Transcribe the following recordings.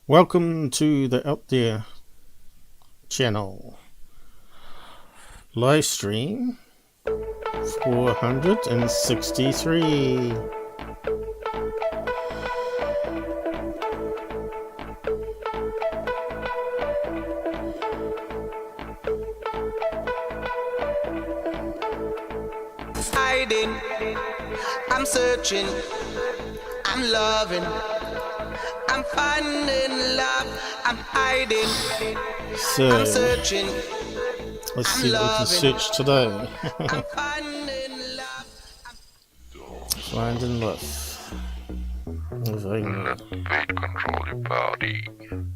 Welcome to the Out There channel. Live stream 463. Hiding, I'm searching, I'm loving, I'm finding love, I'm hiding, So, I'm searching, let's see what we can search today. I'm finding love. Finding love. Let the beat control your body. In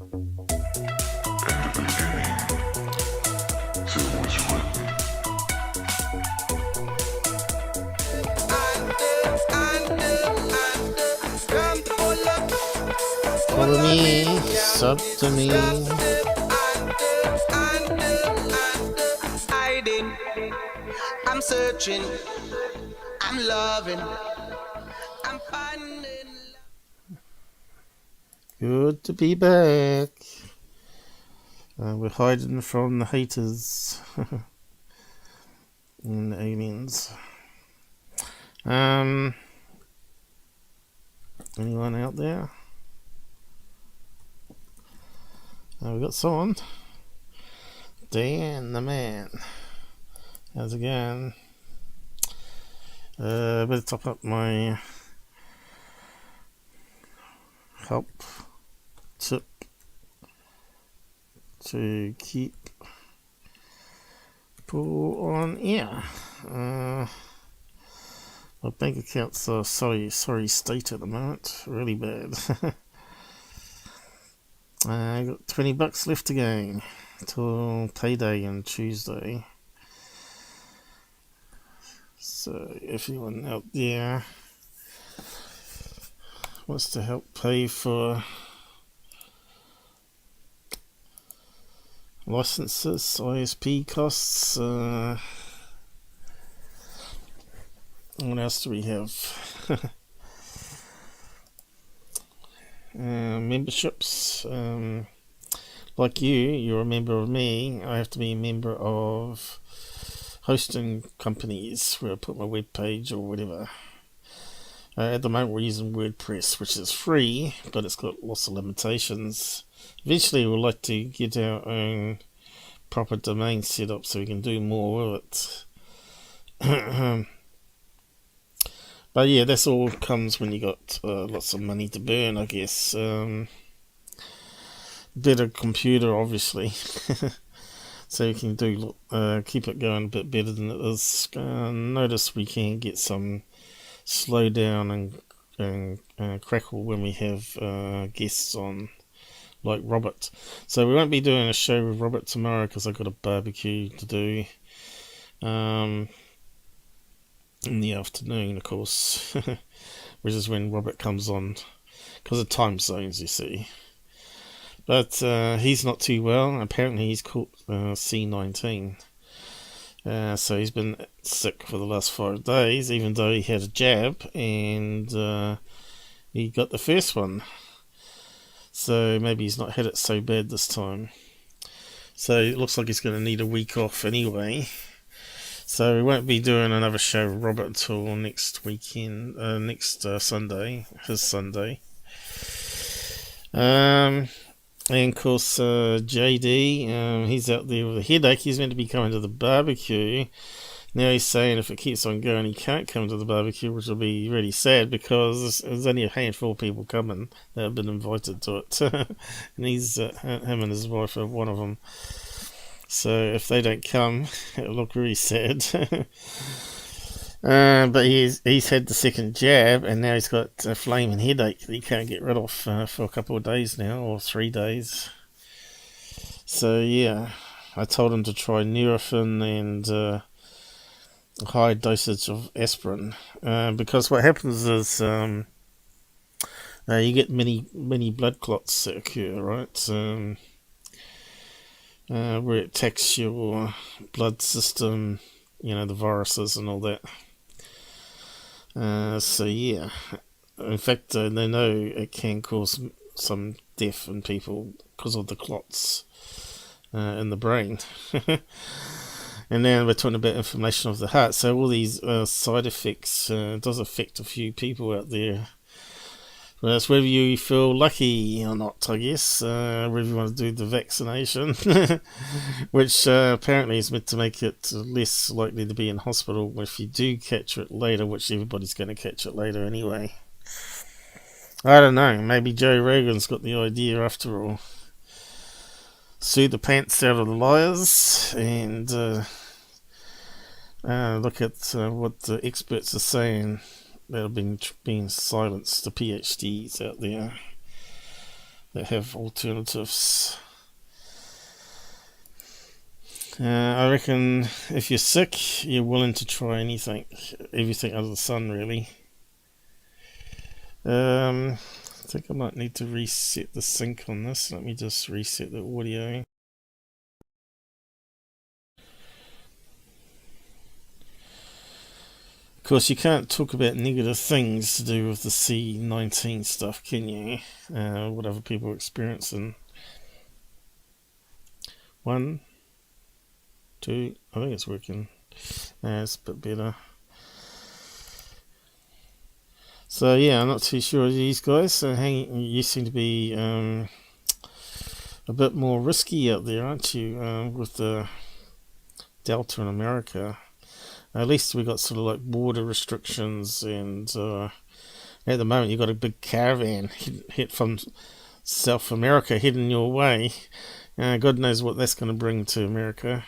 the beginning, there was written. Follow me, sub to me. Hiding, I'm searching, I'm loving, I'm finding. Good to be back. We're hiding from the haters and the aliens. Anyone out there? We got someone. Dan the man. How's it going? Better top up my help tip to keep people on air. My bank account's sorry state at the moment, really bad. I got $20 left to go till payday on Tuesday. So if anyone out there wants to help pay for licenses, ISP costs, what else do we have? Memberships. Like you're a member of me. I have to be a member of hosting companies where I put my web page or whatever. At the moment we're using WordPress, which is free, but it's got lots of limitations. Eventually we'd like to get our own proper domain set up so we can do more with it. But yeah, that's all comes when you got lots of money to burn, I guess. Better computer, obviously, so you can do keep it going a bit better than it is. Notice we can get some slowdown and crackle when we have guests on, like Robert. So we won't be doing a show with Robert tomorrow because I've got a barbecue to do. In the afternoon, of course, which is when Robert comes on, because of time zones, you see. But he's not too well. Apparently he's caught C19. So he's been sick for the last 5 days, even though he had a jab, and he got the first one. So maybe he's not had it so bad this time. So it looks like he's going to need a week off anyway. So we won't be doing another show with Robert until next weekend, next Sunday, his Sunday. And of course, JD, he's out there with a headache. He's meant to be coming to the barbecue. Now he's saying if it keeps on going, he can't come to the barbecue, which will be really sad because there's only a handful of people coming that have been invited to it. And he's, him and his wife are one of them. So if they don't come, it'll look really sad. But he's had the second jab, and now he's got a flaming headache that he can't get rid of for a couple of days now, or 3 days. So yeah, I told him to try Nurofen and a high dosage of aspirin, because what happens is you get many blood clots that occur, right? Where it attacks your blood system, the viruses and all that. So yeah, in fact, they know it can cause some death in people because of the clots in the brain. And then we're talking about inflammation of the heart. So all these side effects does affect a few people out there. Well, that's whether you feel lucky or not, I guess. Whether you want to do the vaccination, which apparently is meant to make it less likely to be in hospital if you do catch it later, which everybody's going to catch it later anyway. I don't know. Maybe Joe Rogan's got the idea after all. Sue the pants out of the liars and look at what the experts are saying that have been being silenced, the PhDs out there that have alternatives. I reckon if you're sick, you're willing to try everything under the sun, really. I think I might need to reset the sync on this. Let me just reset the audio. Of course, you can't talk about negative things to do with the C19 stuff, can you? What other people are experiencing. 1, 2, I think it's working. It's a bit better. So yeah, I'm not too sure of these guys. You seem to be a bit more risky out there, aren't you? With the Delta in America. At least we got sort of like border restrictions, and at the moment you got a big caravan hit from South America heading your way. God knows what that's going to bring to America.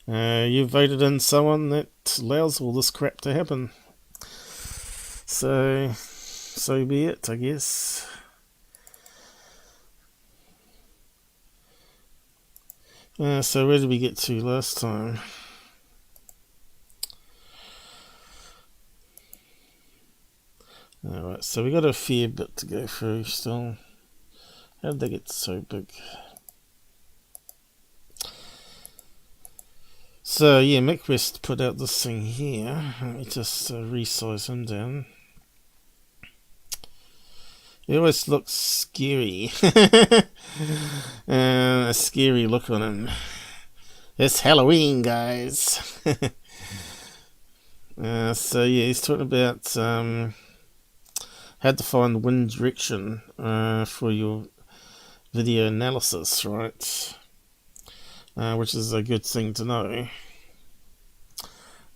You voted in someone that allows all this crap to happen. So be it, I guess. So where did we get to last time? Alright, so we got a fair bit to go through still. How did they get so big? So yeah, Micks put out this thing here. Let me just resize him down. He always looks scary. A scary look on him. It's Halloween, guys. So yeah, he's talking about how to find the wind direction for your video analysis, right? Which is a good thing to know.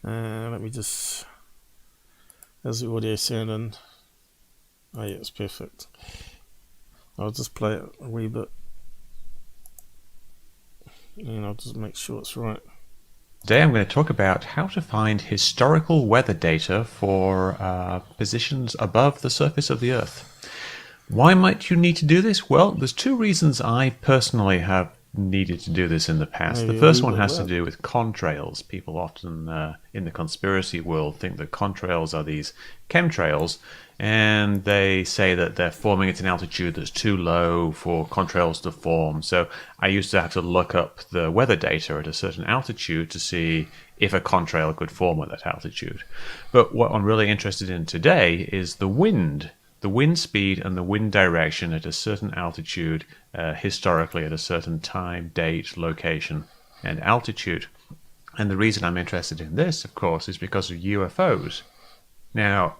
Let me just... How's the audio sounding? Oh yeah, it's perfect. I'll just play it a wee bit. And I'll just make sure it's right. Today I'm going to talk about how to find historical weather data for positions above the surface of the Earth. Why might you need to do this? Well, there's two reasons I personally have needed to do this in the past. The first one has to do with contrails. People often in the conspiracy world think that contrails are these chemtrails, and they say that they're forming at an altitude that's too low for contrails to form. So I used to have to look up the weather data at a certain altitude to see if a contrail could form at that altitude. But what I'm really interested in today is the wind speed and the wind direction at a certain altitude, historically at a certain time, date, location, and altitude. And the reason I'm interested in this, of course, is because of UFOs. Now,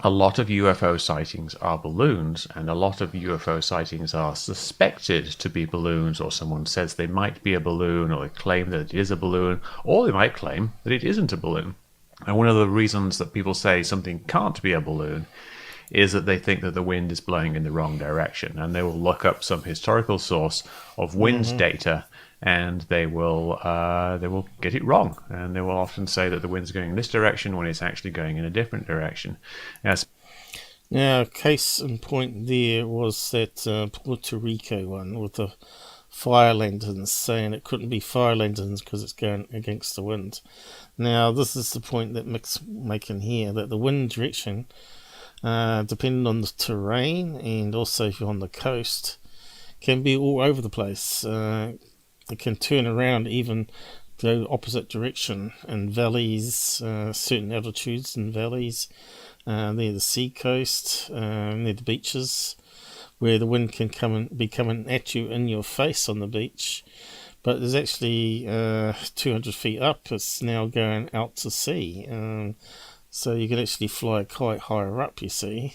a lot of UFO sightings are balloons, and a lot of UFO sightings are suspected to be balloons, or someone says they might be a balloon, or they claim that it is a balloon, or they might claim that it isn't a balloon. And one of the reasons that people say something can't be a balloon is that they think that the wind is blowing in the wrong direction, and they will look up some historical source of wind data, and they will get it wrong, and they will often say that the wind's going in this direction when it's actually going in a different direction. Now, case in point there was that Puerto Rico one with the fire lanterns, saying it couldn't be fire lanterns because it's going against the wind. Now, this is the point that Micks making here, that the wind direction, depending on the terrain and also if you're on the coast, can be all over the place. It can turn around, even go opposite direction in valleys, certain altitudes in valleys, near the sea coast, near the beaches, where the wind can be coming at you in your face on the beach. But there's actually 200 feet up, it's now going out to sea. So you can actually fly a kite higher up, you see.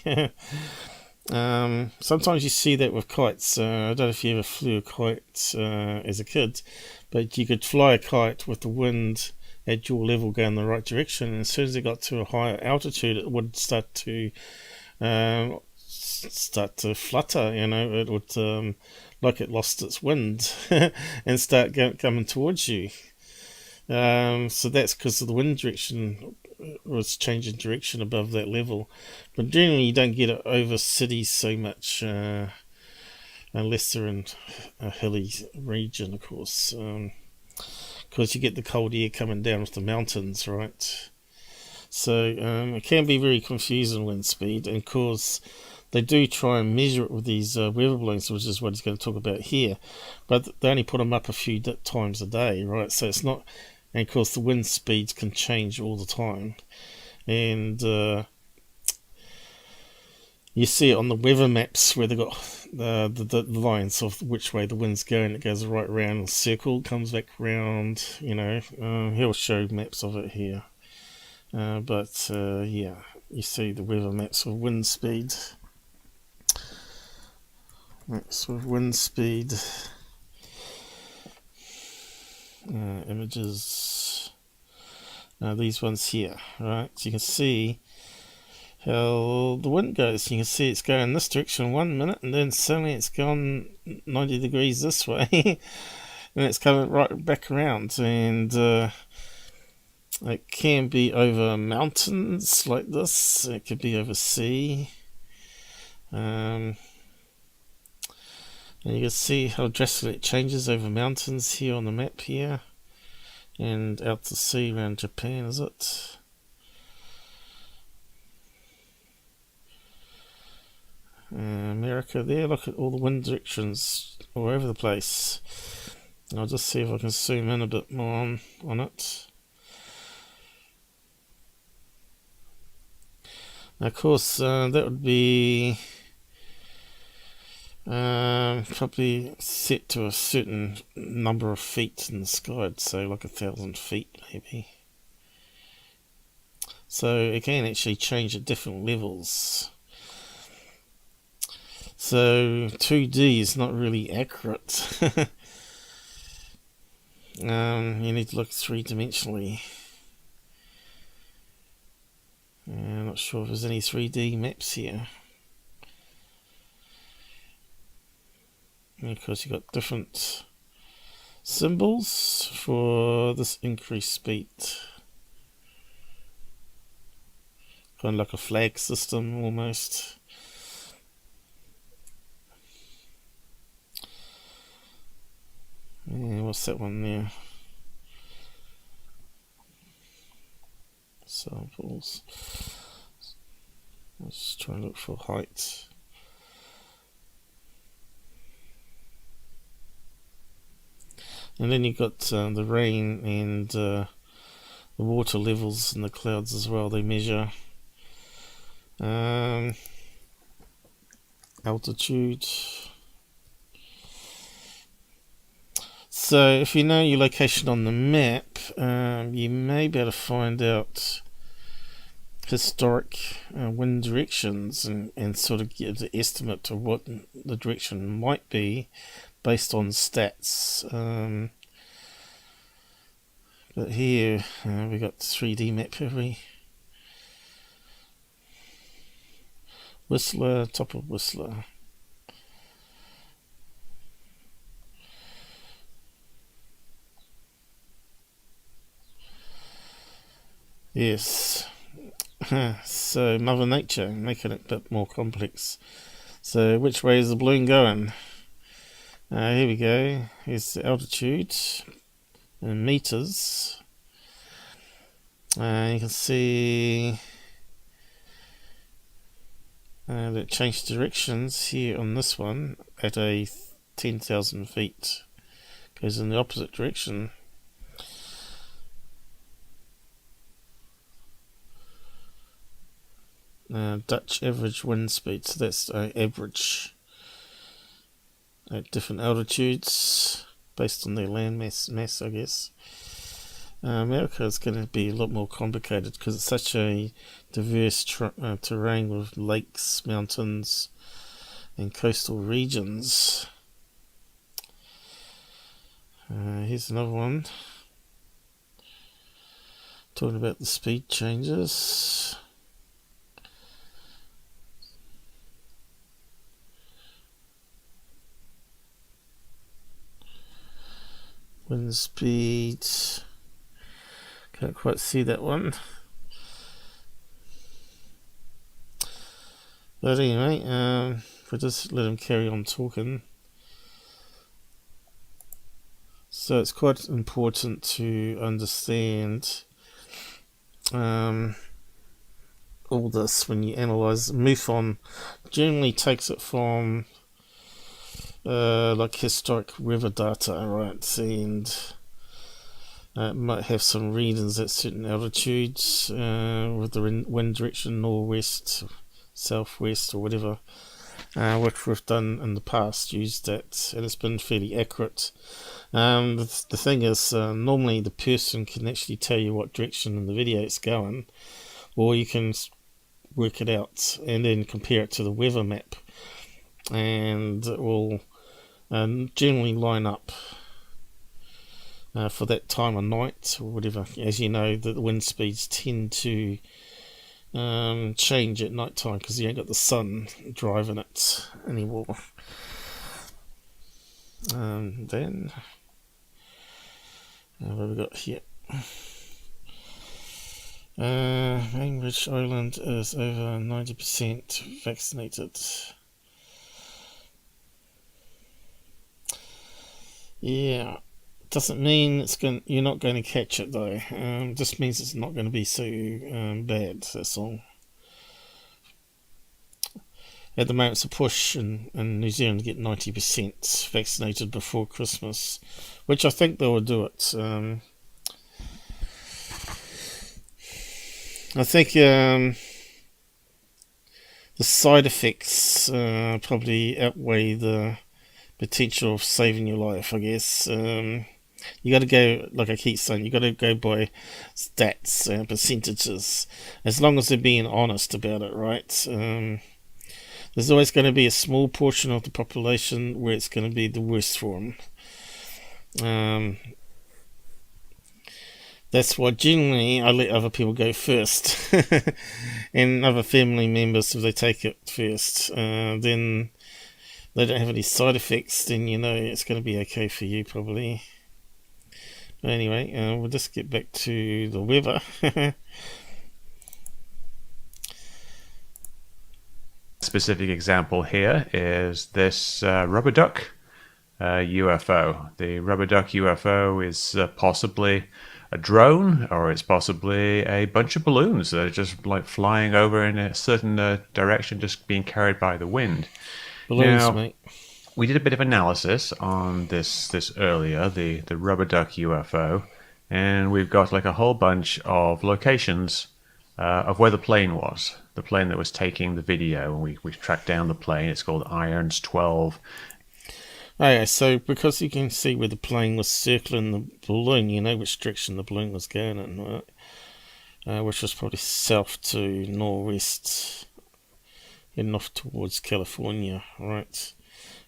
Sometimes you see that with kites. I don't know if you ever flew a kite as a kid, but you could fly a kite with the wind at your level going the right direction, and as soon as it got to a higher altitude, it would start to flutter. It would like it lost its wind and start coming towards you. So that's because of the wind direction was changing direction above that level. But generally, you don't get it over cities so much, unless they're in a hilly region, of course. Because you get the cold air coming down with the mountains, right? So it can be very confusing, wind speed, and of course they do try and measure it with these weather balloons, which is what he's going to talk about here, but they only put them up a few times a day, right? So it's not, and of course the wind speeds can change all the time, and you see it on the weather maps where they've got the lines of which way the wind's going. It goes right around in a circle, comes back round, he'll show maps of it here. But yeah, you see the weather maps of wind speed. Maps with wind speed. Images. These ones here, right? So you can see how the wind goes. You can see it's going this direction 1 minute, and then suddenly it's gone 90 degrees this way, and it's coming right back around. And it can be over mountains like this. It could be over sea. And you can see how drastically it changes over mountains here on the map here, and out to sea around Japan, is it? America there, look at all the wind directions all over the place. I'll just see if I can zoom in a bit more on it. Now, of course, that would be probably set to a certain number of feet in the sky. I'd say like 1,000 feet maybe. So it can actually change at different levels. So 2D is not really accurate. You need to look three-dimensionally. I'm not sure if there's any 3D maps here. And of course, you've got different symbols for this increased speed. Kind of like a flag system almost. Yeah, what's that one there? Samples. Let's try and look for height. And then you've got the rain and the water levels in the clouds as well. They measure altitude. So if you know your location on the map, you may be able to find out historic wind directions and sort of give an estimate of what the direction might be based on stats. But here we got 3D map, have we? Whistler, top of Whistler. Yes. So Mother Nature making it a bit more complex. So which way is the balloon going? Here we go. Here's the altitude in meters. You can see that it changed directions here on this one at a 10,000 feet. Goes in the opposite direction. Dutch average wind speed, so that's average. at different altitudes based on their land mass, I guess. America is going to be a lot more complicated because it's such a diverse terrain with lakes, mountains, and coastal regions. Here's another one talking about the speed changes. Wind speed. Can't quite see that one. But anyway, we'll just let him carry on talking. So it's quite important to understand all this when you analyze. MUFON generally takes it from like historic weather data, right? And it might have some readings at certain altitudes with the wind direction, northwest, southwest, or whatever, which we've done in the past, used that, and it's been fairly accurate. The thing is, normally the person can actually tell you what direction in the video it's going, or you can work it out and then compare it to the weather map, and it will generally line up for that time of night or whatever. As you know, the wind speeds tend to change at night time because you ain't got the sun driving it anymore. Then what have we got here? Cambridge Island is over 90% vaccinated. Yeah, doesn't mean you're not going to catch it though. Just means it's not going to be so bad. That's all. At the moment, it's a push in New Zealand to get 90% vaccinated before Christmas, which I think they will do it. I think the side effects probably outweigh the potential of saving your life, I guess. You got to go, like I keep saying, you got to go by stats and percentages, as long as they're being honest about it, right? There's always going to be a small portion of the population where it's going to be the worst for them. That's why generally I let other people go first, and other family members, if they take it first, then they don't have any side effects, then you know it's going to be okay for you probably. But anyway, we'll just get back to the weather. Specific example here is this rubber duck UFO. The rubber duck UFO is possibly a drone, or it's possibly a bunch of balloons that are just like flying over in a certain direction, just being carried by the wind. Balloons, now, mate. We did a bit of analysis on this earlier, the rubber duck UFO, and we've got like a whole bunch of locations of where the plane was. The plane that was taking the video, and we tracked down the plane. It's called Irons 12. Okay, so because you can see where the plane was circling the balloon, you know which direction the balloon was going in, right? Which was probably south to northwest, heading off towards California, right?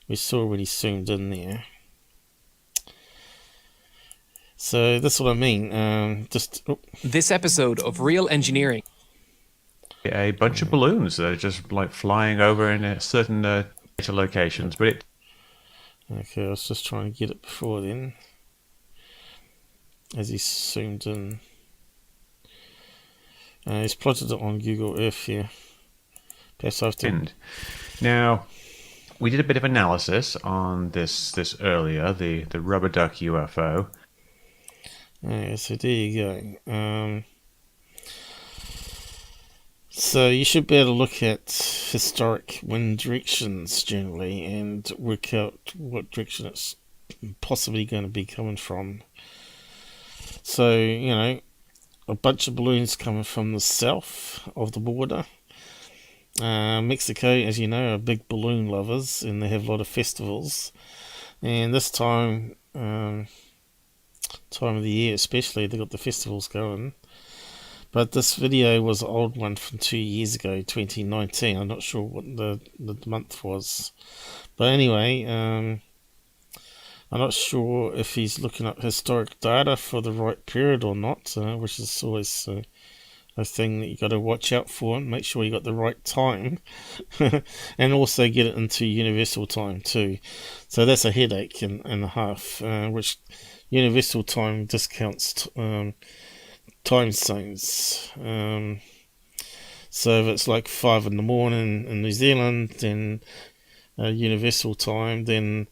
We saw already zoomed in there. So that's what I mean. This episode of Real Engineering. A bunch of balloons that are just like flying over in a certain locations, but Okay, I was just trying to get it before then, as he zoomed in. He's plotted it on Google Earth here. Perhaps I have to... Now, we did a bit of analysis on this earlier, the rubber duck UFO. Okay, so there you go. So you should be able to look at historic wind directions generally and work out what direction it's possibly going to be coming from. So, you know, a bunch of balloons coming from the south of the border, Mexico, as you know, are big balloon lovers, and they have a lot of festivals. And this time of the year especially, they got the festivals going. But this video was an old one from 2 years ago, 2019. I'm not sure what the month was. But anyway, I'm not sure if he's looking up historic data for the right period or not, which is always a thing that you got to watch out for and make sure you got the right time. And also get it into universal time too. So that's a headache and a half, which universal time discounts time zones. So if it's like 5 in the morning in New Zealand, then universal time, then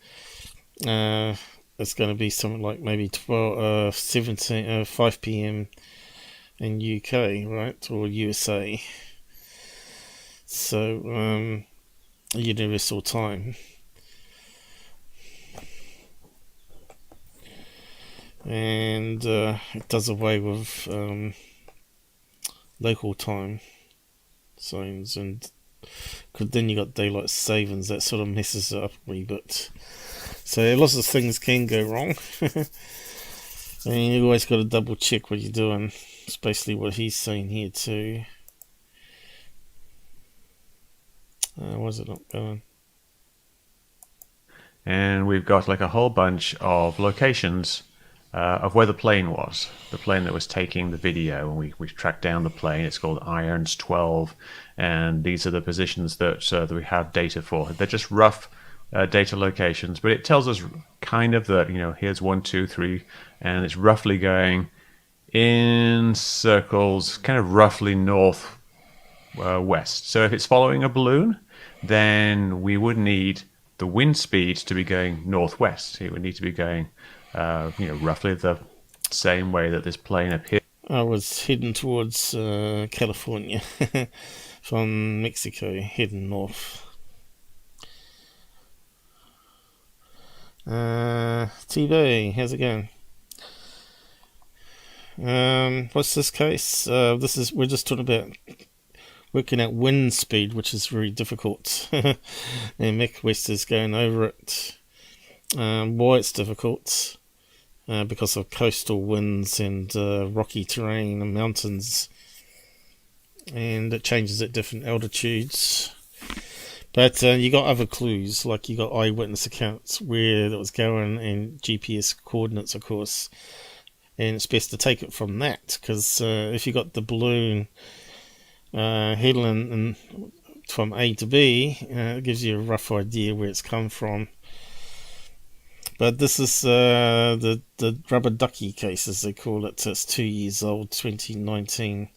it's going to be something like maybe 5 p.m. in UK, right, or USA. So universal time. And it does away with local time zones, and then you got daylight savings. That sort of messes it up a wee bit. So lots of things can go wrong. And you always got to double check what you're doing. It's basically what he's saying here too. Why is it not going? And we've got like a whole bunch of locations of where the plane was. The plane that was taking the video, and we tracked down the plane. It's called Irons 12, and these are the positions that we have data for. They're just rough data locations, but it tells us kind of that, here's 1, 2, 3, and it's roughly going in circles, kind of roughly north west. So if it's following a balloon, then we would need the wind speed to be going northwest. It would need to be going, roughly the same way that this plane appears. I was heading towards California from Mexico, heading north. TV, how's it going? What's this case? We're just talking about working out wind speed, which is very difficult. And mych is going over it. Why it's difficult? Because of coastal winds and rocky terrain and mountains, and it changes at different altitudes. But you got other clues, like you got eyewitness accounts where it was going and GPS coordinates, of course. And it's best to take it from that, because if you got the balloon heading from A to B, it gives you a rough idea where it's come from. But this is the rubber ducky case, as they call it. It's 2 years old, 2019.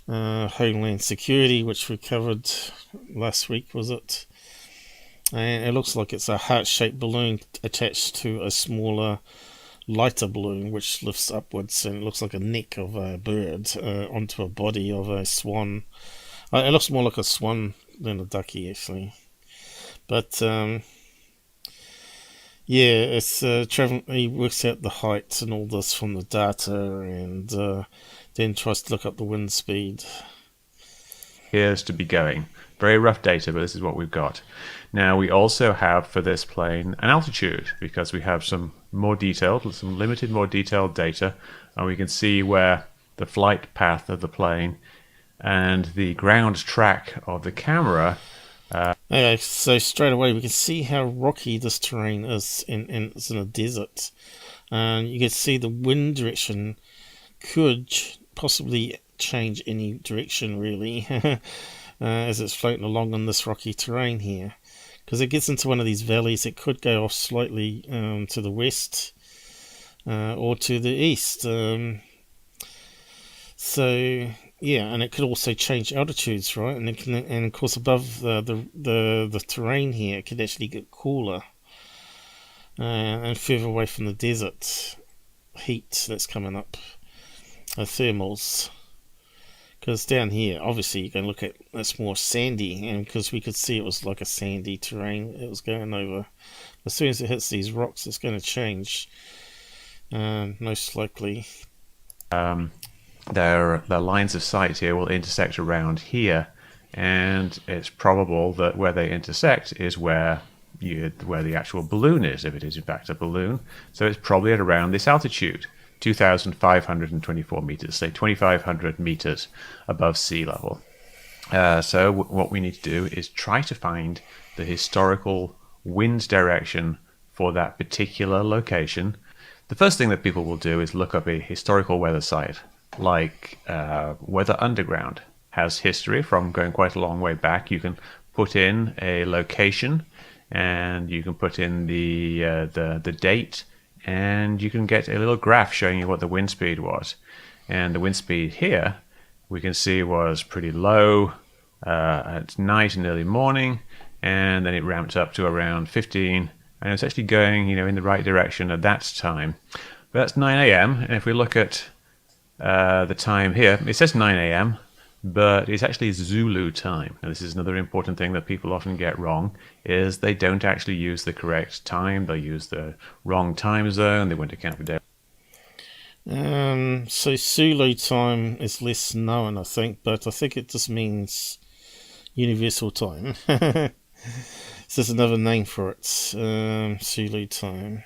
Homeland Security, which we covered last week, was it? And it looks like it's a heart-shaped balloon attached to a smaller, lighter balloon, which lifts upwards, and it looks like a neck of a bird onto a body of a swan. It looks more like a swan than a ducky, actually. But it's traveling. He works out the heights and all this from the data, and then tries to look up the wind speed. Appears to be going. Very rough data, but this is what we've got. Now we also have for this plane an altitude, because we have some more detailed data, and we can see where the flight path of the plane and the ground track of the camera. Okay, so straight away we can see how rocky this terrain is, and it's in a desert. And you can see the wind direction could possibly change any direction, really, as it's floating along on this rocky terrain here. Because it gets into one of these valleys, it could go off slightly to the west or to the east. So yeah, and it could also change altitudes, right? And and of course above the terrain here, it could actually get cooler and further away from the desert heat that's coming up, thermals. Because down here, obviously, you can look at it's more sandy, and because we could see it was like a sandy terrain it was going over. As soon as it hits these rocks, it's going to change, most likely. Their lines of sight here will intersect around here, and it's probable that where they intersect is where the actual balloon is, if it is in fact a balloon. So it's probably at around this altitude, 2,524 meters, say 2,500 meters above sea level. So what we need to do is try to find the historical wind direction for that particular location. The first thing that people will do is look up a historical weather site, like Weather Underground has history from going quite a long way back. You can put in a location, and you can put in the date, and you can get a little graph showing you what the wind speed was. And the wind speed here, we can see, was pretty low at night and early morning, and then it ramped up to around 15, and it's actually going, in the right direction at that time. But that's 9 a.m., and if we look at the time here, it says 9 a.m., but it's actually Zulu time. Now, this is another important thing that people often get wrong, is they don't actually use the correct time. They use the wrong time zone. They won't account for day. So Zulu time is less known, I think, but I think it just means universal time. So there's another name for it, Zulu time.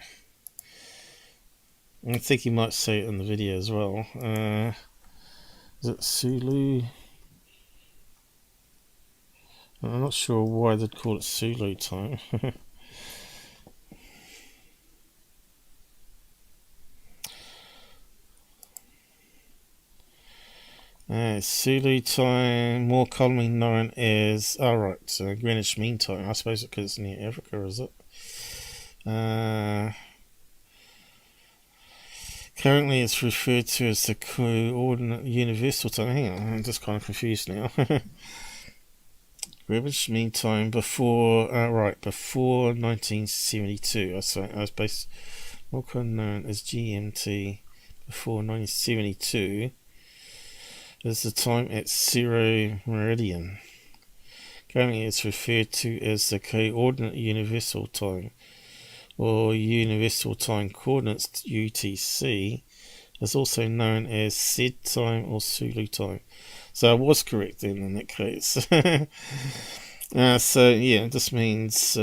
I think you might say it in the video as well. Is it Zulu? I'm not sure why they'd call it Zulu time. Zulu time, more commonly known as, Greenwich Mean Time. I suppose because it's near Africa, is it? Currently it's referred to as the coordinate universal time. Hang on, I'm just kind of confused now. Greenwich Mean Time before 1972. I suppose more commonly known as GMT before 1972. Is the time at 0 meridian. Currently it's referred to as the coordinate universal time, or universal time coordinates UTC. It's also known as Z time or Zulu time. So I was correct then in that case. So yeah, this means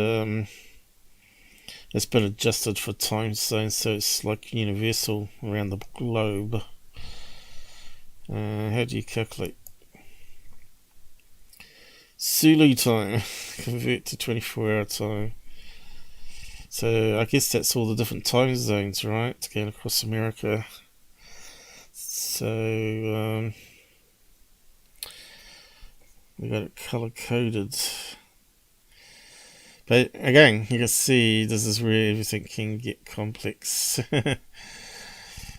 it's been adjusted for time zones, so it's like universal around the globe. How do you calculate Zulu time? Convert to 24-hour time. So I guess that's all the different time zones, right, going across America. So we got it color coded. But again, you can see this is where everything can get complex.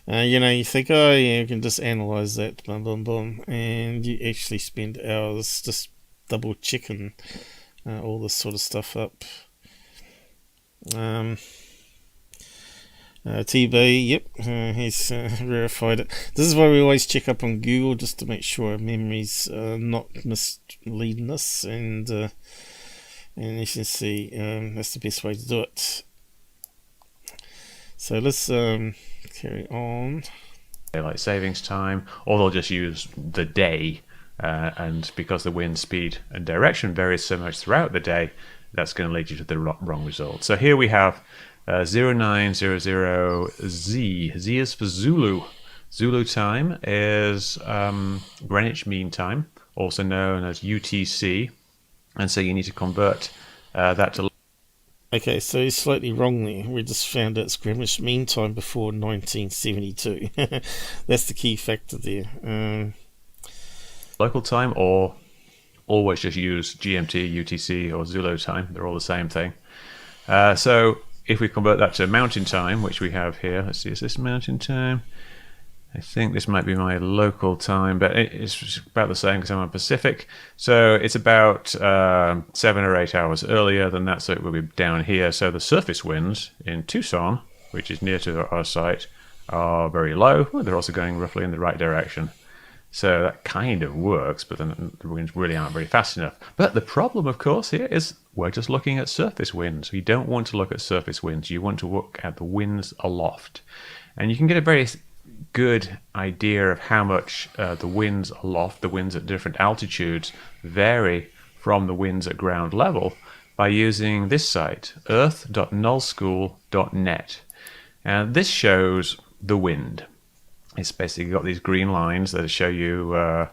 You think, oh yeah, you can just analyze that, boom, boom, boom, and you actually spend hours just double checking all this sort of stuff up. TB, yep, he's verified it. This is why we always check up on Google, just to make sure our memory's not misleading us, and you can see that's the best way to do it. So let's carry on. Daylight savings time, or they'll just use the day, and because the wind speed and direction varies so much throughout the day, that's going to lead you to the wrong result. So here we have 0900Z. Z is for Zulu. Zulu time is Greenwich Mean Time, also known as UTC, and so you need to convert that to... Okay, so he's slightly wrong there. We just found out it's Greenwich Mean Time before 1972. That's the key factor there. Local time, or always just use GMT, UTC, or Zulu time. They're all the same thing. So if we convert that to mountain time, which we have here, let's see, is this mountain time? I think this might be my local time, but it's about the same because I'm on Pacific. So it's about 7 or 8 hours earlier than that, so it will be down here. So the surface winds in Tucson, which is near to our site, are very low. Well, they're also going roughly in the right direction. So that kind of works, but then the winds really aren't very fast enough. But the problem, of course, here is we're just looking at surface winds. You don't want to look at surface winds. You want to look at the winds aloft. And you can get a very good idea of how much the winds aloft, the winds at different altitudes, vary from the winds at ground level by using this site, earth.nullschool.net. And this shows the wind. It's basically got these green lines that show you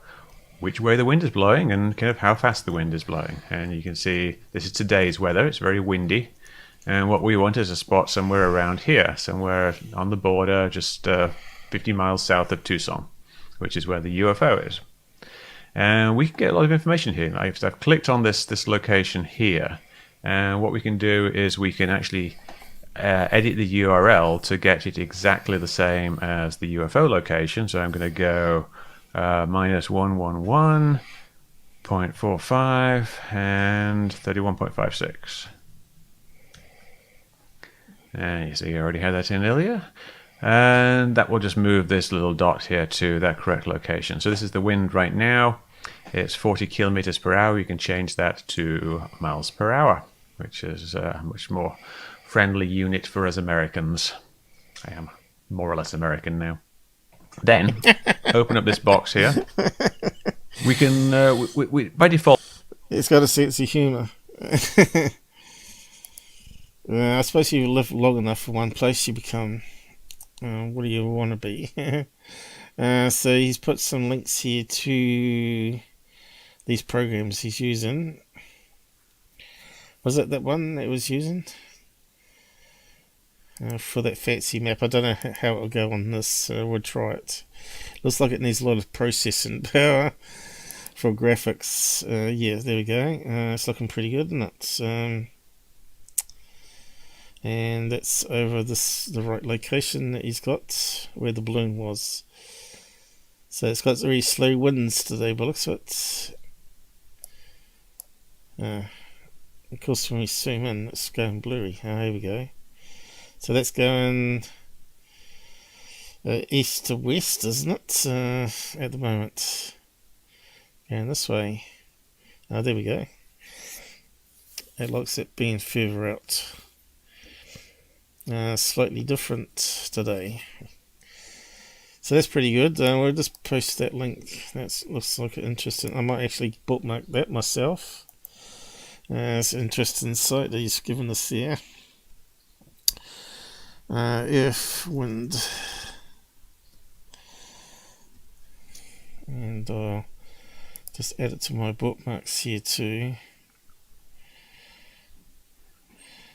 which way the wind is blowing and kind of how fast the wind is blowing. And you can see this is today's weather. It's very windy. And what we want is a spot somewhere around here, somewhere on the border, just 50 miles south of Tucson, which is where the UFO is. And we can get a lot of information here. I've clicked on this location here. And what we can do is we can actually edit the URL to get it exactly the same as the UFO location. So I'm going to go minus 111.45 and 31.56. And you see I already had that in earlier. And that will just move this little dot here to that correct location. So this is the wind right now. It's 40 kilometers per hour. You can change that to miles per hour, which is a much more friendly unit for us Americans. I am more or less American now. Then, open up this box here. We can, we by default... It's got a sense of humour. I suppose you live long enough for one place, you become... what do you want to be? So he's put some links here to these programs he's using. Was it that one that was using? For that fancy map. I don't know how it'll go on this. We'll try it. Looks like it needs a lot of processing power for graphics. Yeah, there we go. It's looking pretty good, isn't it? And that's over the right location that he's got, where the balloon was. So it's got very slow winds today, but looks of it. Of course, when we zoom in, it's going blurry. Here we go. So that's going east to west, isn't it? At the moment. Going this way. Oh, there we go. It looks at being further out. Slightly different today. So that's pretty good. We'll just post that link. That looks like interesting. I might actually bookmark that myself. It's an interesting site that he's given us there. Earth, wind. And just add it to my bookmarks here too.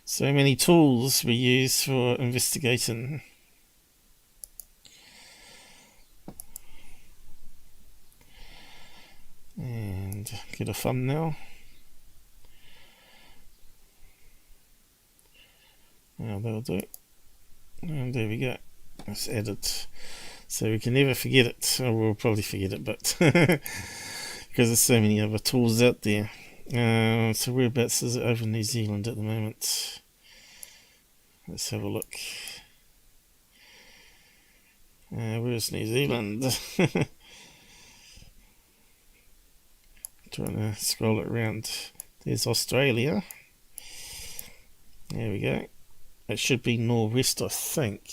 So many tools we use for investigating. And get a thumbnail. Now that'll do it. And there we go. Let's add it. So we can never forget it. Or we'll probably forget it, but because there's so many other tools out there. So whereabouts is it? Over in New Zealand at the moment. Let's have a look. Where's New Zealand? Trying to scroll it around. There's Australia. There we go. It should be northwest, I think.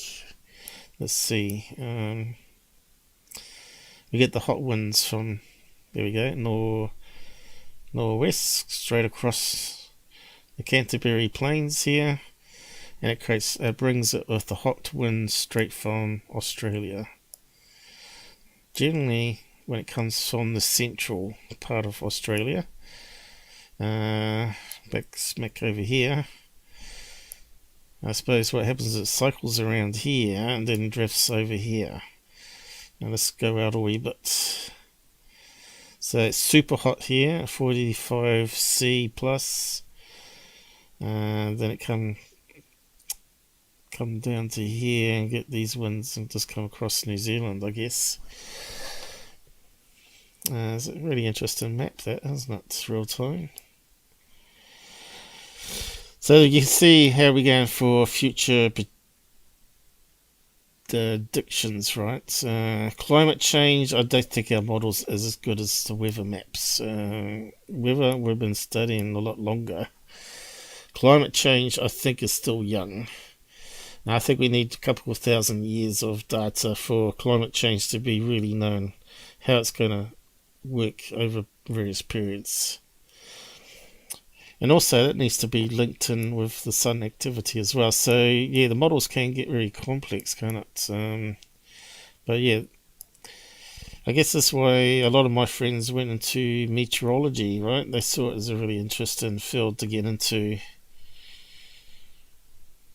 Let's see. We get the hot winds from, there we go, northwest, straight across the Canterbury Plains here, and it brings it with the hot winds straight from Australia. Generally, when it comes from the central part of Australia, back smack over here, I suppose what happens is it cycles around here and then drifts over here. Now let's go out a wee bit. So it's super hot here, 45C plus. Then it come down to here and get these winds and just come across New Zealand, I guess. It's a really interesting map, that, isn't it? It's real time. So you can see how we're going for future predictions, right? Climate change, I don't think our models is as good as the weather maps. Weather, we've been studying a lot longer. Climate change, I think, is still young. I think we need a couple of thousand years of data for climate change to be really known, how it's going to work over various periods. And also that needs to be linked in with the sun activity as well. So yeah, the models can get very complex, can't it? But yeah, I guess that's why a lot of my friends went into meteorology, right? They saw it as a really interesting field to get into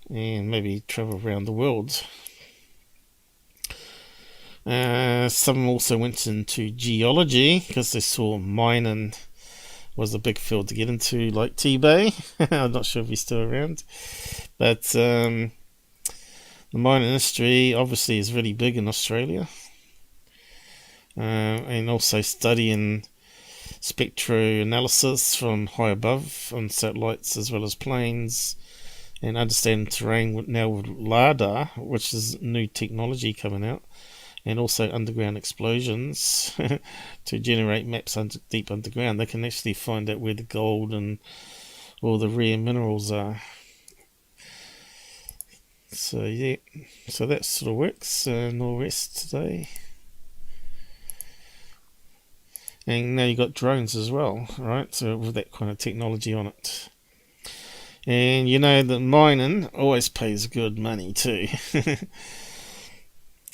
and maybe travel around the world. Some also went into geology because they saw mining was a big field to get into, like T-Bay. I'm not sure if he's still around. But the mining industry obviously is really big in Australia. And also studying spectroanalysis from high above on satellites as well as planes, and understanding terrain now with LiDAR, which is new technology coming out, and also underground explosions to generate maps deep underground. They can actually find out where the gold and all the rare minerals are. So yeah, so that sort of works. Northwest today. And now you've got drones as well, right? So with that kind of technology on it. And you know that mining always pays good money too.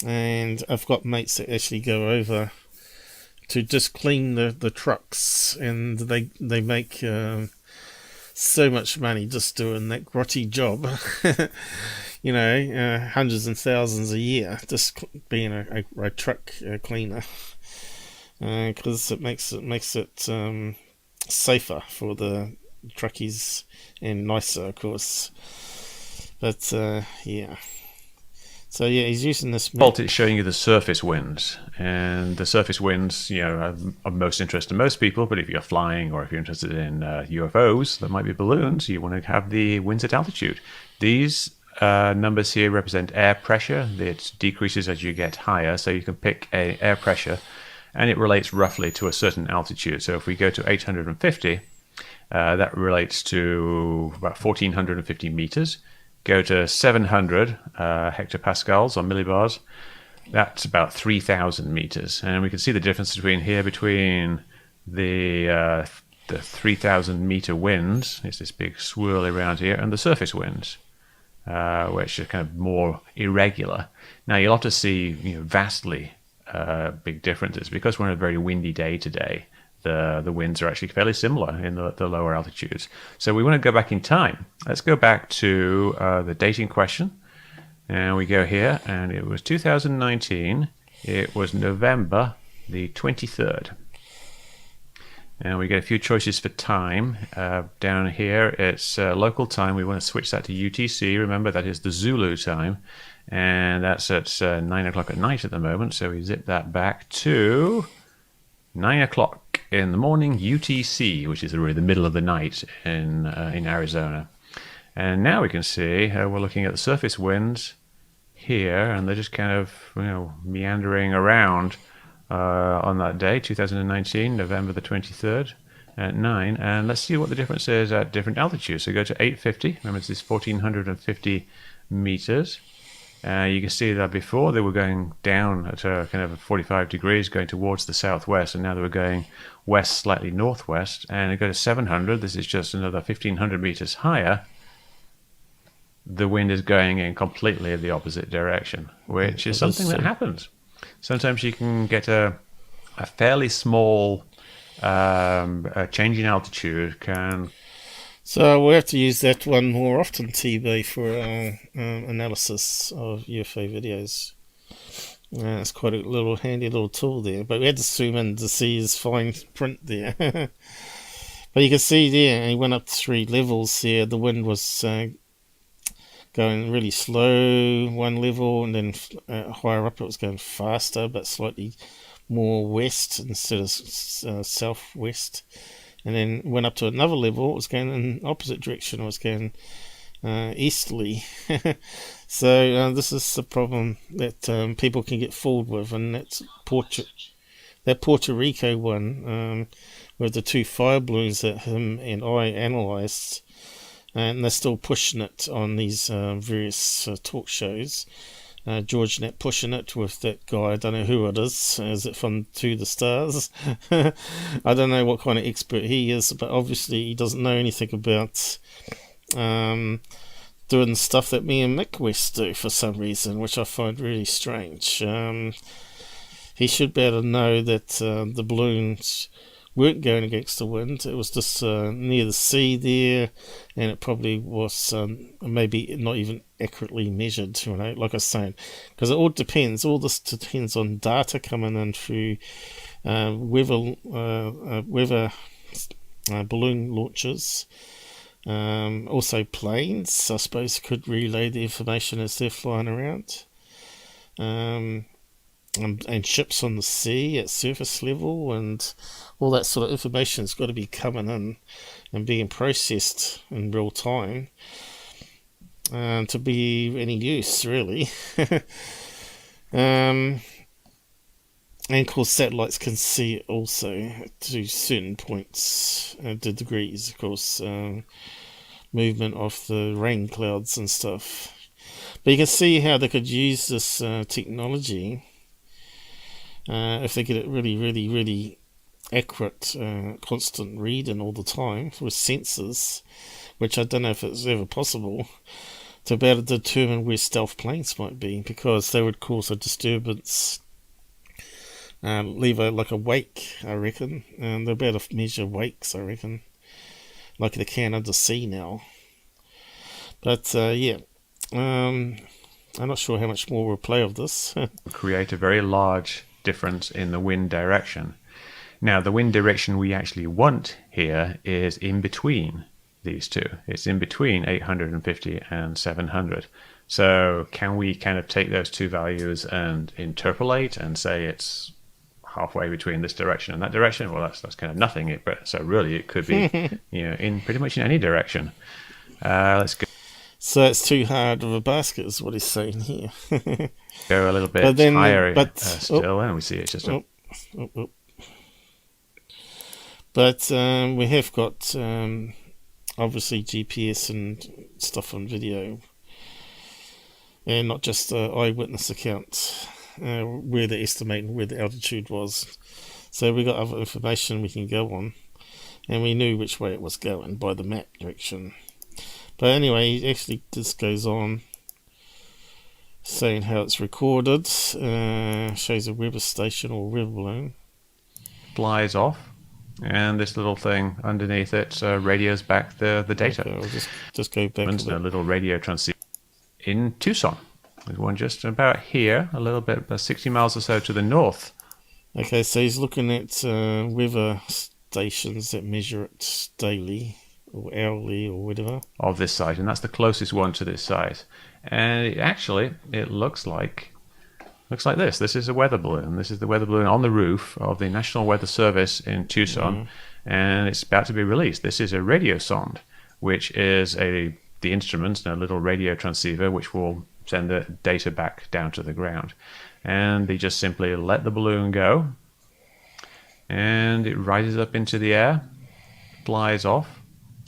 And I've got mates that actually go over to just clean the trucks, and they make so much money just doing that grotty job. You know, hundreds and thousands a year just being a truck cleaner. Because it makes it safer for the truckies and nicer, of course. But yeah, so yeah, he's using this. It's showing you the surface winds, and the surface winds, you know, are of most interest to most people. But if you're flying or if you're interested in UFOs, that might be balloons, you want to have the winds at altitude. These numbers here represent air pressure. It decreases as you get higher, so you can pick a air pressure, and it relates roughly to a certain altitude. So if we go to 850, that relates to about 1,450 meters. Go to 700 hectopascals or millibars, that's about 3,000 meters. And we can see the difference between the 3,000 meter winds, it's this big swirl around here, and the surface winds, which are kind of more irregular. Now you'll have to see, you know, vastly big differences because we're on a very windy day today. The winds are actually fairly similar in the lower altitudes. So we want to go back in time. Let's go back to the dating question. And we go here, and it was 2019. It was November the 23rd. And we get a few choices for time. Down here, it's local time. We want to switch that to UTC. Remember, that is the Zulu time. And that's at 9 o'clock at night at the moment. So we zip that back to 9 o'clock in the morning UTC, which is really the middle of the night in Arizona. And now we can see we're looking at the surface winds here, and they're just kind of, you know, meandering around on that day, 2019, November the 23rd at 9. And let's see what the difference is at different altitudes. So go to 850. Remember, this is 1,450 meters. You can see that before they were going down at kind of 45 degrees, going towards the southwest, and now they were going west, slightly northwest. And they go to 700. This is just another 1,500 meters higher. The wind is going in completely the opposite direction, which is something that happens. Sometimes you can get a fairly small change in altitude can. So we have to use that one more often, TB, for analysis of UFO videos. It's quite a handy little tool there, but we had to zoom in to see his fine print there. But you can see there, he went up 3 levels there. The wind was going really slow, one level, and then higher up it was going faster, but slightly more west instead of southwest. And then went up to another level, it was going in the opposite direction, it was going easterly. So this is the problem that people can get fooled with, and that's that Puerto Rico one with the 2 fire balloons that him and I analysed. and they're still pushing it on these various talk shows. George Net pushing it with that guy. I don't know who it is. Is it from To the Stars? I don't know what kind of expert he is, but obviously he doesn't know anything about doing stuff that me and Mick West do for some reason, which I find really strange. He should be able to know that the balloons weren't going against the wind. It was just near the sea there, and it probably was maybe not even accurately measured, like I was saying, because it all depends. All this depends on data coming in through weather balloon launches. Also planes, I suppose, could relay the information as they're flying around. And ships on the sea at surface level, and all that sort of information has got to be coming in and being processed in real time to be any use, really. And of course satellites can see it also to certain points, the degrees, of course, movement of the rain clouds and stuff. But you can see how they could use this technology if they get it really, really, really accurate, constant reading all the time with sensors, which I don't know if it's ever possible, to be able to determine where stealth planes might be, because they would cause a disturbance, leave a wake, I reckon, and they'll be able to measure wakes, I reckon, like they can under sea now. But I'm not sure how much more we'll play of this. Create a very large difference in the wind direction. Now, the wind direction we actually want here is in between these two. It's in between 850 and 700. So can we kind of take those two values and interpolate and say it's halfway between this direction and that direction? Well, that's kind of nothing. But so really, it could be in pretty much in any direction. Let's go. So it's too hard of a basket, is what he's saying here. Go a little bit higher still, and we see it's just But we have got obviously GPS and stuff on video, and not just eyewitness accounts where they're estimating where the altitude was. So we got other information we can go on, and we knew which way it was going by the map direction. But anyway, actually this goes on saying how it's recorded, shows a weather station or weather balloon. Flies off, and this little thing underneath it radios back the data. Okay, I'll just go back a little radio transceiver in Tucson. There's one just about here, a little bit, about 60 miles or so to the north. Okay, so he's looking at weather stations that measure it daily or hourly or whatever of this site, and that's the closest one to this site. And it looks like this. This is a weather balloon. This is the weather balloon on the roof of the National Weather Service in Tucson, and it's about to be released. This is a radio sonde, which is the instrument, a little radio transceiver, which will send the data back down to the ground. And they just simply let the balloon go, and it rises up into the air, flies off,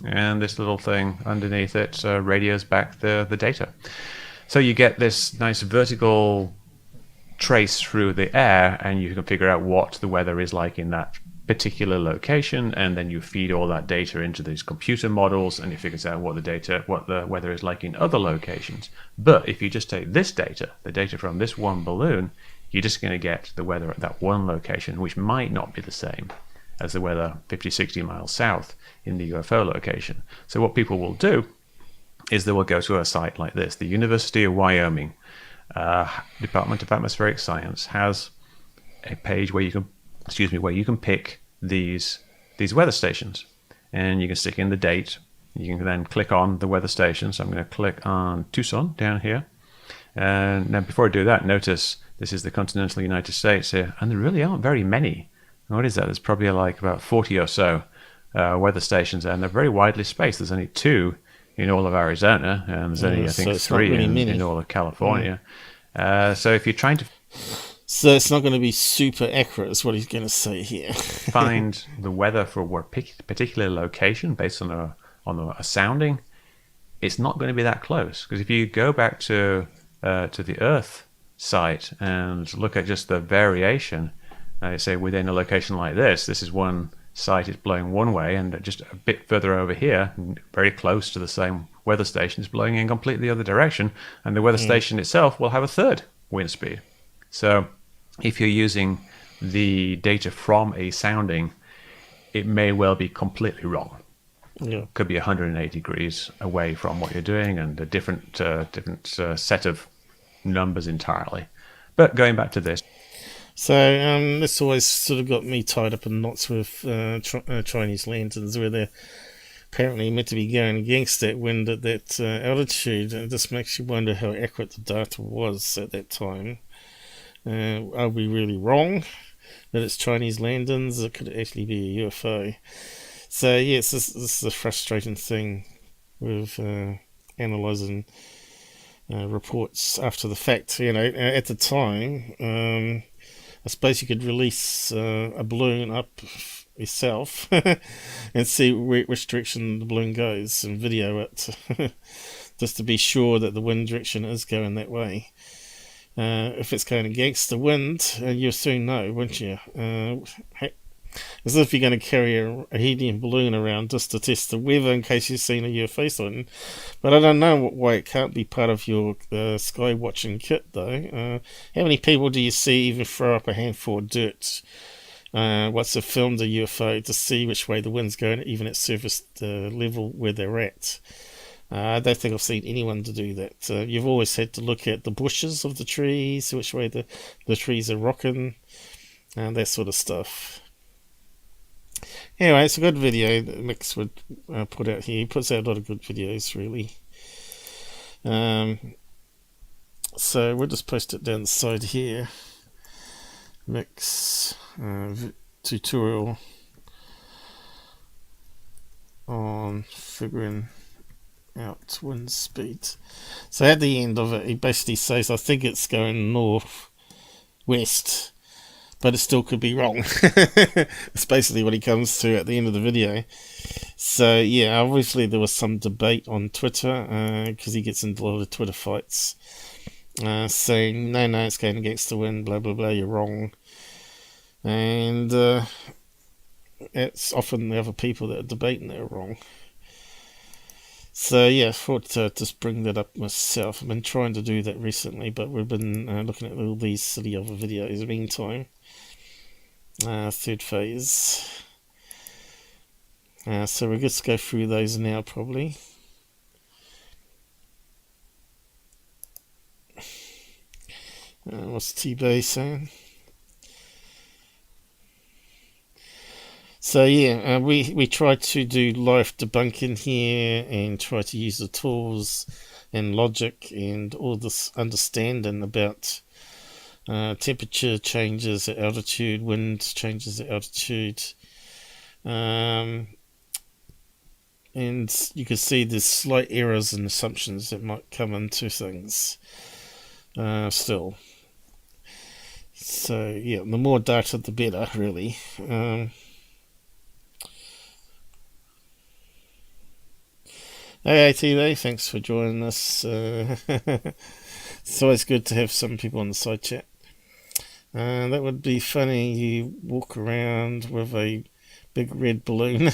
and this little thing underneath it radios back the data. So you get this nice vertical trace through the air, and you can figure out what the weather is like in that particular location, and then you feed all that data into these computer models, and it figures out what the weather is like in other locations. But if you just take this data, the data from this one balloon, you're just going to get the weather at that one location, which might not be the same as the weather 50, 60 miles south in the UFO location. So what people will do is they will go to a site like this. The University of Wyoming Department of Atmospheric Science has a page where you can pick these weather stations, and you can stick in the date. You can then click on the weather station. So I'm going to click on Tucson down here. And now before I do that, notice this is the continental United States here, and there really aren't very many. What is that? There's probably like about 40 or so weather stations, and they're very widely spaced. There's only 2 in all of Arizona, and there's only, I think, 3 in all of California. So if you're trying to... So it's not going to be super accurate, is what he's going to say here. find the weather for a particular location based on a sounding, it's not going to be that close. Because if you go back to the Earth site and look at just the variation, say within a location like this is one site is blowing one way, and just a bit further over here, very close to the same weather station, is blowing in completely the other direction, and the weather station itself will have a third wind speed. So if you're using the data from a sounding, it may well be completely wrong. Yeah. Could be 180 degrees away from what you're doing, and a different set of numbers entirely. But going back to this. So this always sort of got me tied up in knots with Chinese lanterns, where they're apparently meant to be going against that wind at that altitude. And it just makes you wonder how accurate the data was at that time. Are we really wrong that it's Chinese lanterns? It could actually be a UFO. So yes, this is a frustrating thing with analysing reports after the fact. You know, at the time, I suppose you could release a balloon up yourself and see which direction the balloon goes and video it, just to be sure that the wind direction is going that way. If it's going against the wind, you'll soon know, won't you? As if you're going to carry a helium balloon around just to test the weather in case you've seen a UFO sighting. But I don't know why it can't be part of your sky watching kit, though. How many people do you see even throw up a handful of dirt once they've filmed a UFO to see which way the wind's going, even at surface level where they're at? I don't think I've seen anyone to do that. You've always had to look at the bushes of the trees, which way the trees are rocking, and that sort of stuff. Anyway, it's a good video that Micks would put out here. He puts out a lot of good videos, really. So we'll just post it down the side here. Micks tutorial on figuring out wind speed. So at the end of it, he basically says, I think it's going north-west, but it still could be wrong. It's basically what he comes to at the end of the video. So yeah, obviously there was some debate on Twitter, because he gets into a lot of Twitter fights, saying no, it's going against the wind, blah blah blah, you're wrong. And it's often the other people that are debating that are wrong. So yeah, I thought to just bring that up myself. I've been trying to do that recently, but we've been looking at all these silly other videos in the meantime. Third phase. So we'll just go through those now, probably. What's T-Bay saying? So yeah, we tried to do live debunking here and try to use the tools and logic and all this understanding about temperature changes at altitude, wind changes at altitude, and you can see there's slight errors and assumptions that might come into things still. So yeah, the more data the better, really. Hey TV, thanks for joining us. It's always good to have some people on the side chat. That would be funny, you walk around with a big red balloon.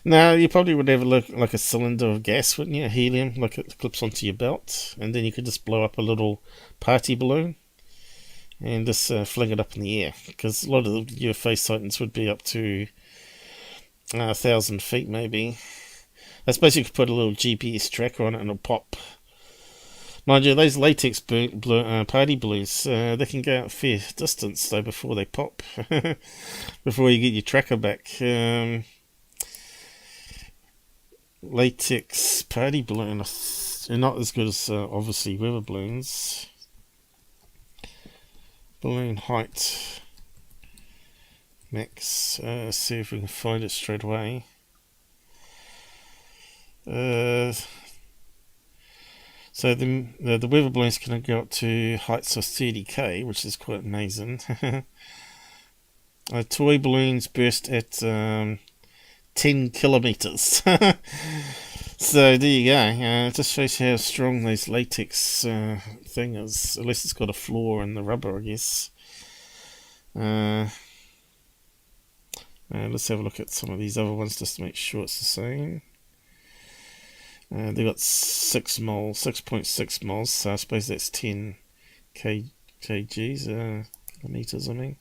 Now, you probably would have a look like a cylinder of gas, wouldn't you? Helium, like it clips onto your belt, and then you could just blow up a little party balloon and just fling it up in the air, because a lot of the UFO sightings would be up to 1,000 feet maybe. I suppose you could put a little GPS tracker on it and it'll pop. Mind you, those latex party balloons, they can go out a fair distance though before they pop. Before you get your tracker back. Latex party balloon, they're not as good as obviously weather balloons. Balloon height. Max, see if we can find it straight away. So the weather balloons can go up to heights of 30k, which is quite amazing. Toy balloons burst at 10 kilometers. So there you go. It just shows how strong those latex thing is. At least it's got a flaw in the rubber, I guess. Let's have a look at some of these other ones just to make sure it's the same. They've got 6 moles, 6.6 moles, so I suppose that's 10 kgs, kilometers, I mean.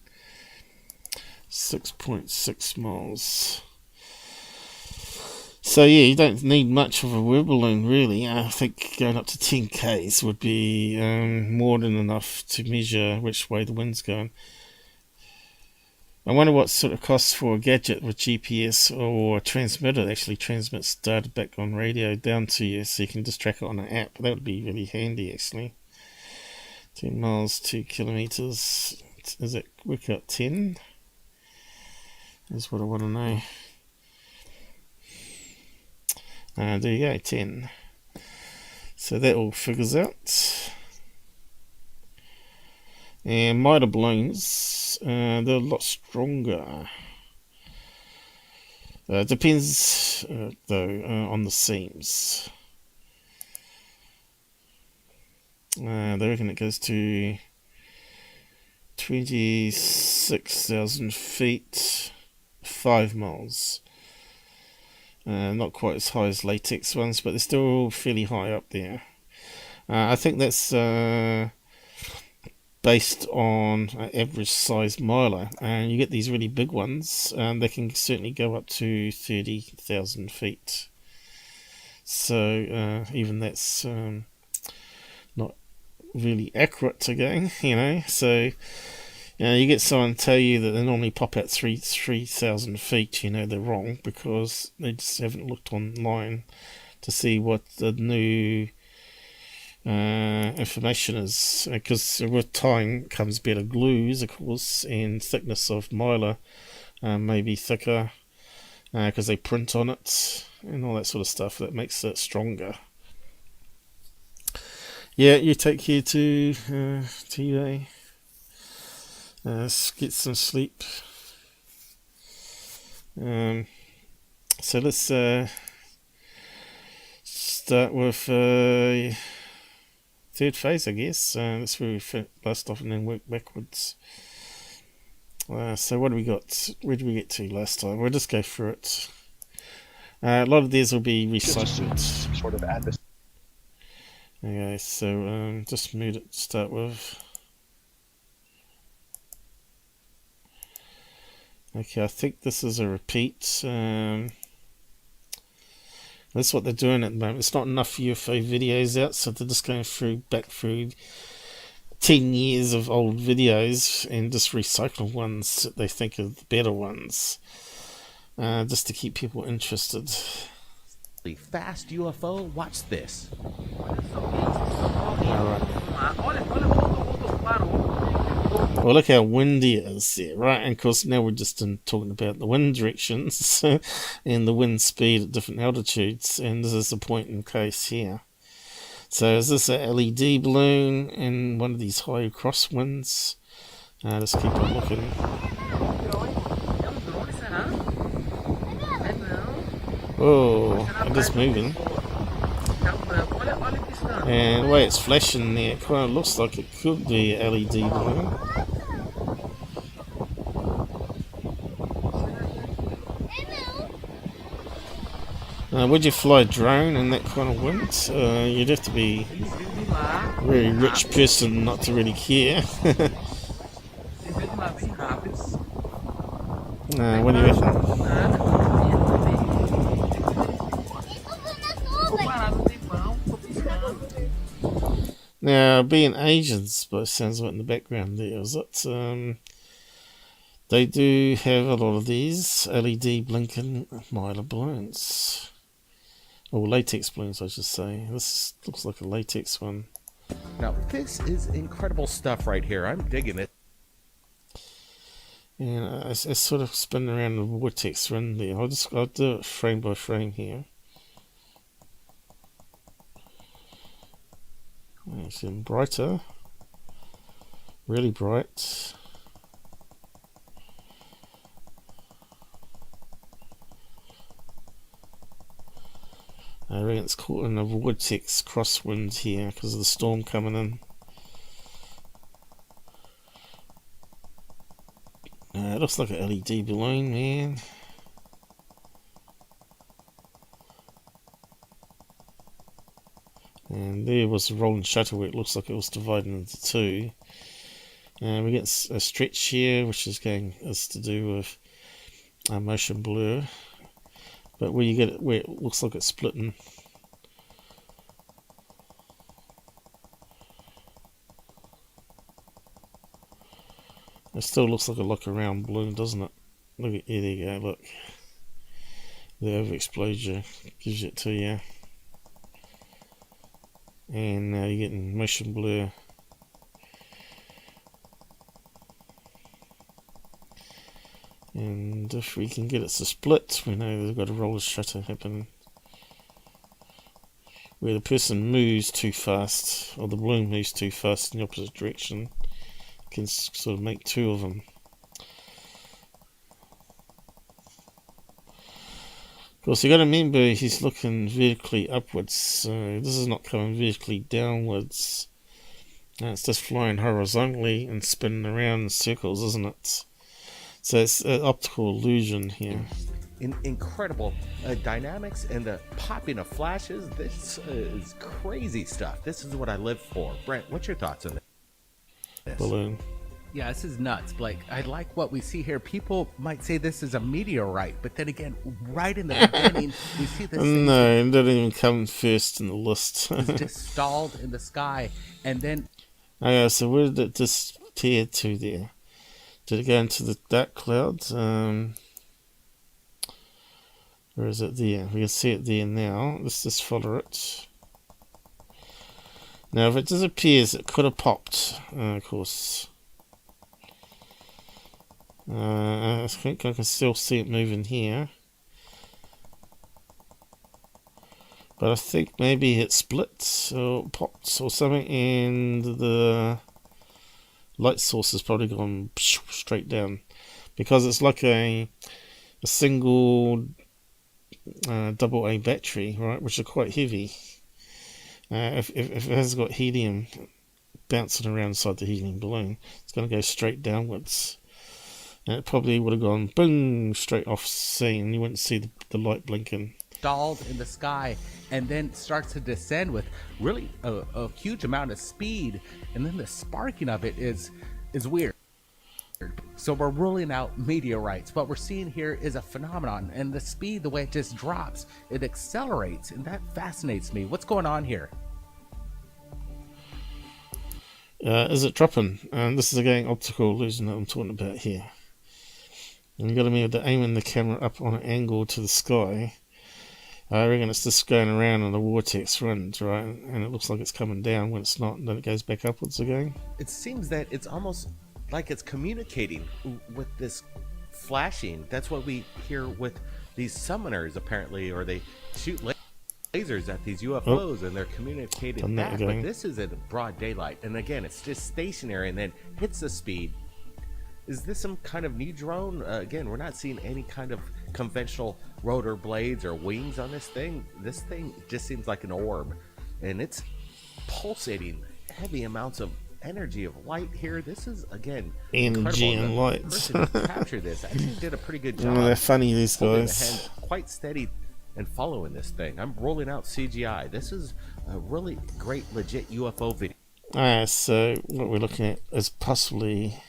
6.6 moles. So yeah, you don't need much of a weather balloon really. I think going up to 10 k's would be more than enough to measure which way the wind's going. I wonder what sort of costs for a gadget with GPS or a transmitter that actually transmits data back on radio down to you, so you can just track it on an app. That would be really handy actually. 10 miles, 2 kilometers. Is it work out 10? That's what I want to know. There you go, 10. So that all figures out. And miter balloons, they're a lot stronger. Depends, though, on the seams. They reckon it goes to 26,000 feet, 5 miles. Not quite as high as latex ones, but they're still fairly high up there. I think that's based on average size miler, and you get these really big ones, and they can certainly go up to 30,000 feet. So even that's not really accurate again, you know. So you get someone tell you that they normally pop out 3,000 feet, you know they're wrong, because they just haven't looked online to see what the new information is, because with time comes better glues, of course, and thickness of mylar may be thicker because they print on it and all that sort of stuff that makes it stronger. Yeah, you take care to you. Get some sleep. So let's start with third phase, I guess. That's where we last off and then work backwards. So what do we got? Where did we get to last time? We'll just go through it. A lot of these will be recycled. Sort of at this. Okay, so just move it to start with. Okay, I think this is a repeat. That's what they're doing at the moment. It's not enough UFO videos out, so they're just going back through 10 years of old videos and just recycle ones that they think are the better ones, just to keep people interested. Fast UFO, watch this. Well, look how windy it is there, right? And of course, now we're just talking about the wind directions and the wind speed at different altitudes, and this is the point in case here. So is this a LED balloon in one of these high crosswinds? Let's keep on looking. Oh, it is moving. And the way it's flashing there, it kind of looks like it could be a LED balloon. Would you fly a drone in that kind of wind? You'd have to be a very rich person not to really care. What do you reckon? Now, being Asians, but it sounds like in the background there, is it? They do have a lot of these LED blinking mylar balloons. Or latex balloons, I should say. This looks like a latex one. Now, this is incredible stuff right here. I'm digging it. And it's sort of spinning around the vortex around there. I'll do it frame by frame here. It's getting brighter. Really bright. I reckon it's caught in a vortex crosswind here because of the storm coming in. It looks like an LED balloon, man. And there was the rolling shutter where it looks like it was divided into two. And we get a stretch here, which is to do with motion blur. But where you get it, where it looks like it's splitting. It still looks like a look around balloon, doesn't it? Look at here, there you go, look. The overexposure gives it to you. And now you're getting motion blur. And if we can get it to split, we know they've got a roller shutter happening. Where the person moves too fast, or the balloon moves too fast in the opposite direction, can sort of make two of them. Of course, you got to remember he's looking vertically upwards, so this is not coming vertically downwards. It's just flying horizontally and spinning around in circles, isn't it? So it's an optical illusion here. Incredible dynamics and the popping of flashes. This is crazy stuff. This is what I live for. Brent, what's your thoughts on this? Balloon. Yeah, this is nuts, Blake. I like what we see here. People might say this is a meteorite, but then again, right in the beginning, we see this. No, it didn't even come first in the list. It's just stalled in the sky, and then. Okay, so where did it disappear to there? Did it go into the dark clouds? Where is it there? We can see it there now. Let's just follow it. Now, if it disappears, it could have popped, of course. I think I can still see it moving here. But I think maybe it split or popped or something, and the light source has probably gone straight down. Because it's like a single AA battery, right, which are quite heavy. If it has got helium bouncing around inside the helium balloon, it's going to go straight downwards. And it probably would have gone boom straight off scene. You wouldn't see the light blinking. Stalled in the sky, and then starts to descend with really a huge amount of speed, and then the sparking of it is weird. So we're ruling out meteorites. What we're seeing here is a phenomenon, and the speed, the way it just drops, it accelerates, and that fascinates me. What's going on here? Is it dropping? And this is again optical illusion that I'm talking about here. And you got to be able to aim the camera up on an angle to the sky. I reckon it's just going around on the vortex runs, right? And it looks like it's coming down when it's not, and then it goes back upwards again. It seems that it's almost like it's communicating with this flashing. That's what we hear with these summoners, apparently, or they shoot lasers at these UFOs, and they're communicating that. But this is in broad daylight, and again, it's just stationary and then hits the speed. Is this some kind of new drone? Again, we're not seeing any kind of conventional rotor blades or wings on this thing. This thing just seems like an orb, and it's pulsating heavy amounts of energy of light here. This is, again, energy and light. The person who captured this, I think, did a pretty good job. Oh, they're funny, these holding guys. the hand quite steady and following this thing. I'm rolling out CGI. This is a really great, legit UFO video. Alright, so what we're looking at is possibly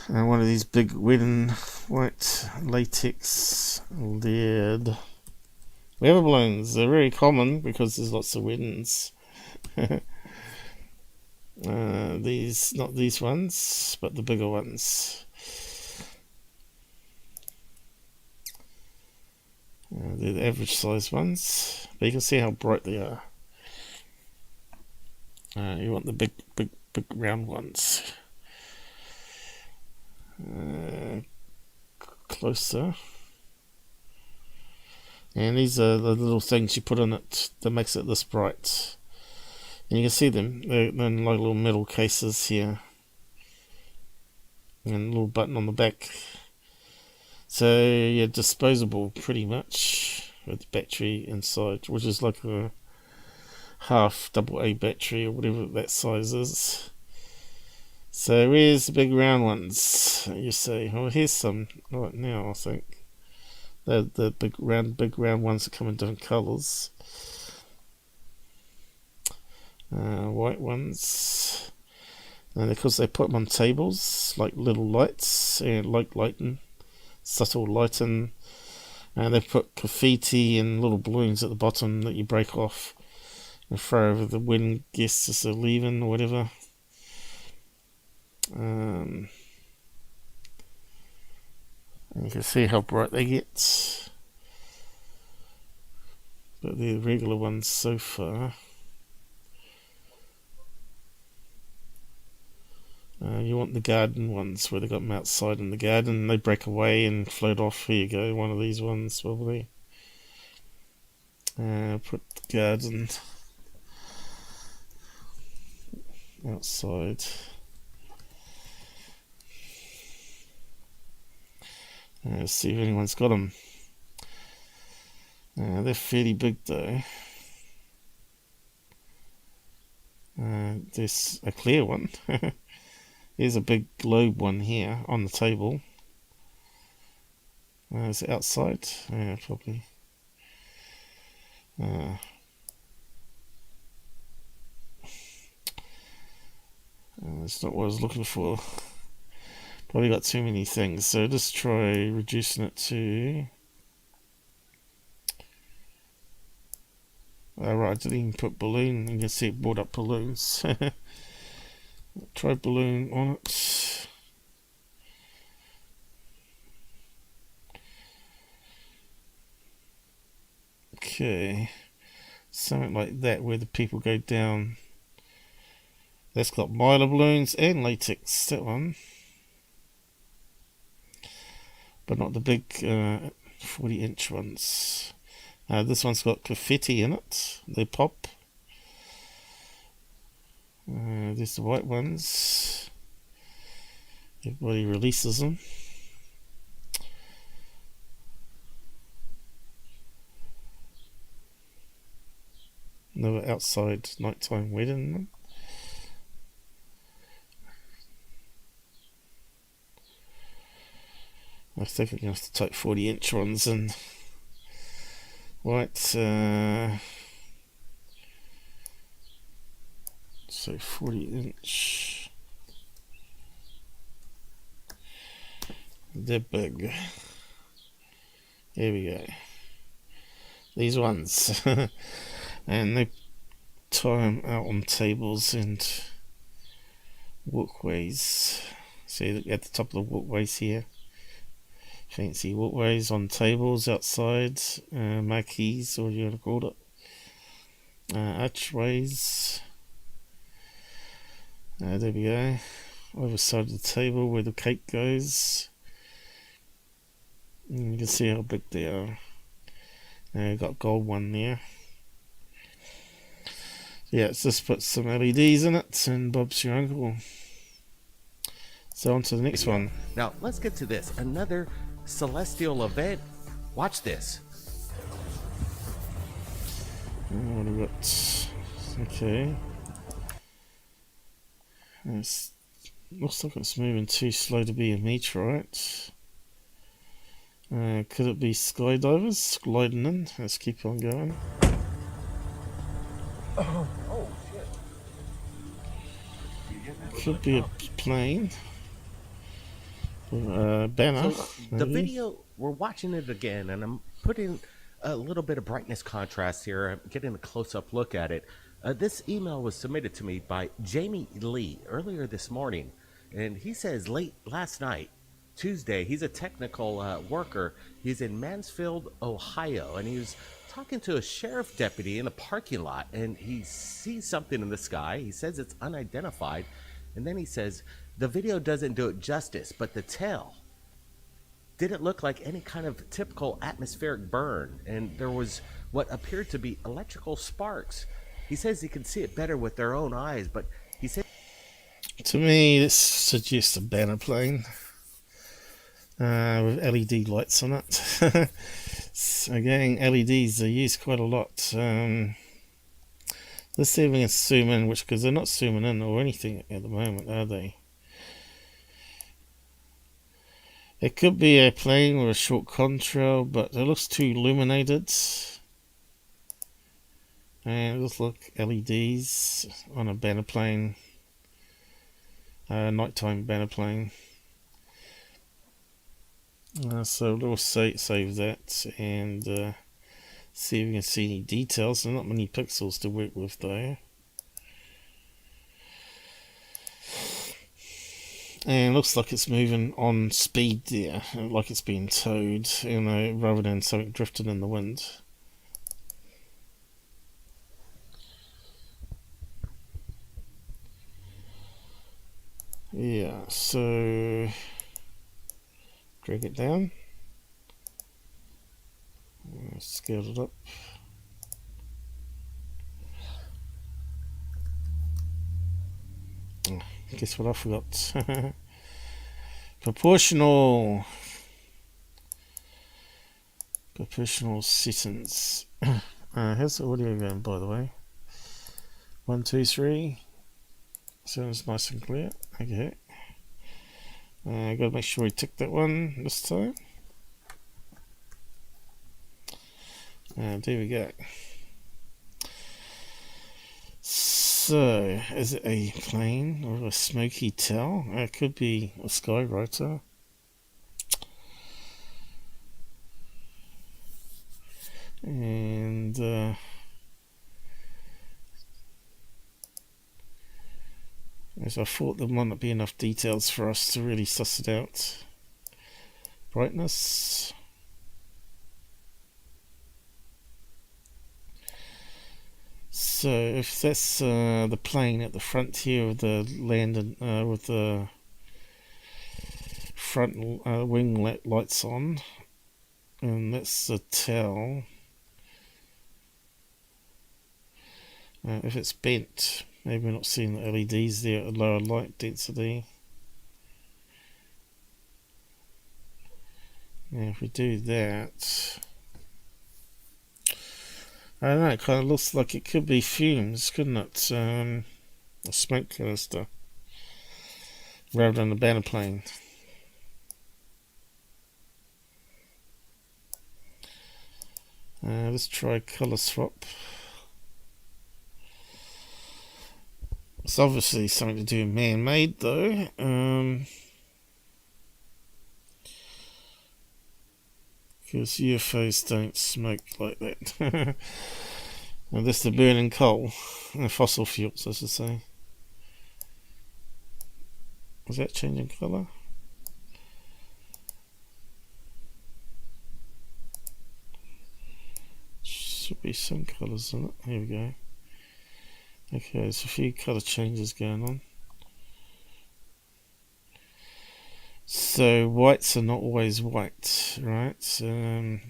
one of these big wooden white latex lid weather balloons. They're very common because there's lots of winds. These, not these ones, but the bigger ones. They're the average size ones, but you can see how bright they are. You want the big round ones. Closer. And these are the little things you put in it that makes it this bright. And you can see them. They're in like little metal cases here. And a little button on the back. So, yeah, disposable pretty much. with the battery inside, which is like a half AA battery or whatever that size is. So where's the big round ones? You say, oh, here's some right now. I think the big round ones that come in different colours. White ones, and because they put them on tables like little lights and lighting, subtle lighting, and they put graffiti and little balloons at the bottom that you break off and throw over the when guests as they're leaving or whatever. And you can see how bright they get, but they're the regular ones so far. You want the garden ones where they got them outside in the garden, they break away and float off. Here you go, one of these ones probably. Put the garden outside. Let's see if anyone's got them. They're fairly big though. There's a clear one. Here's a big globe one here on the table. Is it outside? Yeah, probably. That's not what I was looking for. Probably got too many things, so just try reducing it to... Right, I didn't even put balloon. You can see it brought up balloons. Try balloon on it. Okay, something like that where the people go down. That's got Mylar balloons and latex, that one, but not the big 40-inch ones. This one's got graffiti in it. They pop. There's the white ones. Everybody releases them. Another outside nighttime wedding. I think I'm going to have to take 40-inch ones and white. So 40-inch. They're big. Here we go. These ones. And they tie them out on tables and walkways. See at the top of the walkways here. Fancy walkways on tables outside. Marquees, or you want to call it. Archways. There we go. Over side of the table where the cake goes. And you can see how big they are. Got gold one there. Yeah, let's just put some LEDs in it and Bob's your uncle. So on to the next one. Now let's get to this. Another celestial event. Watch this. What have we got? Okay. It looks like it's moving too slow to be a meteorite. Could it be skydivers gliding in? Let's keep on going. Oh shit. Could be a plane. Banner. So the video, we're watching it again, and I'm putting a little bit of brightness contrast here. I'm getting a close-up look at it. This email was submitted to me by Jamie Lee earlier this morning, and he says late last night, Tuesday, he's a technical worker. He's in Mansfield, Ohio, and he was talking to a sheriff deputy in a parking lot, and he sees something in the sky. He says it's unidentified, and then he says the video doesn't do it justice, but the tail didn't look like any kind of typical atmospheric burn, and there was what appeared to be electrical sparks. He says he can see it better with their own eyes, but he said... To me, this suggests a banner plane with LED lights on it. Again, LEDs are used quite a lot. Let's see if we can zoom in, because they're not zooming in or anything at the moment, are they? It could be a plane with a short contrail, but it looks too illuminated. And it looks like LEDs on a banner plane, nighttime banner plane. So we'll save that and see if we can see any details. There are not many pixels to work with though. And it looks like it's moving on speed there, like it's being towed, rather than something drifting in the wind. Yeah, so drag it down, scale it up. Oh, guess what I forgot? Proportional settings. How's the audio going, by the way? 1, 2, 3. Sounds nice and clear. Okay. Gotta make sure we tick that one this time. There we go. So, is it a plane or a smoky tail? It could be a skywriter. And as I thought, there might not be enough details for us to really suss it out. Brightness. So if that's the plane at the front here with the landing with the front wing lights on, and that's the tail. If it's bent, maybe we're not seeing the LEDs there at lower light density. Now if we do that, I don't know, it kind of looks like it could be fumes, couldn't it? A smoke canister rather than a banner plane. Let's try color swap. It's obviously something to do with man-made though. Because UFOs don't smoke like that. And that's the burning coal, fossil fuels, I should say. Was that changing colour? Should be some colours in it. Here we go. Okay, there's a few colour changes going on. So whites are not always white, right? So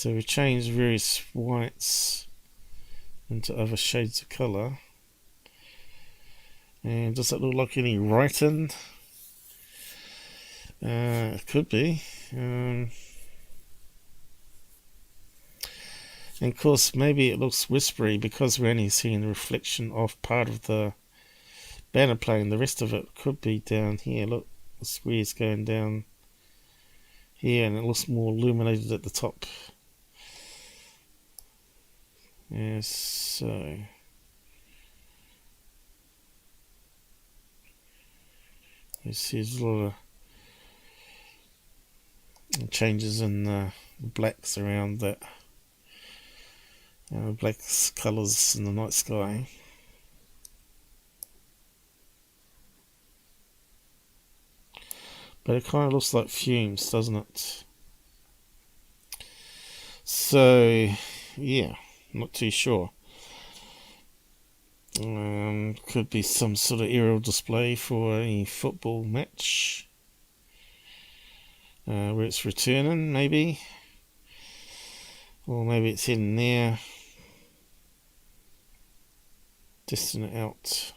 we change various whites into other shades of colour. And does that look like any writing? It could be. And of course, maybe it looks whispery because we're only seeing the reflection of part of the banner plane. The rest of it could be down here. Look, the square's going down here, and it looks more illuminated at the top. Yes, so you see there's a lot of changes in the blacks around that. Black colours in the night sky. But it kind of looks like fumes, doesn't it? So, yeah, not too sure. Could be some sort of aerial display for a football match. Where it's returning, maybe. Or maybe it's heading there. Testing it out.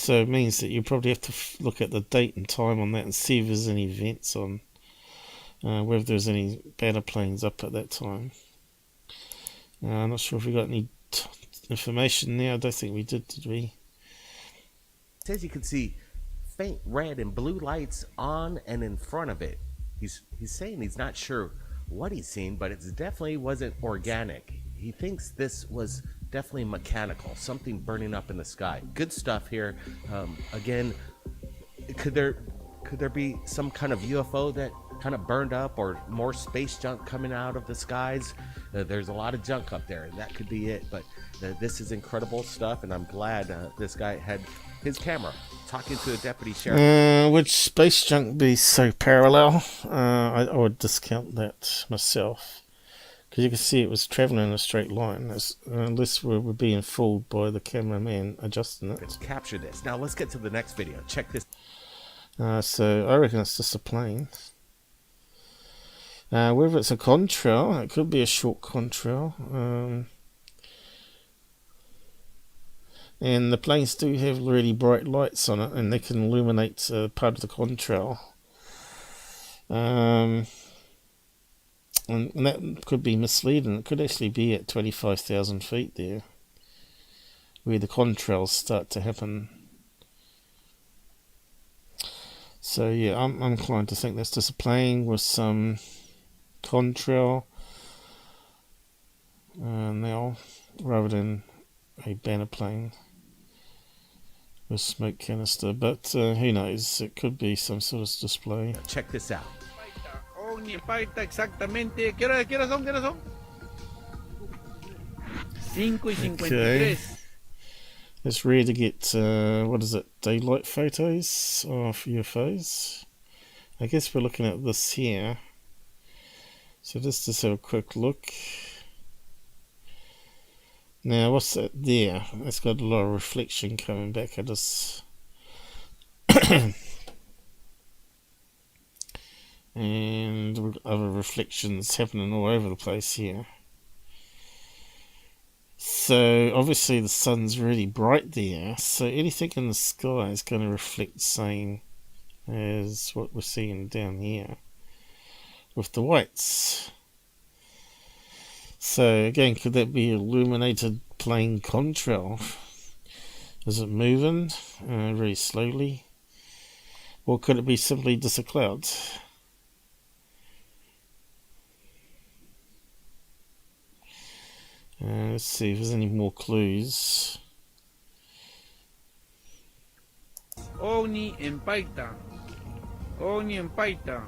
So it means that you probably have to look at the date and time on that and see if there's any vents on, whether there's any banner planes up at that time. I'm not sure if we got any information there. I don't think we did we? It says you can see faint red and blue lights on and in front of it. He's saying he's not sure what he's seen, but it definitely wasn't organic. He thinks this was definitely mechanical, something burning up in the sky. Good stuff here. Again, could there be some kind of UFO that kind of burned up, or more space junk coming out of the skies? There's a lot of junk up there, and that could be it. But this is incredible stuff, and I'm glad this guy had his camera talking to a deputy sheriff. Would space junk be so parallel? I would discount that myself, because you can see it was traveling in a straight line, unless we were being fooled by the cameraman adjusting it. Let's capture this. Now let's get to the next video. Check this. So I reckon it's just a plane. Whether it's a contrail, it could be a short contrail. And the planes do have really bright lights on it, and they can illuminate part of the contrail. And that could be misleading. It could actually be at 25,000 feet there, where the contrails start to happen. So yeah, I'm inclined to think that's just a plane with some contrail now, rather than a banner plane with smoke canister. But who knows? It could be some sort of display. Check this out. Exactamente. ¿Qué hora son? 5:53. Okay. It's rare to get, daylight photos of UFOs. I guess we're looking at this here. So just have a quick look. Now, what's that there? It's got a lot of reflection coming back at us. And other reflections happening all over the place here. So obviously the sun's really bright there, so anything in the sky is going to reflect the same as what we're seeing down here with the whites. So again, could that be illuminated plane contrail? Is it moving very slowly? Or could it be simply just a cloud? Let's see if there's any more clues. OVNI en Paita. OVNI en Paita.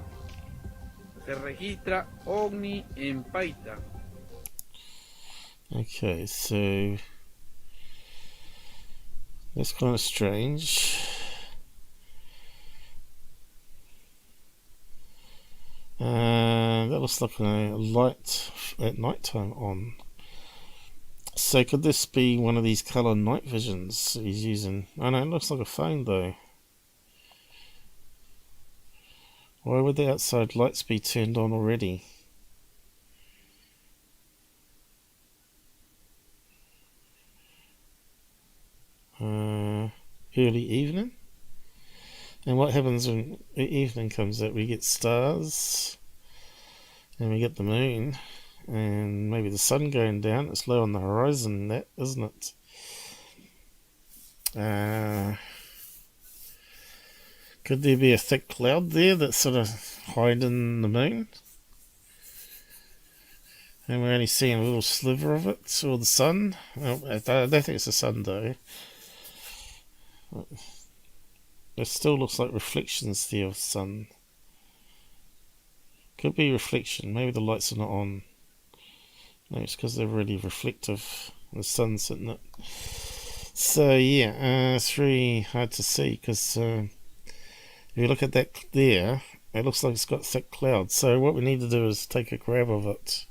Se registra OVNI en Paita. Okay, so that's kind of strange. That looks like a light at night time on. So could this be one of these colour night visions he's using? Oh no, it looks like a phone though. Why would the outside lights be turned on already? Early evening? And what happens when evening comes out? We get stars, and we get the moon, and maybe the sun going down. It's low on the horizon, that, isn't it? Could there be a thick cloud there that's sort of hiding the moon? And we're only seeing a little sliver of it, or the sun. Oh, I don't think it's the sun though. It still looks like reflections there of the sun. Could be reflection. Maybe the lights are not on. Maybe it's because they're really reflective. The sun's hitting it. So yeah, it's really hard to see because if you look at that there, it looks like it's got thick clouds. So what we need to do is take a grab of it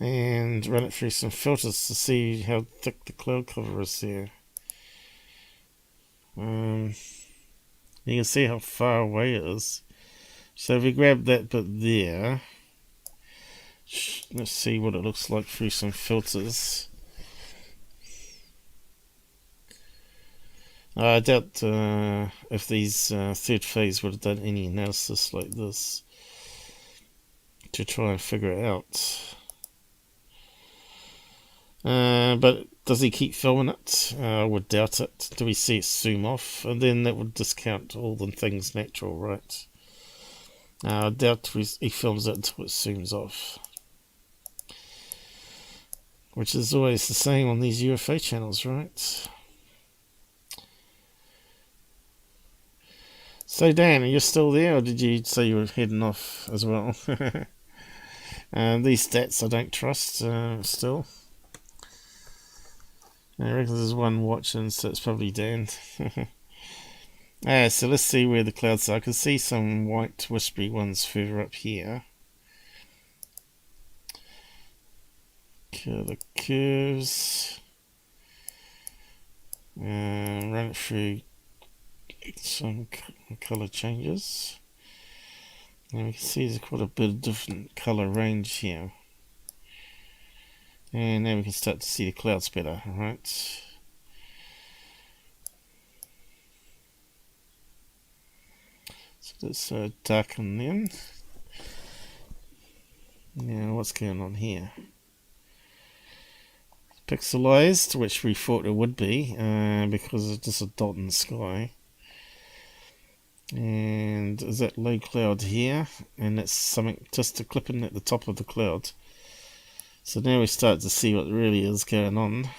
and run it through some filters to see how thick the cloud cover is there. You can see how far away it is. So if we grab that bit there, let's see what it looks like through some filters. I doubt if these third phase would have done any analysis like this to try and figure it out. But does he keep filming it? I would doubt it. Do we see it zoom off? And then that would discount all the things natural, right? I doubt he films it until it zooms off. Which is always the same on these UFO channels, right? So Dan, are you still there, or did you say you were heading off as well? These stats I don't trust still. I reckon there's one watching, so it's probably Dan. So let's see where the clouds are. I can see some white whispery ones further up here. The curves. Run it through some colour changes. And we can see there's quite a bit of different colour range here. And now we can start to see the clouds better, right? So let's darken them. Now what's going on here? Pixelized, which we thought it would be, because it's just a dot in the sky. And is that low cloud here? And that's something just a clipping at the top of the cloud. So now we start to see what really is going on.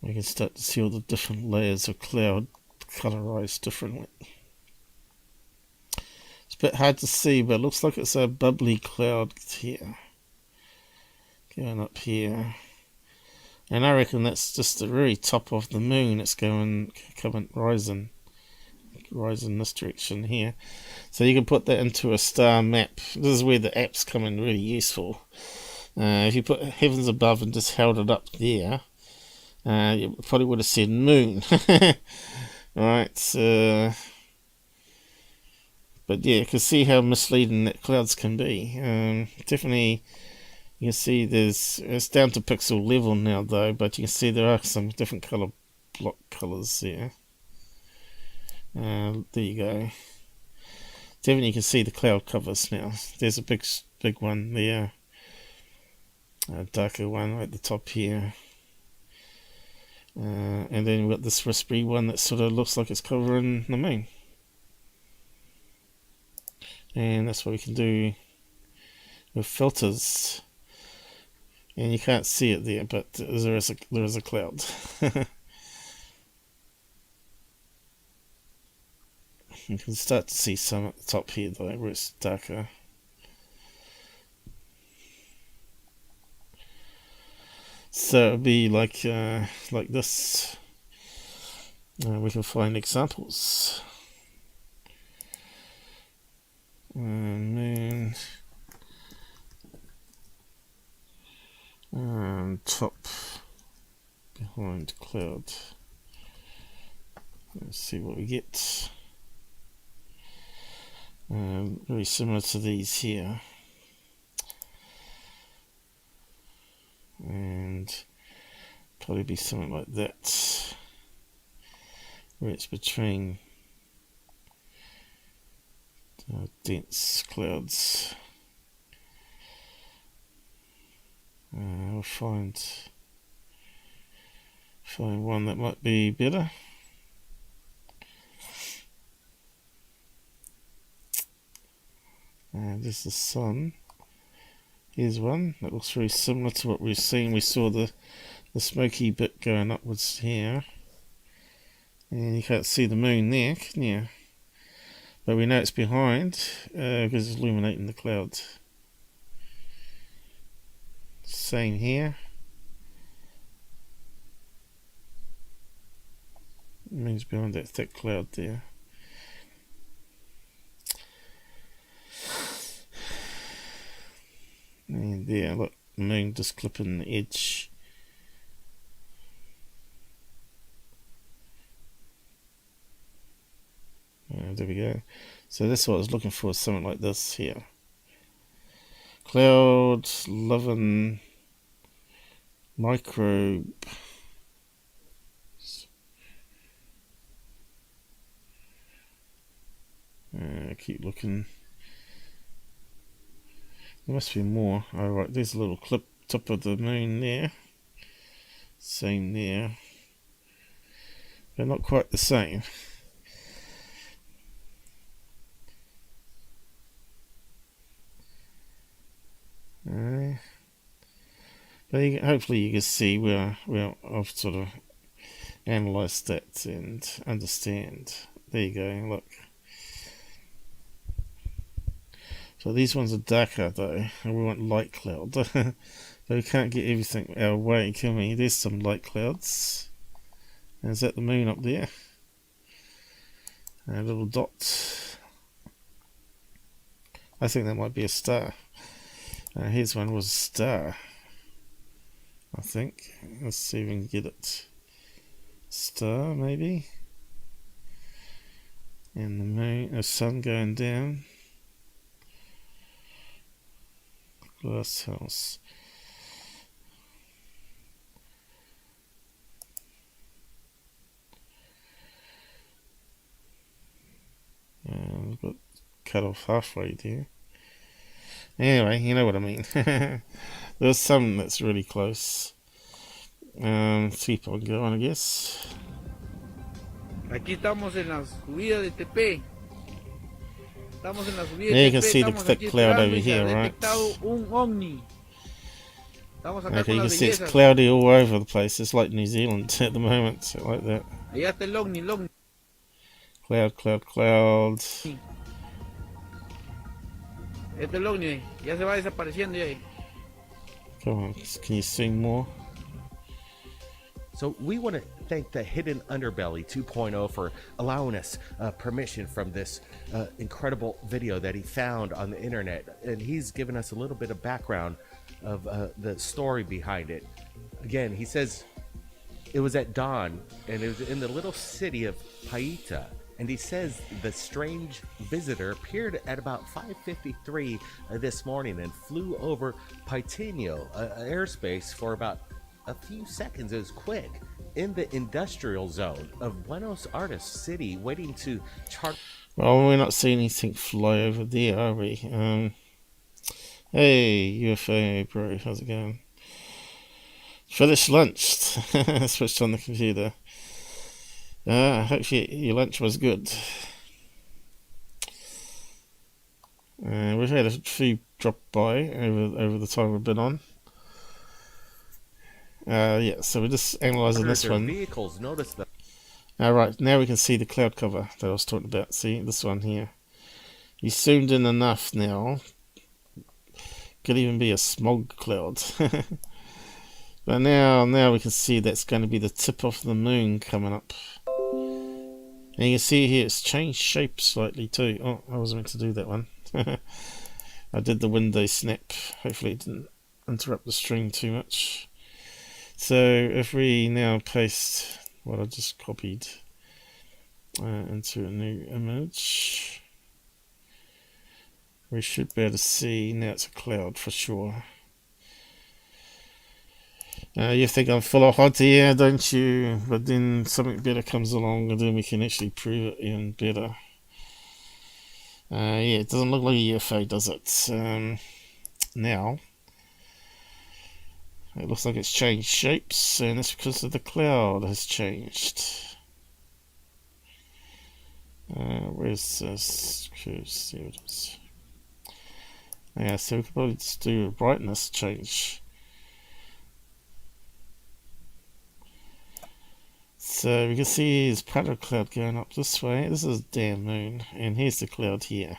We can start to see all the different layers of cloud colorized differently. It's a bit hard to see, but it looks like it's a bubbly cloud here. Going up here. And I reckon that's just the very top of the moon. It's rising this direction here. So you can put that into a star map. This is where the apps come in really useful. If you put heavens above and just held it up there, you probably would have said moon. Right. But yeah, you can see how misleading that clouds can be. Definitely, you can see it's down to pixel level now though, but you can see there are some different block colours there. There you go. Definitely you can see the cloud covers now. There's a big one there. A darker one right at the top here. And then we've got this whispery one that sort of looks like it's covering the moon. And that's what we can do with filters. And you can't see it there, but there is a cloud. You can start to see some at the top here though, where it's darker. So it'll be like this. We can find examples. Moon. And top behind cloud. Let's see what we get. Very similar to these here. And probably be something like that, where it's between dense clouds. I'll find one that might be better. There's the sun. Here's one that looks very similar to what we were seeing. We saw the smoky bit going upwards here. And you can't see the moon there, can you? But we know it's behind because it's illuminating the clouds. Same here. The moon's behind that thick cloud there. And there, look, moon just clipping the edge. There we go. So that's what I was looking for, something like this here. Cloud loving microbe. Keep looking. There must be more. Alright, there's a little clip top of the moon there. Same there. But not quite the same. But hopefully you can see where I've sort of analysed that and understand. There you go, look. So these ones are darker though, and we want light cloud. But we can't get everything our way, can we? There's some light clouds. And is that the moon up there? A little dot. I think that might be a star. Here's one was a star, I think. Let's see if we can get it. Star, maybe. And the moon, the sun going down. Glass house. We've got cut off halfway there. Anyway, you know what I mean. There's some that's really close. Keep on going, I guess. Aquí estamos en la subida de TP. Estamos en la subida There de you can TP. see the Estamos thick aquí cloud esperando over y se here, ha right? detectado un ovni. Estamos acá Okay, con you can las see it's bellezas. cloudy all over the place. It's like New Zealand at the moment, so like that. Allá está el ovni, el ovni. Cloud, cloud, cloud. Este es el ovni. Ya se va desapareciendo ya. Come on, can you sing more? So we want to thank the Hidden Underbelly 2.0 for allowing us permission from this incredible video that he found on the internet. And he's given us a little bit of background of the story behind it. Again, he says it was at dawn, and it was in the little city of Paita. And he says the strange visitor appeared at about 5:53 this morning and flew over Paitino airspace for about a few seconds. It was quick in the industrial zone of Buenos Aires City, waiting to chart. Well, we're not seeing anything fly over there, are we? Hey, UFO bro, how's it going? Finished lunch. Switched on the computer. I hope your lunch was good. We've had a few drop by over the time we've been on. Yeah, so we're just analysing this one. Vehicles, notice that. Alright, now we can see the cloud cover that I was talking about. See, this one here. You zoomed in enough now. Could even be a smog cloud. But now we can see that's going to be the tip of the moon coming up. And you can see here it's changed shape slightly too. Oh, I wasn't meant to do that one. I did the window snap. Hopefully it didn't interrupt the stream too much. So if we now paste what I just copied into a new image, we should be able to see now it's a cloud for sure. You think I'm full of hot air, don't you? But then something better comes along and then we can actually prove it even better. Yeah, it doesn't look like a UFO, does it? Now, it looks like it's changed shapes, and it's because of the cloud has changed. Where's this? There it is. Yeah, so we could probably just do a brightness change. So we can see there's part of the cloud going up this way. This is a damn moon, and here's the cloud here.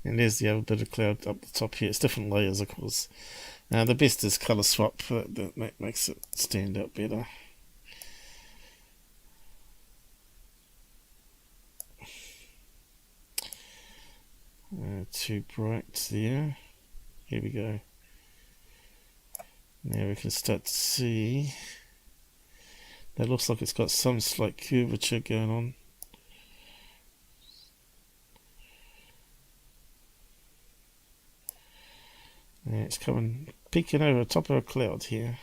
And there's the other bit of cloud up the top here. It's different layers, of course. The best is colour swap. That makes it stand out better. Too bright there. Here we go. Now we can start to see. That looks like it's got some slight curvature going on. And it's coming, peeking over the top of a cloud here.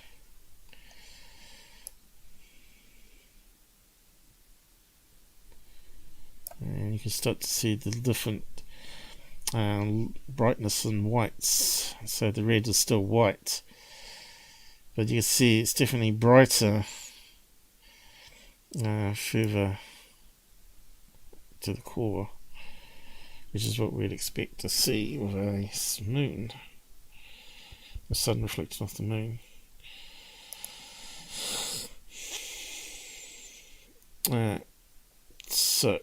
And you can start to see the different brightness and whites. So the red is still white, but you can see it's definitely brighter further to the core, which is what we'd expect to see with a moon, the sun reflecting off the moon. So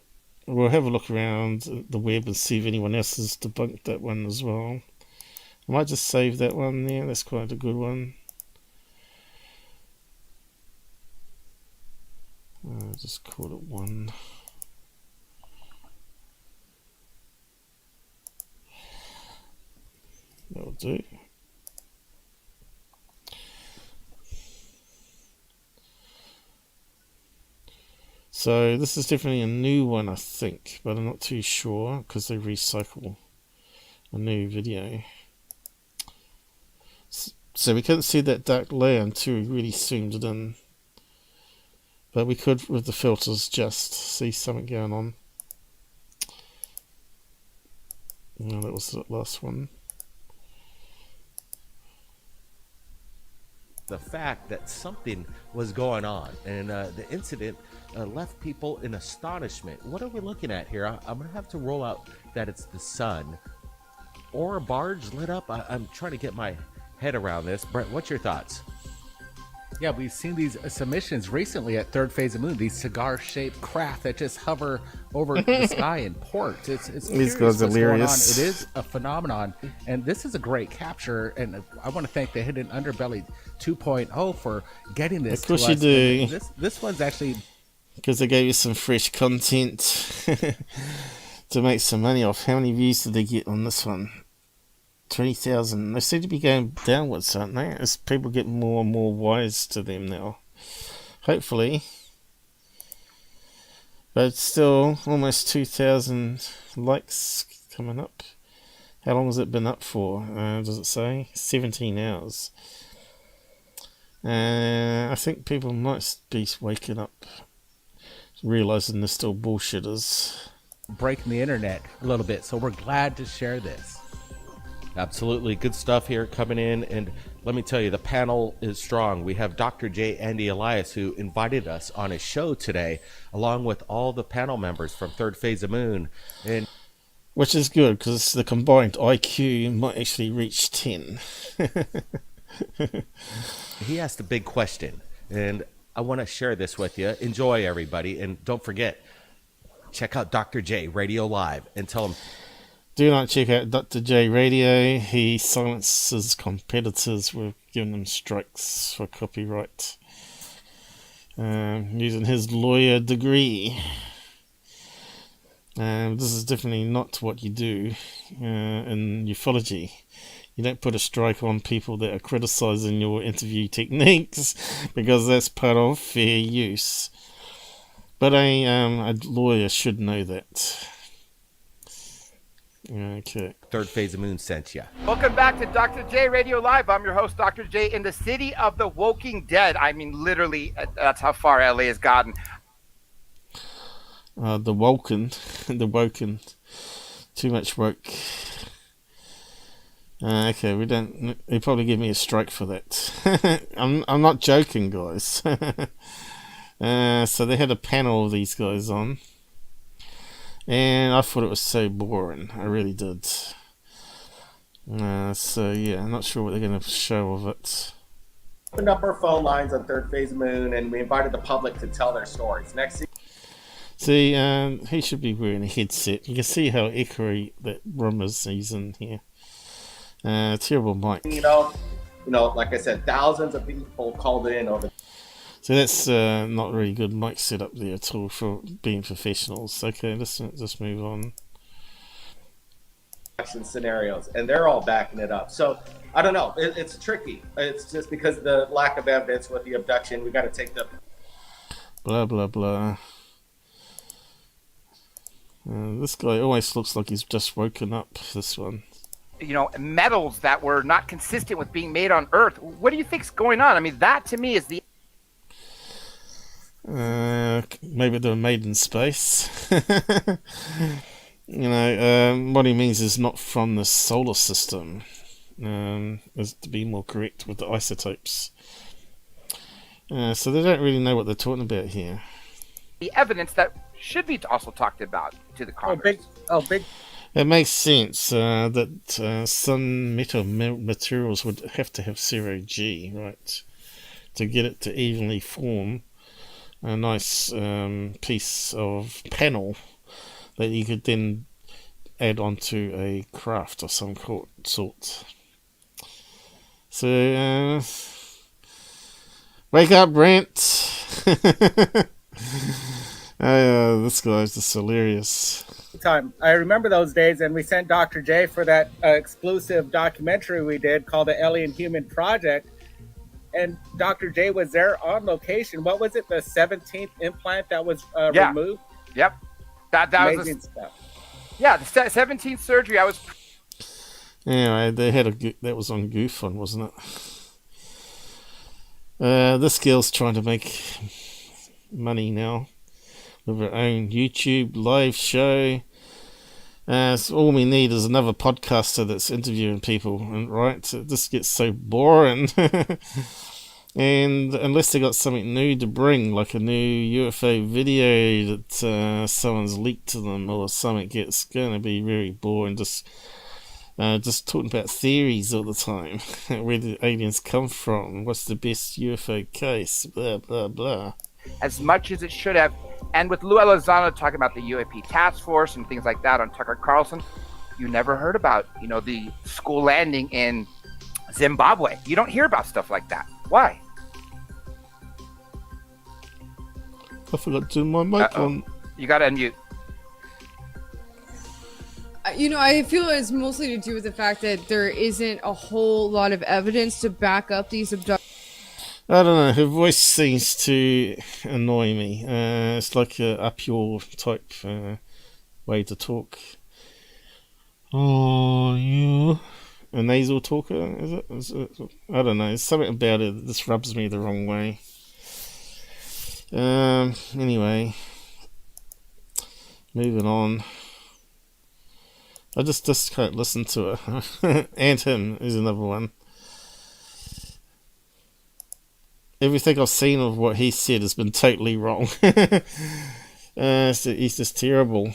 we'll have a look around the web and see if anyone else has debunked that one as well. I might just save that one there, that's quite a good one. I'll just call it 1. That'll do. So this is definitely a new one, I think, but I'm not too sure because they recycle a new video. So we couldn't see that dark layer until we really zoomed it in. But we could, with the filters, just see something going on. No, that was the last one. The fact that something was going on, and the incident left people in astonishment. What are we looking at here? I'm going to have to roll out that it's the sun or a barge lit up. I'm trying to get my head around this. Brent, what's your thoughts? Yeah, we've seen these submissions recently at Third Phase of Moon, these cigar-shaped craft that just hover over the sky in ports. It's These guys are hilarious. It is a phenomenon, and this is a great capture, and I want to thank the Hidden Underbelly 2.0 for getting this to us. Of course you do. This one's actually... Because they gave you some fresh content to make some money off. How many views did they get on this one? 20,000. They seem to be going downwards, aren't they? As people get more and more wise to them now. Hopefully. But still, almost 2,000 likes coming up. How long has it been up for? Does it say? 17 hours. I think people might be waking up, realizing they're still bullshitters. Breaking the internet a little bit, so we're glad to share this. Absolutely. Good stuff here coming in. And let me tell you, the panel is strong. We have Dr. J. Andy Elias, who invited us on his show today, along with all the panel members from Third Phase of Moon. And which is good, because the combined IQ might actually reach 10. he asked a big question, and I want to share this with you. Enjoy, everybody. And don't forget, check out Dr. J Radio Live and tell him, do not check out Dr. J Radio. He silences competitors with giving them strikes for copyright. Using his lawyer degree. This is definitely not what you do in ufology. You don't put a strike on people that are criticizing your interview techniques, because that's part of fair use. But a lawyer should know that. Okay. Third Phase of Moon sent you. Welcome back to Dr. J Radio Live. I'm your host, Dr. J, in the city of the Woking Dead. I mean, literally, that's how far LA has gotten. The Woken. The Woken. Too much woke. Okay, we don't... They probably give me a strike for that. I'm not joking, guys. So they had a panel of these guys on. And I thought it was so boring. I really did. So yeah, I'm not sure what they're going to show of it. Opened up our phone lines on Third Phase of Moon, and we invited the public to tell their stories. Next. See, he should be wearing a headset. You can see how echoey that room is he's in here. Terrible mic. You know, like I said, thousands of people called in over. So that's not really good mic setup there at all for being professionals. Okay, let's just move on. abduction scenarios, and they're all backing it up. So I don't know. It's tricky. It's just because of the lack of evidence with the abduction. We got to take the blah blah blah. This guy always looks like he's just woken up. This one. You know, metals that were not consistent with being made on Earth. What do you think's going on? I mean, that to me is the. Maybe they were made in space. You know, what he means is not from the solar system. Is to be more correct with the isotopes. So they don't really know what they're talking about here. The evidence that should be also talked about to the Congress. big. It makes sense that some metal materials would have to have 0 G, right, to get it to evenly form a nice piece of panel that you could then add onto a craft of some sort. So, wake up, Brent! This guy's just hilarious. Time. I remember those days, and we sent Dr. J for that exclusive documentary we did called the Alien Human Project. And Dr. J was there on location. What was it? The 17th implant that was removed? Yep. That Amazing was stuff. Yeah, the 17th surgery. I was. Anyway, they had that was on Goofon, wasn't it? This girl's trying to make money now with her own YouTube live show. So all we need is another podcaster that's interviewing people, and right, it just gets so boring. And unless they got something new to bring, like a new UFO video that someone's leaked to them or something, it's going to be very boring. Just talking about theories all the time. Where did aliens come from? What's the best UFO case? Blah, blah, blah. As much as it should have. And with Lou Elizondo talking about the UAP task force and things like that on Tucker Carlson, you never heard about, the school landing in Zimbabwe. You don't hear about stuff like that. Why? I forgot to turn my mic on. You got to unmute. I feel it's mostly to do with the fact that there isn't a whole lot of evidence to back up these abductions. I don't know, her voice seems to annoy me. It's like a up-your type way to talk. Oh, you... A nasal talker, is it? I don't know, there's something about it that just rubs me the wrong way. Anyway. Moving on. I just can't listen to her. And him is another one. Everything I've seen of what he said has been totally wrong. So he's just terrible.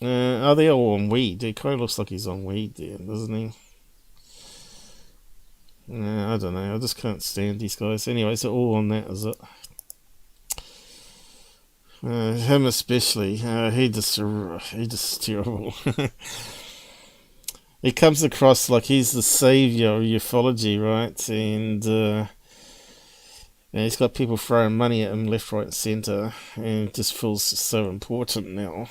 Are they all on weed? It kind of looks like he's on weed there, doesn't he? I don't know. I just can't stand these guys. Anyways, they're all on that, is it? Him especially. He just terrible. He comes across like he's the savior of ufology, right? And he's got people throwing money at him left, right, and centre, and it just feels so important now.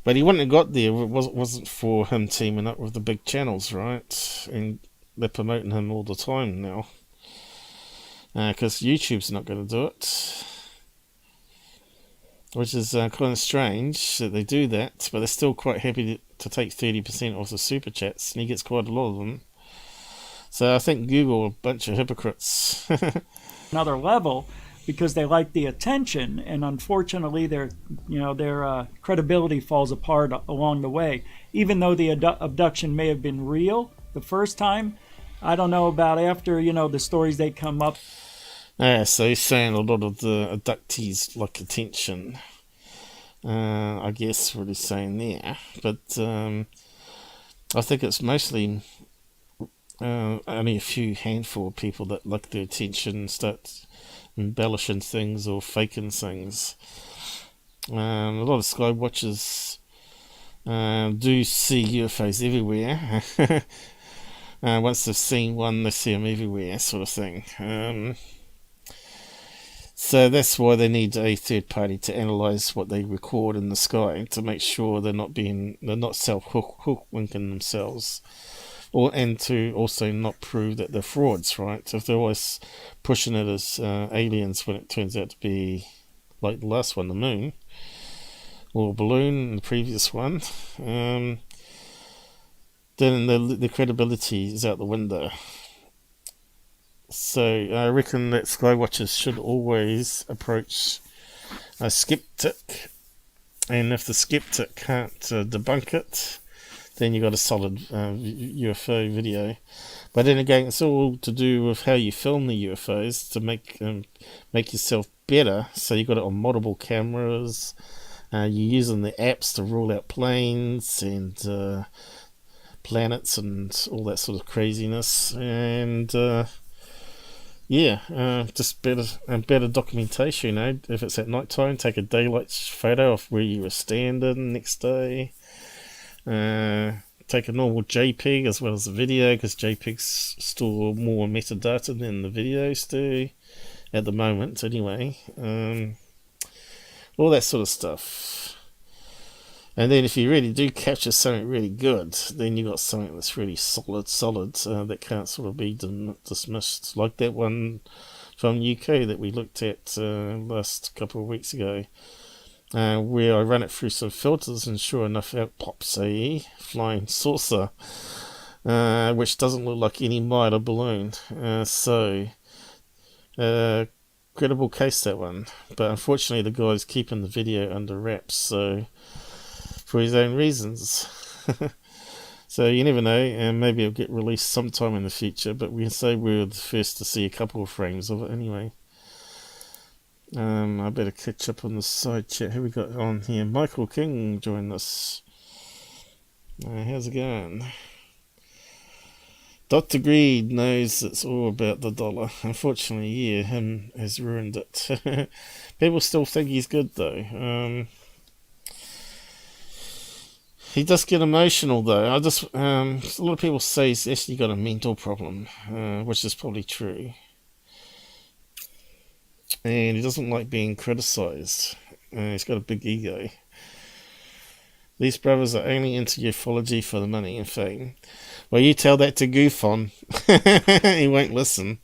But he wouldn't have got there if it wasn't for him teaming up with the big channels, right? And they're promoting him all the time now. Because YouTube's not going to do it. Which is kind of strange that they do that, but they're still quite happy to take 30% off the super chats, and he gets quite a lot of them. So I think Google are a bunch of hypocrites. Another level, because they like the attention, and unfortunately their credibility falls apart along the way. Even though the abduction may have been real the first time, I don't know about after, the stories they come up. So he's saying a lot of the abductees like attention. I guess what he's saying there. But I think it's mostly only a few handful of people that like the attention and start embellishing things or faking things. A lot of sky watchers do see UFOs everywhere. Once they've seen one, they see them everywhere, sort of thing. So that's why they need a third party to analyze what they record in the sky to make sure they're not self-hook-winking themselves, and to also not prove that they're frauds, right? So if they're always pushing it as aliens when it turns out to be like the last one, the moon, or balloon, the previous one, then the credibility is out the window. So I reckon that skywatchers should always approach a skeptic, and if the skeptic can't debunk it, then you got a solid UFO video. But then again, it's all to do with how you film the UFOs to make yourself better. So you got it on multiple cameras. You're using the apps to rule out planes and planets and all that sort of craziness. And just better documentation. If it's at night time, take a daylight photo of where you were standing next day. Take a normal JPEG as well as a video, because JPEGs store more metadata than the videos do at the moment anyway. All that sort of stuff. And then if you really do capture something really good, then you got something that's really solid that can't sort of be dismissed, like that one from UK that we looked at last couple of weeks ago, where I ran it through some filters, and sure enough out pops a flying saucer, which doesn't look like any miter balloon. Credible case, that one. But unfortunately the guy's keeping the video under wraps, so for his own reasons. So you never know, and maybe it'll get released sometime in the future, but we can say we're the first to see a couple of frames of it anyway. I better catch up on the side chat. Who we got on here? Michael King joined us. How's it going? Dr. Greed knows it's all about the dollar. Unfortunately, yeah, him has ruined it. People still think he's good though. He does get emotional though. A lot of people say he's actually got a mental problem, which is probably true. And he doesn't like being criticised. He's got a big ego. These brothers are only into ufology for the money and fame. Well, you tell that to Goofon. He won't listen.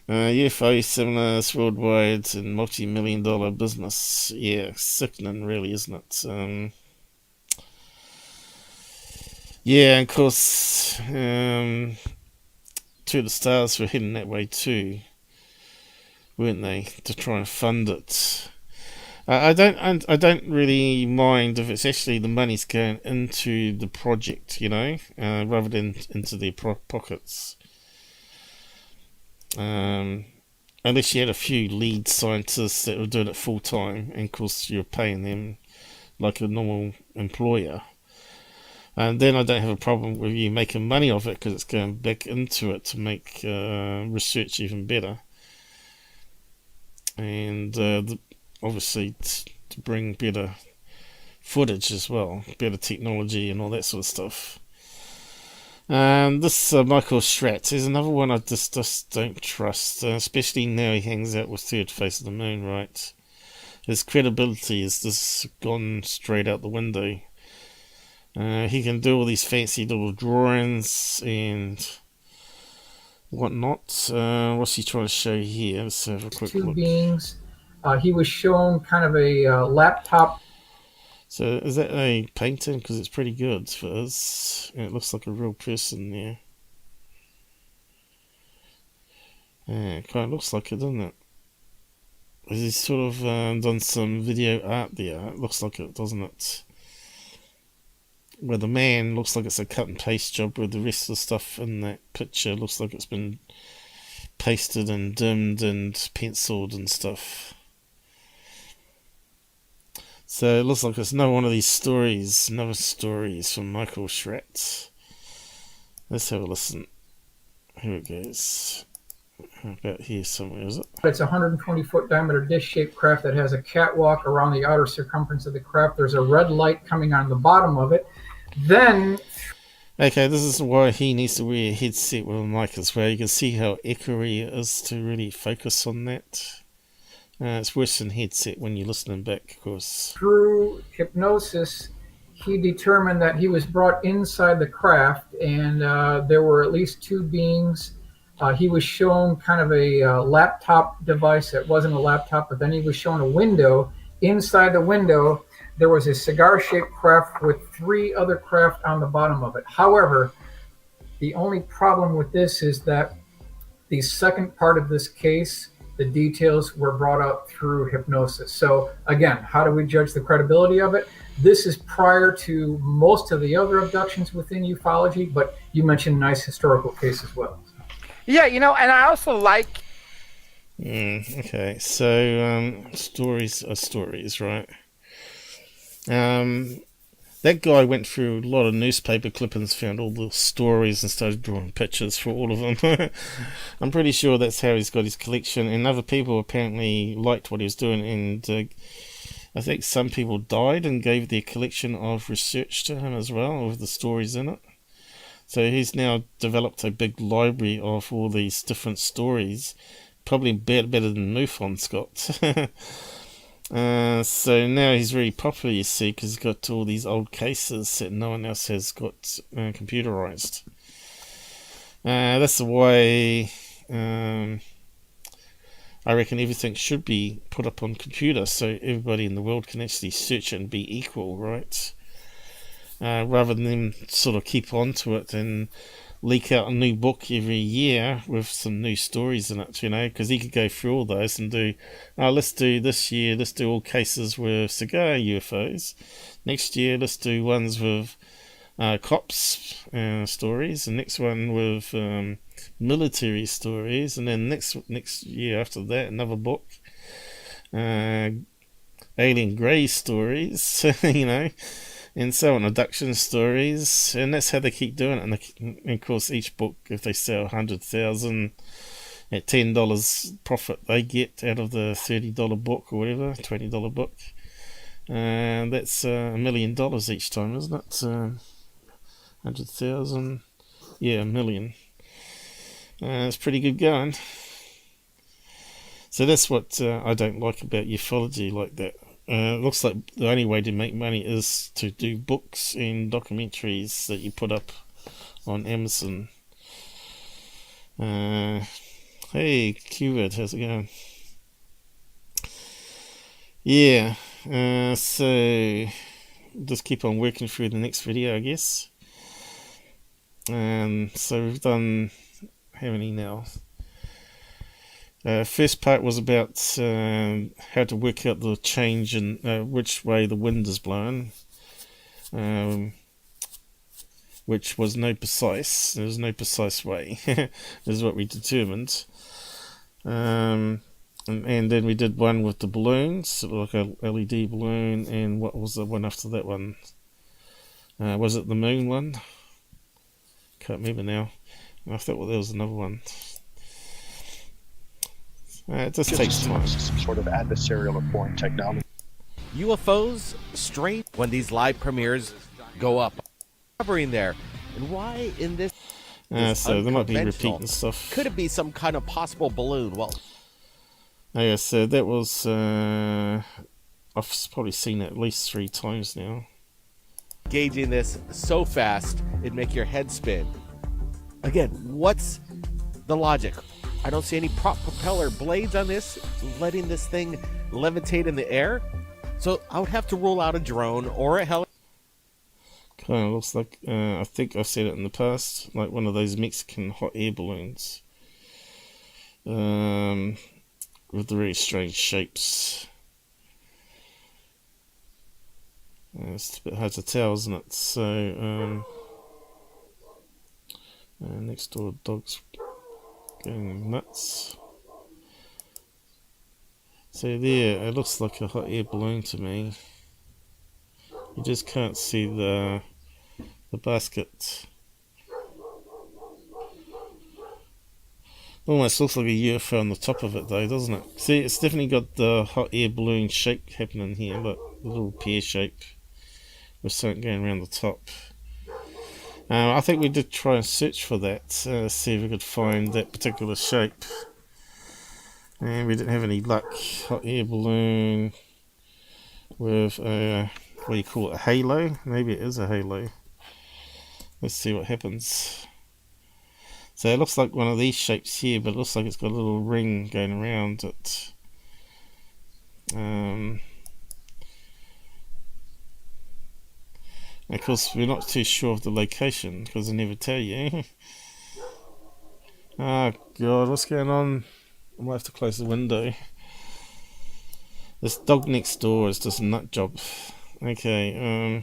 UFO seminars worldwide and multi-million-dollar business. Yeah, sickening really, isn't it? Yeah, and of course, To the Stars were heading that way too, weren't they, to try and fund it. I don't really mind if it's actually the money's going into the project, rather than into their pockets. Unless you had a few lead scientists that were doing it full time, and of course you're paying them like a normal employer. And then I don't have a problem with you making money off it, because it's going back into it to make research even better. And obviously to bring better footage as well, better technology and all that sort of stuff. This Michael Schratz is another one I just don't trust, especially now he hangs out with Third Face of the Moon, right? His credibility is just gone straight out the window. He can do all these fancy little drawings and whatnot. What's he trying to show here? Let's have a quick look. Beings. He was shown kind of a laptop. So is that a painting? Because it's pretty good for us. It looks like a real person there. Yeah, it kind of looks like it, doesn't it? He's sort of done some video art there. It looks like it, doesn't it? Where the man looks like it's a cut and paste job, with the rest of the stuff in that picture looks like it's been pasted and dimmed and penciled and stuff. So it looks like it's another one of these stories, from Michael Schratz. Let's have a listen. Here it goes. About here somewhere, is it? It's a 120-foot diameter dish-shaped craft that has a catwalk around the outer circumference of the craft. There's a red light coming on the bottom of it. Then... Okay, this is why he needs to wear a headset with a mic as well. You can see how echoey it is to really focus on that. It's worse than headset when you're listening back, of course. Through hypnosis, he determined that he was brought inside the craft, and there were at least two beings. He was shown kind of a laptop device that wasn't a laptop, but then he was shown a window. Inside the window, there was a cigar-shaped craft with 3 other craft on the bottom of it. However, the only problem with this is that the second part of this case, the details were brought up through hypnosis. So again, how do we judge the credibility of it? This is prior to most of the other abductions within ufology, but you mentioned a nice historical case as well. Yeah, you know, and I also like. Okay, so stories are stories, right? That guy went through a lot of newspaper clippings, found all the stories, and started drawing pictures for all of them. I'm pretty sure that's how he's got his collection, and other people apparently liked what he was doing, and I think some people died and gave their collection of research to him as well, with the stories in it. So he's now developed a big library of all these different stories, probably better than MUFON's got. So now he's very popular, you see, because he's got all these old cases that no one else has got computerized. That's the way I reckon everything should be put up on computer, so everybody in the world can actually search it and be equal, right? Rather than them sort of keep on to it and leak out a new book every year with some new stories in it, you know, because he could go through all those and do, let's do this year, let's do all cases with cigar UFOs. Next year, let's do ones with cops stories, and next one with military stories, and then next year after that, another book, alien grey stories, you know, and so on, abduction stories, and that's how they keep doing it. And of course, each book, if they sell 100,000 at $10 profit, they get out of the $30 book or whatever, $20 book, and that's $1 million each time, isn't it? 100,000, yeah, $1 million. It's pretty good going. So that's what I don't like about ufology, like that. It looks like the only way to make money is to do books and documentaries that you put up on Amazon. Hey, Qvid, how's it going? Yeah, so just keep on working through the next video, I guess. So we've done, how many now? First part was about how to work out the change in which way the wind is blowing, which was no precise. There was no precise way. This is what we determined. And then we did one with the balloons, sort of like a LED balloon, and what was the one after that one? Was it the moon one? Can't remember now. I thought there was another one. It just takes time. Some sort of adversarial or foreign technology. UFOs straight when these live premieres go up. Covering there. And why in this so there might be repeating stuff. Could it be some kind of possible balloon? Well, yeah, so that was I've probably seen it at least 3 times now. Gauging this so fast it'd make your head spin. Again, what's the logic? I don't see any prop propeller blades on this, letting this thing levitate in the air. So I would have to rule out a drone or a heli. Kind of looks like, I think I've said it in the past, like one of those Mexican hot air balloons. With the very strange shapes. It's a bit hard to tell, isn't it? So, next door dog's going nuts. So there, it looks like a hot air balloon to me. You just can't see the basket. Almost looks like a UFO on the top of it though, doesn't it? See, it's definitely got the hot air balloon shape happening here. Look, the little pear shape with something going around the top. I think we did try and search for that, see if we could find that particular shape. And we didn't have any luck. Hot air balloon with a, what do you call it, a halo? Maybe it is a halo. Let's see what happens. So it looks like one of these shapes here, but it looks like it's got a little ring going around it. Of course, we're not too sure of the location because they never tell you. Oh god, what's going on? I might have to close the window. This dog next door is just a nut job. Okay,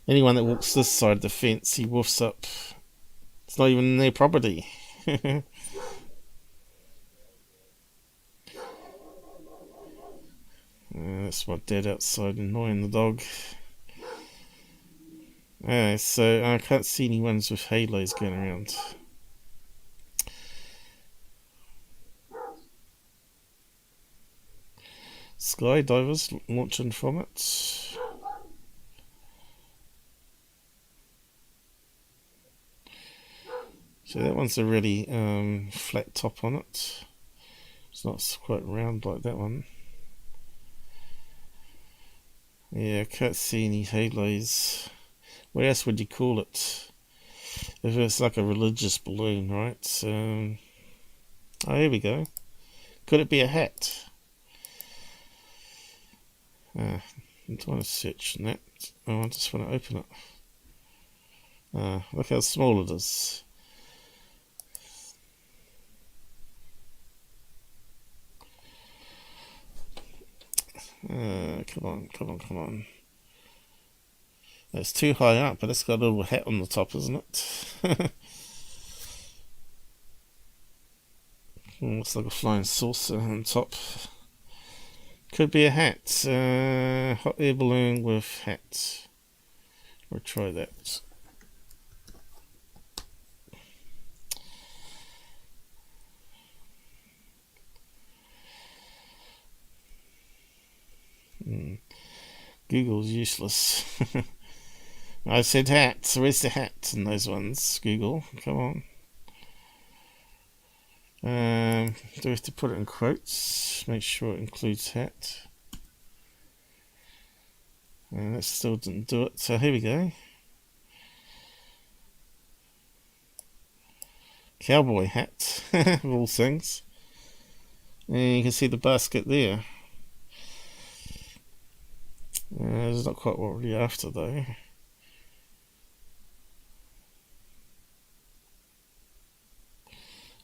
anyone that walks this side of the fence, he woofs up. It's not even their property. That's my dad outside annoying the dog. So I can't see any ones with halos going around. Skydivers launching from it. So that one's a really flat top on it. It's not quite round like that one. Yeah, I can't see any halos. What else would you call it? If it's like a religious balloon, right? Oh, here we go. Could it be a hat? I'm trying to search on that. Oh, I just want to open it. Look how small it is. Come on. It's too high up, but it's got a little hat on the top, isn't it? Looks like a flying saucer on top. Could be a hat. Hot air balloon with hat. We'll try that. Google's useless. I said hat. Where's the hat in those ones? Google, come on. Do we have to put it in quotes? Make sure it includes hat. And that still didn't do it. So here we go. Cowboy hat, of all things. And you can see the basket there. It's not quite what we're after though.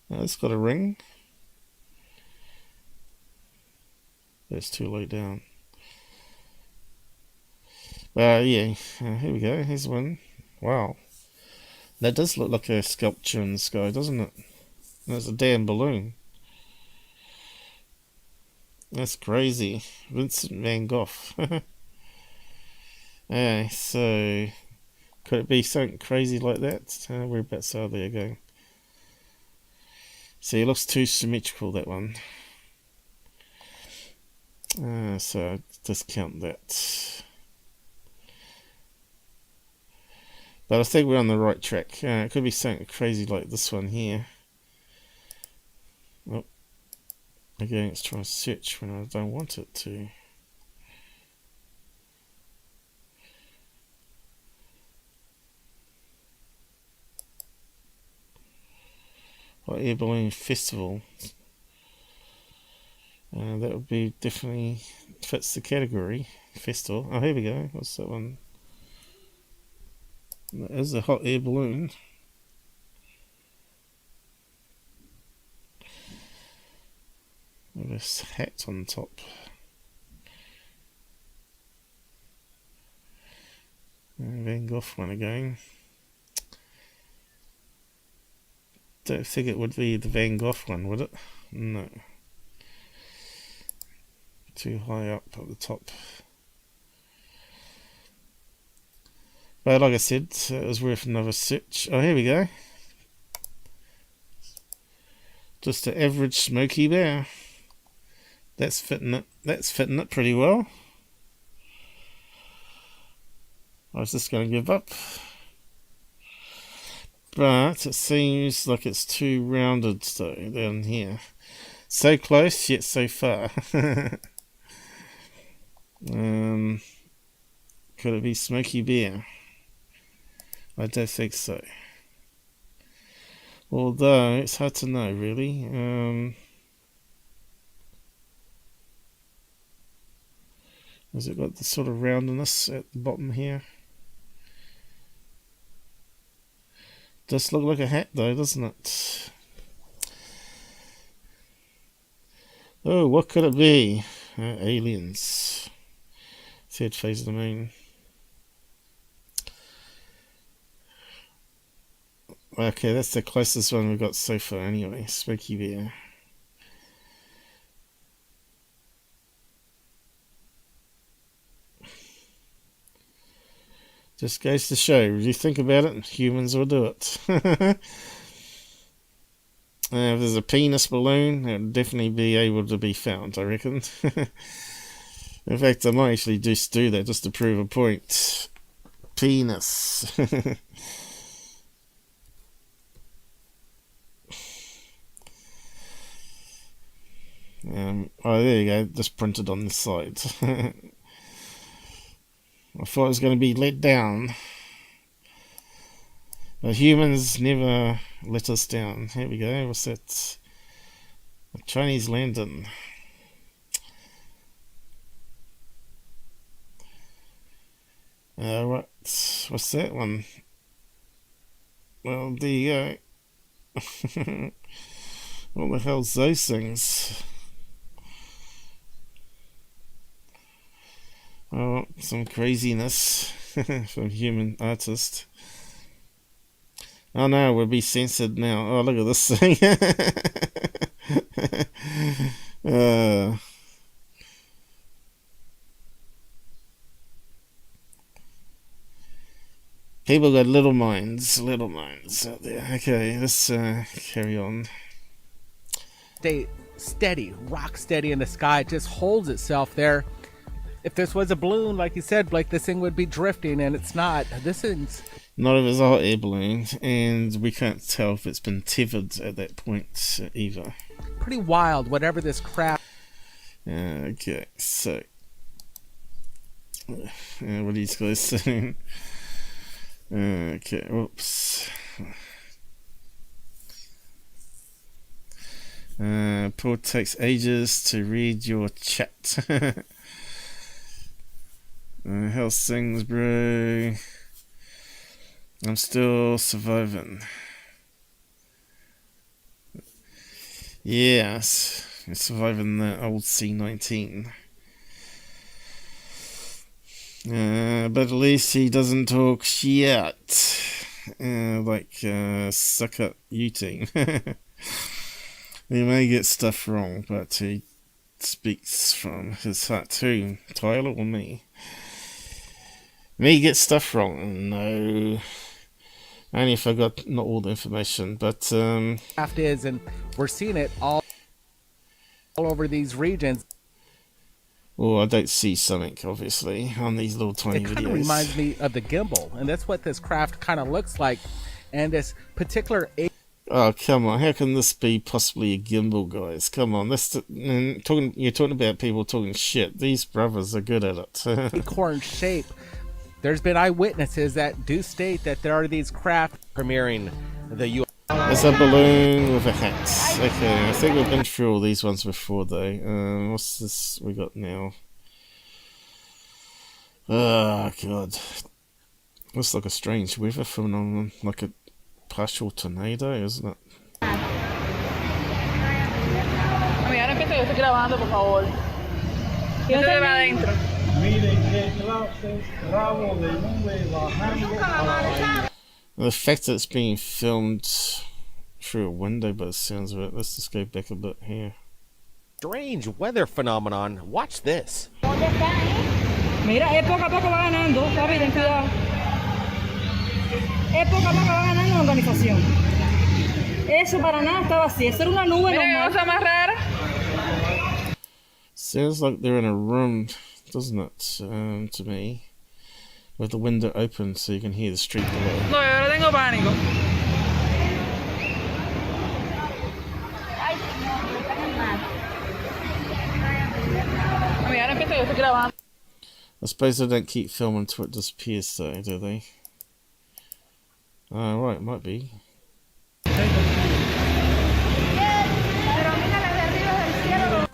It's got a ring. It's too low down. Yeah, here we go. Here's one. Wow. That does look like a sculpture in the sky, doesn't it? That's a damn balloon. That's crazy. Vincent van Gogh. So could it be something crazy like that? Whereabouts are they going? See, it looks too symmetrical, that one. So I discount that. But I think we're on the right track. It could be something crazy like this one here. Oh, again, it's trying to search when I don't want it to. Hot air balloon festival. That would be definitely fits the category. Festival. Oh, here we go. What's that one? That is a hot air balloon. With this hat on top. Van Gogh one again. Don't think it would be the Van Gogh one, would it? No. Too high up at the top. But like I said, it was worth another search. Oh, here we go. Just an average smokey there. That's fitting it. That's fitting it pretty well. I was just going to give up. But it seems like it's too rounded though down here. So close, yet so far. Could it be smoky beer? I don't think so. Although, it's hard to know, really. Has it got the sort of roundness at the bottom here? Does look like a hat, though, doesn't it? Oh, what could it be? Aliens. Third phase of the moon. Okay, that's the closest one we've got so far anyway. Spooky bear. Just goes to show, if you think about it, humans will do it. If there's a penis balloon, it'll definitely be able to be found, I reckon. In fact, I might actually just do that just to prove a point. Penis. Oh, there you go, just printed on the side. I thought it was going to be let down. But humans never let us down. Here we go, what's that? A Chinese lantern. What's that one? Well, there you go. What the hell's those things? Oh, some craziness from human artist. Oh no, we'll be censored now. Oh, look at this thing. People got little minds out there. Okay, let's carry on. Stay steady, rock steady in the sky. It just holds itself there. If this was a balloon, like you said, Blake, this thing would be drifting, and it's not. This thing's... Not if it's a hot air balloon, and we can't tell if it's been tethered at that point either. Pretty wild, whatever this crap... Okay, so... what are these guys saying? Okay, whoops. Paul takes ages to read your chat. How's things, bro? I'm still surviving. Yes, surviving the old C-19. But at least he doesn't talk shit. Like, suck up you team. He may get stuff wrong, but he speaks from his heart too. Tyler or me? Me get stuff wrong? No. Only if I got not all the information, but Craft is, and we're seeing it all over these regions. Oh, I don't see something, obviously, on these little tiny videos. It kind of reminds me of the gimbal, and that's what this craft kind of looks like. And this particular... Oh, come on. How can this be possibly a gimbal, guys? Come on. You're talking about people talking shit. These brothers are good at it. Acorn shape. There's been eyewitnesses that do state that there are these craft premiering the It's a balloon with a hat. Okay, I think we've been through all these ones before, though. What's this we got now? Oh, God. Looks like a strange weather phenomenon, like a partial tornado, isn't it? Amiga, ahora empieza, yo estoy grabando, por favor. Yo estoy adentro. The fact that it's being filmed through a window by the sounds of it. Let's just go back a bit here. Strange weather phenomenon. Watch this. Mira, poco a poco va ganando, papi, ten cuidado. Poco a poco va ganando la organización. Eso para nada estaba así, eso era una nube normal. Cosa más rara. Sounds like they're in a room, doesn't it, to me? With the window open so you can hear the street below. No, yo ahora tengo pánico. I suppose they don't keep filming until it disappears, though, do they? Right, might be.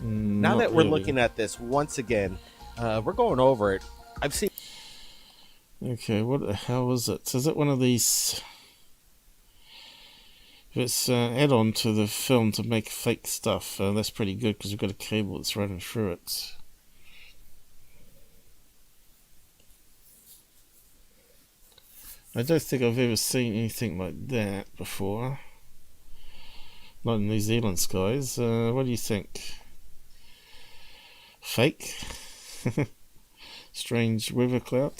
Now that we're looking at this once again, we're going over it. I've seen. Okay, what the hell is it? Is it one of these? If it's add-on to the film to make fake stuff, that's pretty good because we've got a cable that's running through it. I don't think I've ever seen anything like that before. Not in New Zealand skies. What do you think? Fake? Strange weather cloud?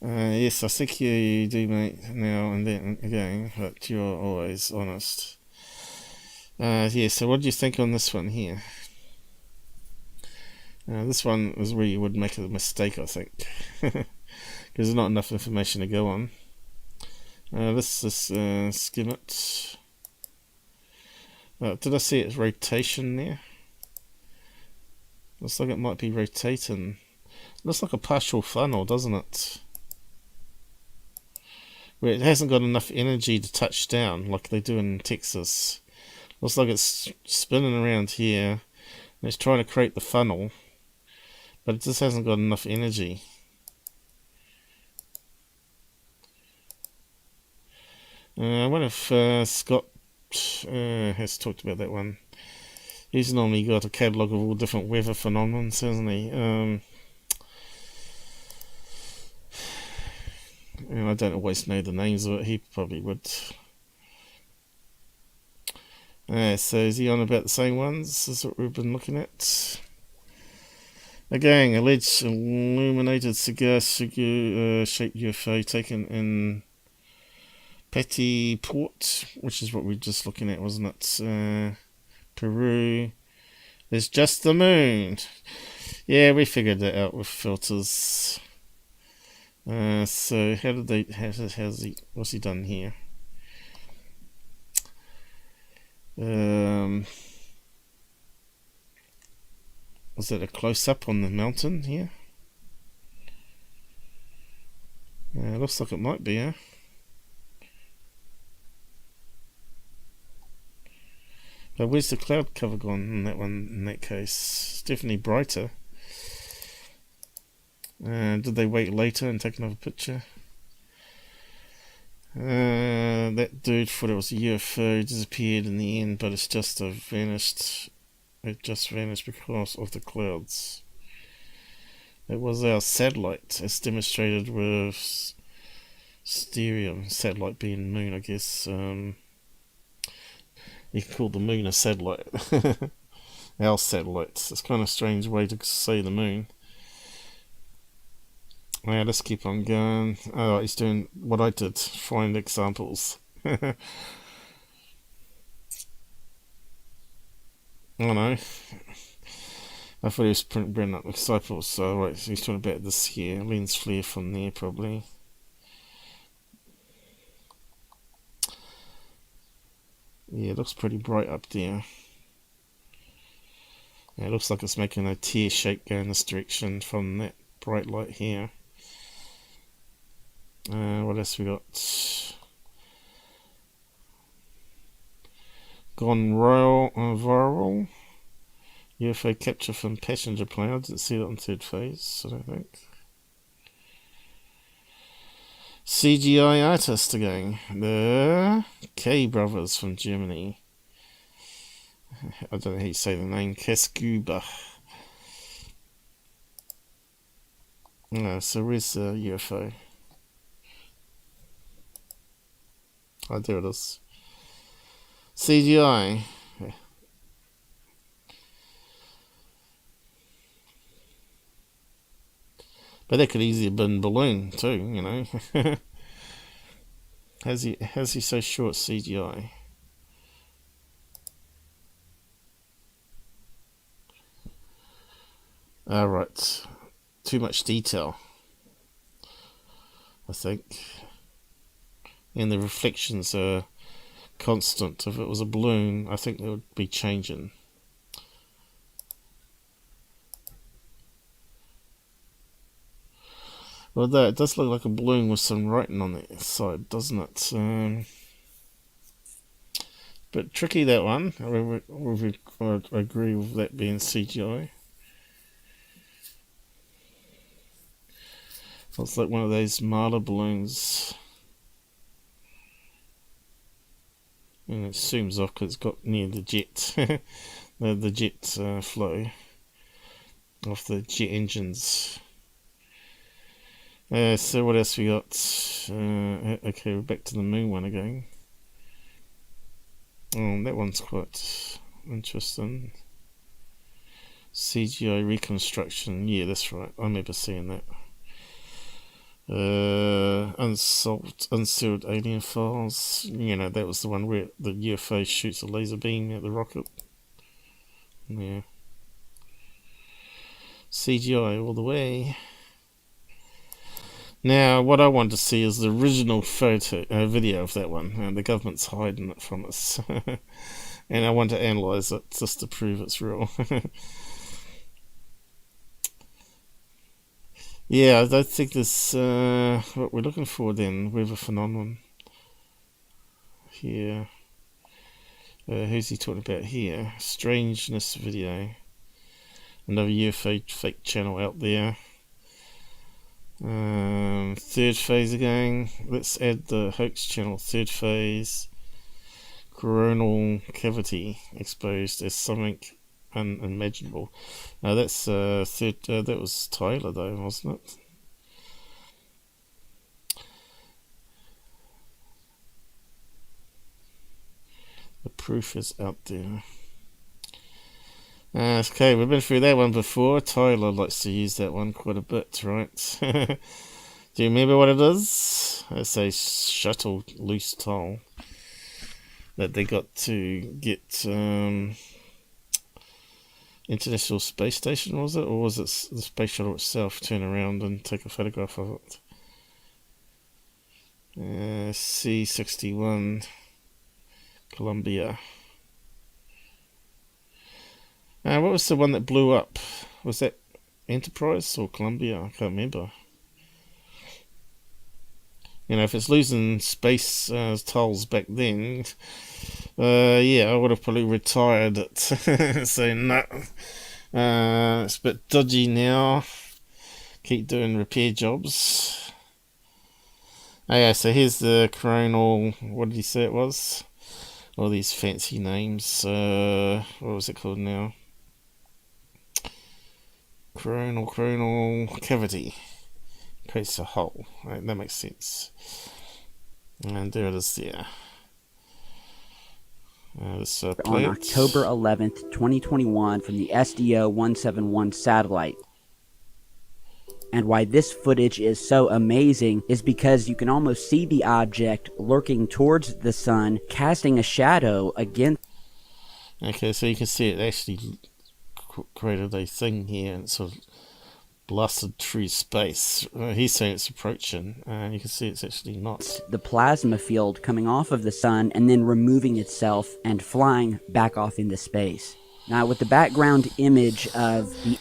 Yes, I think you do, mate, now and then again, but you're always honest. Yeah, so what do you think on this one here? This one is where you would make a mistake, I think. Because there's not enough information to go on. This is skim it. Did I see its rotation there? Looks like it might be rotating. Looks like a partial funnel, doesn't it? Where it hasn't got enough energy to touch down like they do in Texas. Looks like it's spinning around here and it's trying to create the funnel, but it just hasn't got enough energy. I wonder if Scott has talked about that one. He's normally got a catalogue of all different weather phenomena, hasn't he? And I don't always know the names of it. He probably would. So is he on about the same ones as what we've been looking at? Again, alleged illuminated cigar-shaped UFO taken in Petty Port, which is what we were just looking at, wasn't it? Peru. There's just the moon. Yeah, we figured that out with filters. So how did they? What's he done here? Was that a close-up on the mountain here? Looks like it might be, huh? But where's the cloud cover gone in that one? In that case, it's definitely brighter. Did they wait later and take another picture? That dude thought it was a UFO, disappeared in the end, but it's just vanished. It just vanished because of the clouds. It was our satellite, as demonstrated with stereo. Satellite being moon, I guess. You can call the moon a satellite. Our satellites. It's kind of a strange way to say the moon. Yeah, let's keep on going. Oh, he's doing what I did. Find examples. Oh no. I thought he was bringing up examples, so right, so he's talking about this here. Lens flare from there, probably. Yeah, it looks pretty bright up there. Yeah, it looks like it's making a tear shape going this direction from that bright light here. What else we got? Gone viral. UFO capture from passenger plane. I didn't see that on third phase, I don't think. CGI artist again. The K brothers from Germany. I don't know how you say the name. Kaskuba. So where's the UFO? Oh, there it is. CGI. Yeah. But that could easily have been balloon too, you know. How's he so short CGI? Alright. Too much detail, I think. And the reflections are constant. If it was a balloon, I think they would be changing. Although it does look like a balloon with some writing on the side, doesn't it? But tricky, that one. I agree with that being CGI. It's like one of those Marla balloons. And it zooms off because it's got near the jet. the jet flow off the jet engines. So what else we got? Okay, we're back to the moon one again. Oh, that one's quite interesting. CGI reconstruction. Yeah, that's right. I remember seeing that. Unsealed alien files. You know, that was the one where the UFO shoots a laser beam at the rocket. Yeah. CGI all the way. Now, what I want to see is the original video of that one. The government's hiding it from us. And I want to analyse it just to prove it's real. Yeah, I think this what we're looking for then, weather phenomenon. Here. Who's he talking about here? Strangeness video. Another UFO fake channel out there. Third phase again. Let's add the hoax channel. Third phase. Coronal cavity exposed as something unimaginable. Now that's that was Tyler though, wasn't it? The proof is out there. Okay, we've been through that one before. Tyler likes to use that one quite a bit, right? Do you remember what it is? It's a shuttle loose tile that they got to get International Space Station, was it? Or was it the space shuttle itself turn around and take a photograph of it? C-61 Columbia. What was the one that blew up? Was that Enterprise or Columbia? I can't remember. You know, if it's losing space tiles back then, yeah, I would have probably retired it. So no, it's a bit dodgy now. Keep doing repair jobs. Oh yeah, so here's the coronal. What did he say it was? All these fancy names. What was it called now? Coronal cavity. Creates a hole. Right, that makes sense. And there it is there. On October 11th, 2021 from the SDO-171 satellite. And why this footage is so amazing is because you can almost see the object lurking towards the sun, casting a shadow against... Okay, so you can see it actually created a thing here and sort of blasted through space. He's saying it's approaching, and you can see it's actually not. The plasma field coming off of the sun and then removing itself and flying back off into space. Now, with the background image of the...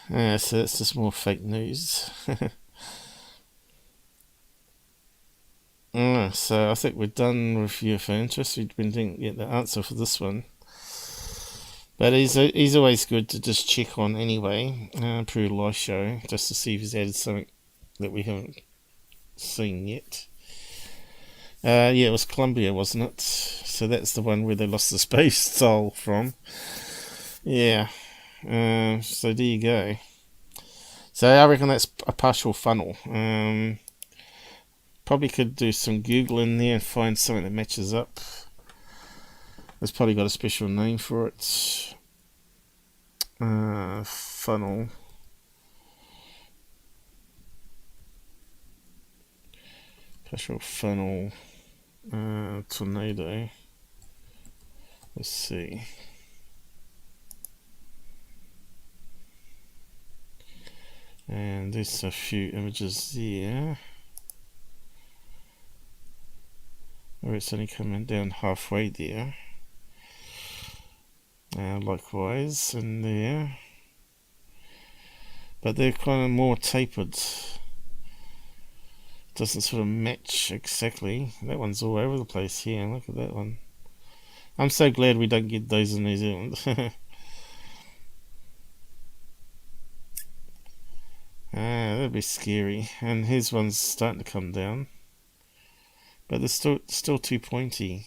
Yeah, so that's just more fake news. So I think we're done with UFO interest. We didn't get the answer for this one. But he's always good to just check on anyway, through a live show, just to see if he's added something that we haven't seen yet. Yeah, it was Columbia, wasn't it? So that's the one where they lost the space soul from. Yeah. So there you go. So I reckon that's a partial funnel. Probably could do some Googling there and find something that matches up. It's probably got a special name for it. Funnel. Partial funnel. Tornado. Let's see. And there's a few images there. Where it's only coming down halfway there. Likewise in there. But they're kind of more tapered. Doesn't sort of match exactly. That one's all over the place here. Look at that one. I'm so glad we don't get those in New Zealand. That'd be scary. And his one's starting to come down, but they're still too pointy.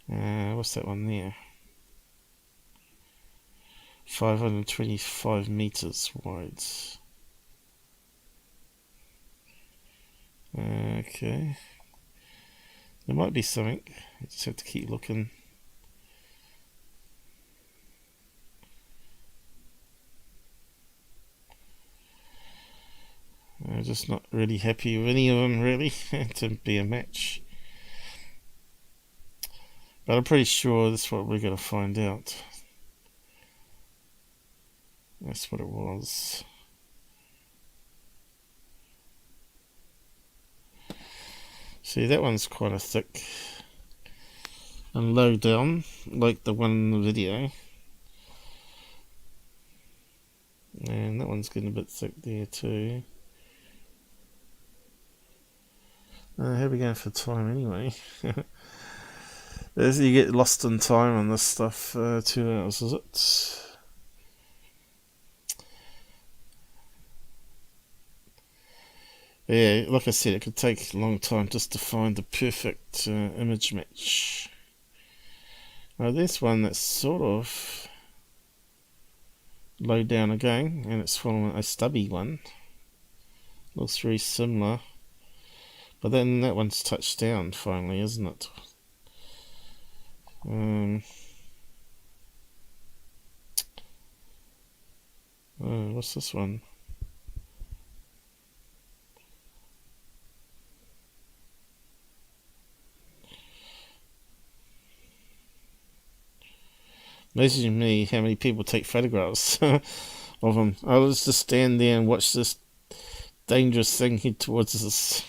What's that one there? 525 meters wide. Okay. There might be something. You just have to keep looking. I'm just not really happy with any of them, really, to be a match. But I'm pretty sure that's what we're going to find out. That's what it was. See, that one's quite a thick and low down, like the one in the video. And that one's getting a bit thick there too. How are we going for time anyway? You get lost in time on this stuff. 2 hours, is it? Yeah, like I said, it could take a long time just to find the perfect image match. Now there's one that's sort of low down again, and it's from a stubby one. Looks very similar. But then that one's touched down finally, isn't it? What's this one? Amazing me how many people take photographs of them. I'll just stand there and watch this dangerous thing head towards us.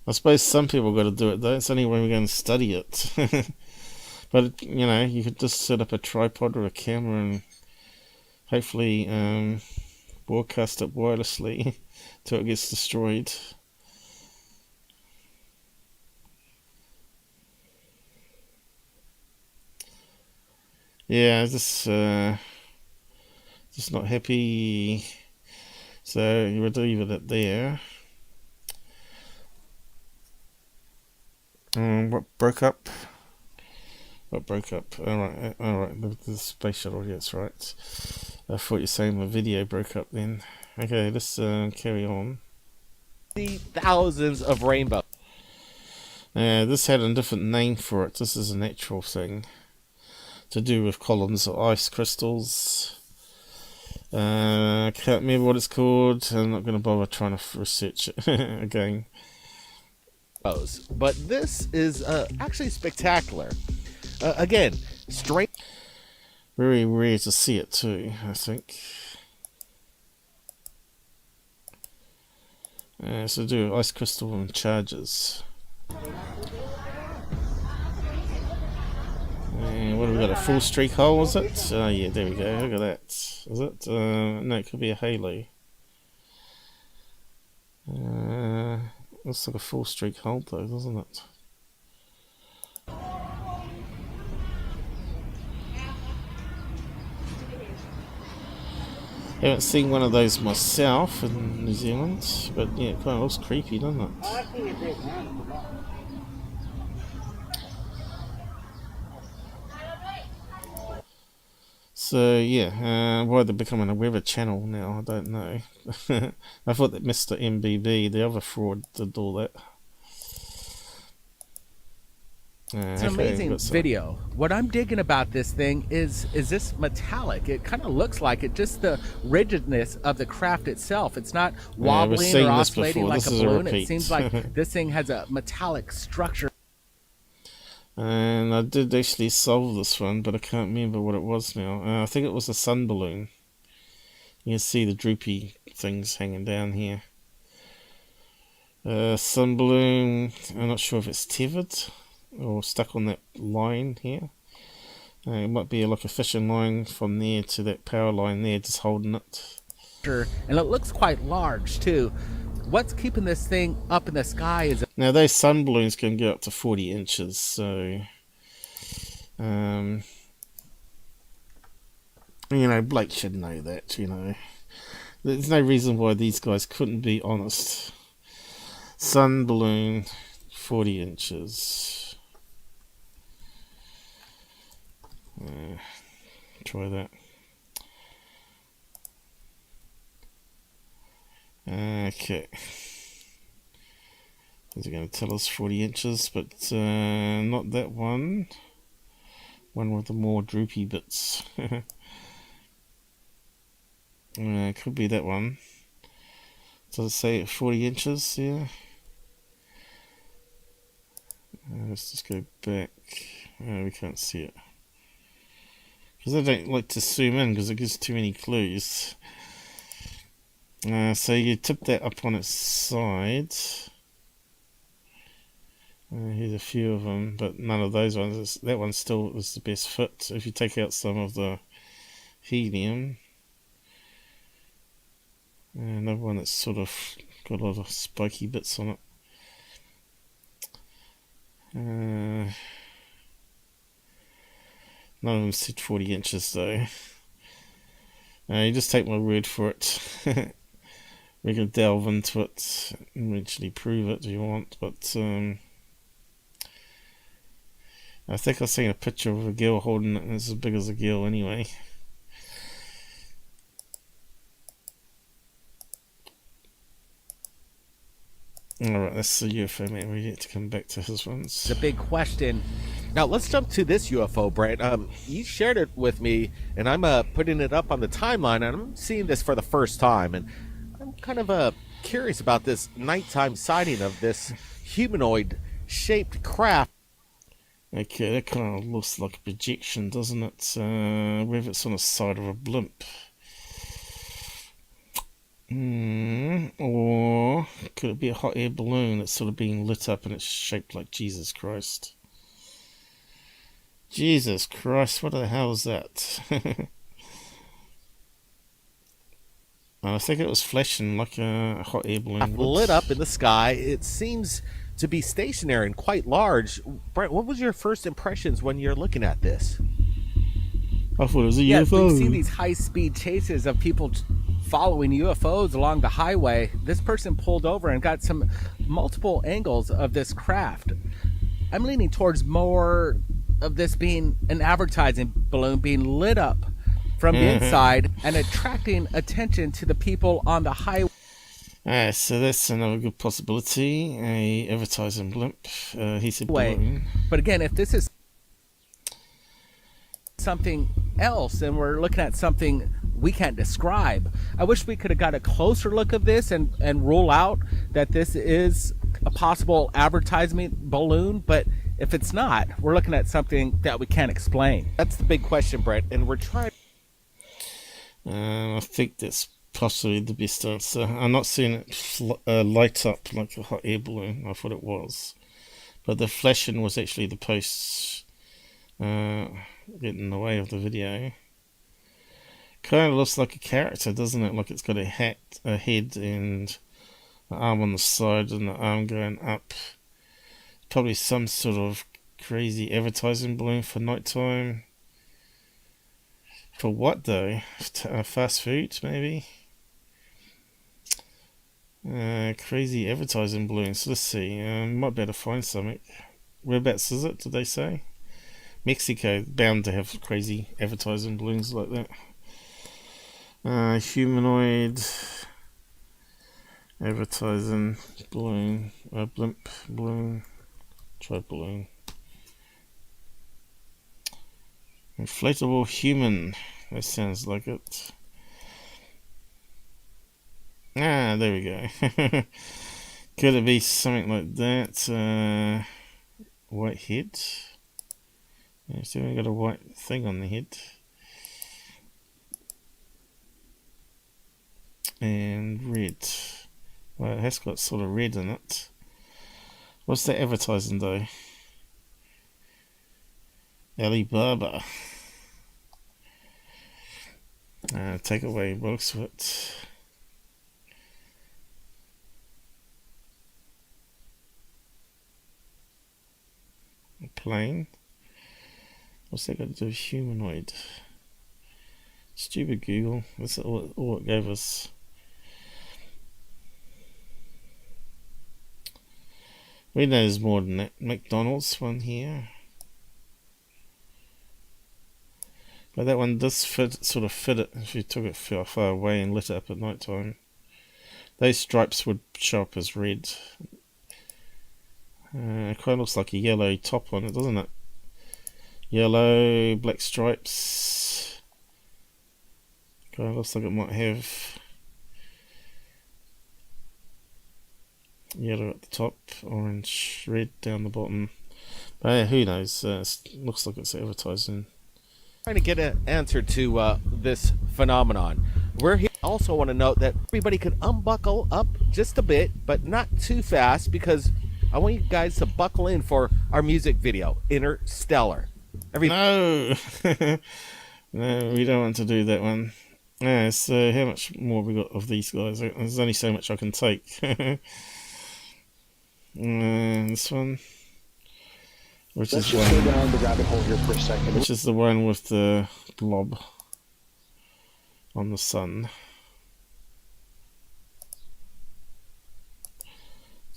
I suppose some people got to do it though. It's only when we're going to study it. But you know, you could just set up a tripod or a camera and hopefully broadcast it wirelessly till it gets destroyed. Yeah, just not happy. So we'll leave it at there. What broke up? What broke up? Alright, the space shuttle, that's right. I thought you were saying the video broke up then. Okay, let's carry on. The thousands of rainbows. This had a different name for it. This is a natural thing to do with columns of ice crystals. I can't remember what it's called. I'm not going to bother trying to research it again. But this is actually spectacular. Again, strange. Very rare to see it too, I think. So do ice crystal and charges. What have we got? A full streak hole, is it? Oh yeah, there we go. Look at that. Is it? No, it could be a Heli. Looks like a full streak hole though, doesn't it? Haven't seen one of those myself in New Zealand, but yeah, it kind of looks creepy, doesn't it? So yeah, why they're becoming a weather channel now, I don't know. I thought that Mr. MBB, the other fraud, did all that. It's an amazing video. What I'm digging about this thing is this metallic. It kind of looks like it, just the rigidness of the craft itself. It's not wobbling or oscillating like a balloon. It seems like this thing has a metallic structure. And I did actually solve this one, but I can't remember what it was now. I think it was a sun balloon. You can see the droopy things hanging down here. Sun balloon, I'm not sure if it's tethered or stuck on that line here. It might be like a fishing line from there to that power line there, just holding it. And it looks quite large too. What's keeping this thing up in the sky is now those sun balloons can go up to 40 inches, so Blake should know that. There's no reason why these guys couldn't be honest. Sun balloon, 40 inches. Try that. Okay. Is it going to tell us 40 inches? But not that one. One with the more droopy bits. Could be that one. Does it say 40 inches? Yeah. Let's just go back. We can't see it. Because I don't like to zoom in because it gives too many clues. So you tip that up on its side. Here's a few of them, but none of those ones. That one still is the best fit. If you take out some of the helium. Another one that's sort of got a lot of spiky bits on it. None of them said 40 inches though. You just take my word for it. We can delve into it and eventually prove it if you want, but I think I've seen a picture of a girl holding it and it's as big as a girl anyway. Alright, that's the UFO man. We get to come back to his ones. The big question. Now let's jump to this UFO, Brent. You shared it with me, and I'm putting it up on the timeline, and I'm seeing this for the first time, and I'm kind of curious about this nighttime sighting of this humanoid-shaped craft. Okay, that kind of looks like a projection, doesn't it? Whether it's on the side of a blimp. Or could it be a hot air balloon that's sort of being lit up and it's shaped like Jesus Christ? Jesus Christ, what the hell is that? I think it was flashing like a hot air balloon. Lit up in the sky. It seems to be stationary and quite large. Brent, what was your first impressions when you're looking at this? I thought it was a UFO. We've seen these high-speed chases of people following UFOs along the highway. This person pulled over and got some multiple angles of this craft. I'm leaning towards more of this being an advertising balloon being lit up from the inside and attracting attention to the people on the highway. So that's another good possibility. A advertising blimp. He said balloon. But again, if this is something else and we're looking at something we can't describe, I wish we could have got a closer look of this and rule out that this is a possible advertisement balloon. But if it's not, we're looking at something that we can't explain. That's the big question, Brett, and we're trying. I think that's possibly the best answer. I'm not seeing it light up like a hot air balloon. I thought it was, but the flashing was actually the posts getting in the way of the video. Kind of looks like a character, doesn't it? Like it's got a hat, a head, and an arm on the side, and the arm going up. Probably some sort of crazy advertising balloon for nighttime. For what though? Fast food, maybe? Crazy advertising balloons. Let's see. Might be able to find something. Whereabouts is it? Did they say? Mexico, bound to have crazy advertising balloons like that. Humanoid advertising balloon. Blimp balloon. Try balloon. Inflatable human. That sounds like it. There we go. Could it be something like that? White head. Yeah, so we got a white thing on the head. And red. Well, it has got sort of red in it. What's that advertising though? Alibaba. Take away looks of it. A plane. What's that got to do with humanoid? Stupid Google. That's all it gave us. We know there's more than that. McDonald's one here. But that one does sort of fit it if you took it far away and lit it up at night time. Those stripes would show up as red. It kind of looks like a yellow top on it, doesn't it? Yellow, black stripes. Kind of looks like it might have yellow at the top, orange, red down the bottom. But yeah, who knows? Looks like it's advertising. Trying to get an answer to this phenomenon. We're here. Also want to note that everybody could unbuckle up just a bit, but not too fast, because I want you guys to buckle in for our music video, Interstellar. No! No, we don't want to do that one. Yeah, so how much more have we got of these guys? There's only so much I can take. This one. Which Let's is just one, go down the rabbit hole here for a second. which is the one with the blob on the sun.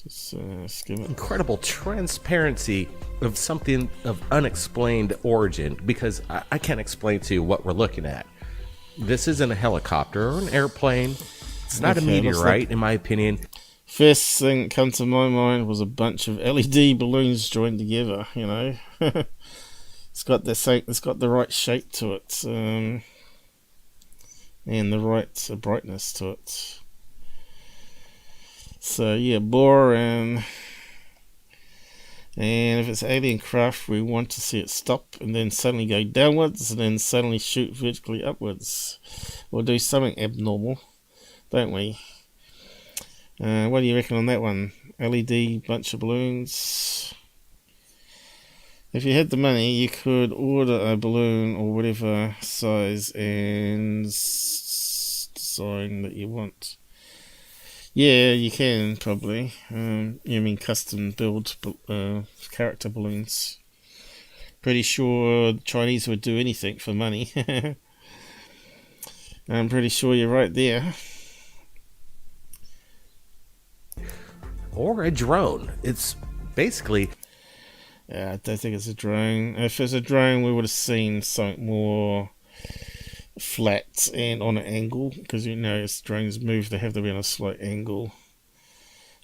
Just skim it. Incredible transparency of something of unexplained origin, because I can't explain to you what we're looking at. This isn't a helicopter or an airplane. It's not a meteorite, in my opinion. First thing that come to my mind was a bunch of LED balloons joined together. You know, it's got the right shape to it, and the right brightness to it. So yeah, boring. And if it's alien craft, we want to see it stop and then suddenly go downwards and then suddenly shoot vertically upwards, or do something abnormal, don't we? What do you reckon on that one? LED bunch of balloons. If you had the money, you could order a balloon or whatever size and design that you want. Yeah, you can probably. You mean custom build character balloons? Pretty sure the Chinese would do anything for money. I'm pretty sure you're right there. Or a drone. It's basically... Yeah, I don't think it's a drone. If it's a drone, we would have seen something more flat and on an angle, because you know as drones move, they have to be on a slight angle.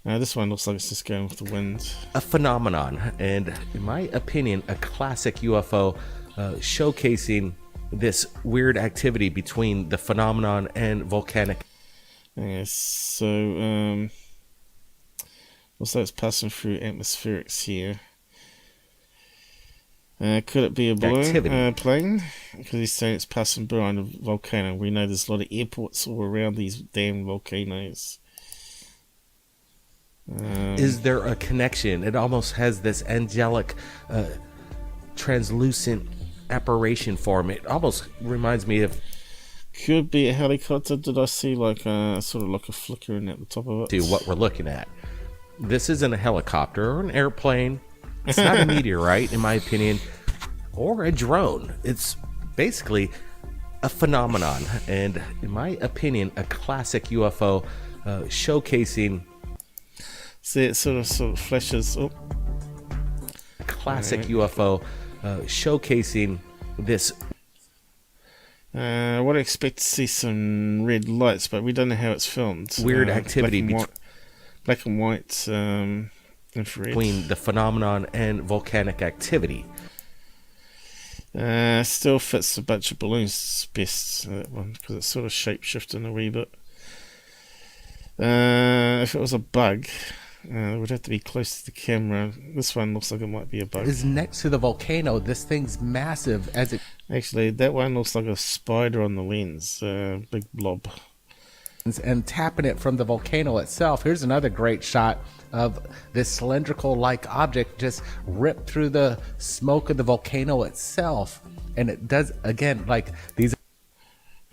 This one looks like it's just going with the wind. A phenomenon, and in my opinion, a classic UFO showcasing this weird activity between the phenomenon and volcanic. Yes, so looks like it's passing through atmospherics here. Could it be a balloon, plane? Because he's saying it's passing behind a volcano. We know there's a lot of airports all around these damn volcanoes. Is there a connection? It almost has this angelic, translucent apparition form. It almost reminds me of... Could be a helicopter. Did I see like sort of like a flickering at the top of it? To what we're looking at. This isn't a helicopter or an airplane. It's not a meteorite, in my opinion, or a drone. It's basically a phenomenon, and in my opinion, a classic UFO showcasing... See, it sort of flashes up. A classic UFO showcasing this... I would expect to see some red lights, but we don't know how it's filmed. Weird activity black and white infrared. Between the phenomenon and volcanic activity. Still fits a bunch of balloons best, that one, because it's sort of shape-shifting a wee bit. If it was a bug, it would have to be close to the camera. This one looks like it might be a bug. It's next to the volcano. This thing's massive. Actually, that one looks like a spider on the lens. Big blob. And tapping it from the volcano itself. Here's another great shot of this cylindrical-like object just ripped through the smoke of the volcano itself. And it does, again, like these...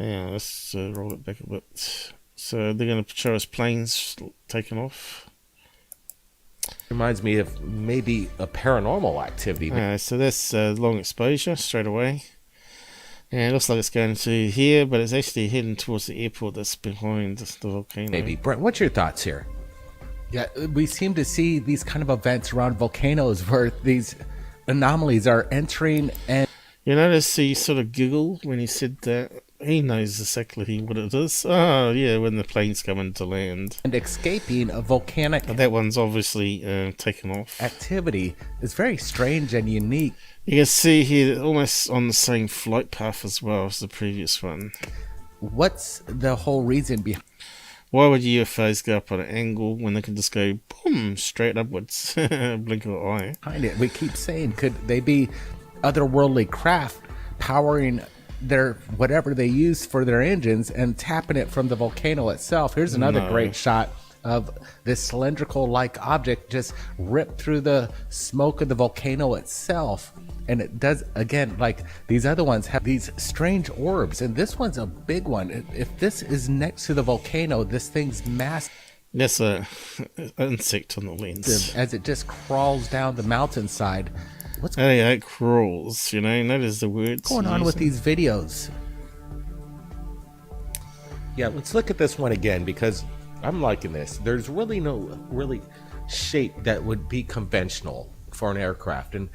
Yeah, let's roll it back a bit. So they're going to show us planes taking off. Reminds me of maybe a paranormal activity. So that's long exposure straight away. And it looks like it's going to here, but it's actually heading towards the airport that's behind the volcano. Maybe. Brent, what's your thoughts here? Yeah, we seem to see these kind of events around volcanoes where these anomalies are entering, and you notice he sort of giggled when he said that. He knows exactly what it is. Oh, yeah, when the plane's coming to land. And escaping a volcanic... That one's obviously taken off. Activity is very strange and unique. You can see here, almost on the same flight path as well as the previous one. What's the whole reason behind... Why would UFOs go up on an angle when they can just go, boom, straight upwards? Blink of an eye. We keep saying, could they be otherworldly craft powering their whatever they use for their engines and tapping it from the volcano itself? Here's another great shot of this cylindrical like object just ripped through the smoke of the volcano itself, and it does again, like these other ones have these strange orbs, and this one's a big one. If this is next to the volcano, this thing's massive. That's a insect on the lens as it just crawls down the mountainside. What's it crawls, you know, that is the words. What's going on with these videos? Yeah, let's look at this one again, because I'm liking this. There's really no shape that would be conventional for an aircraft, and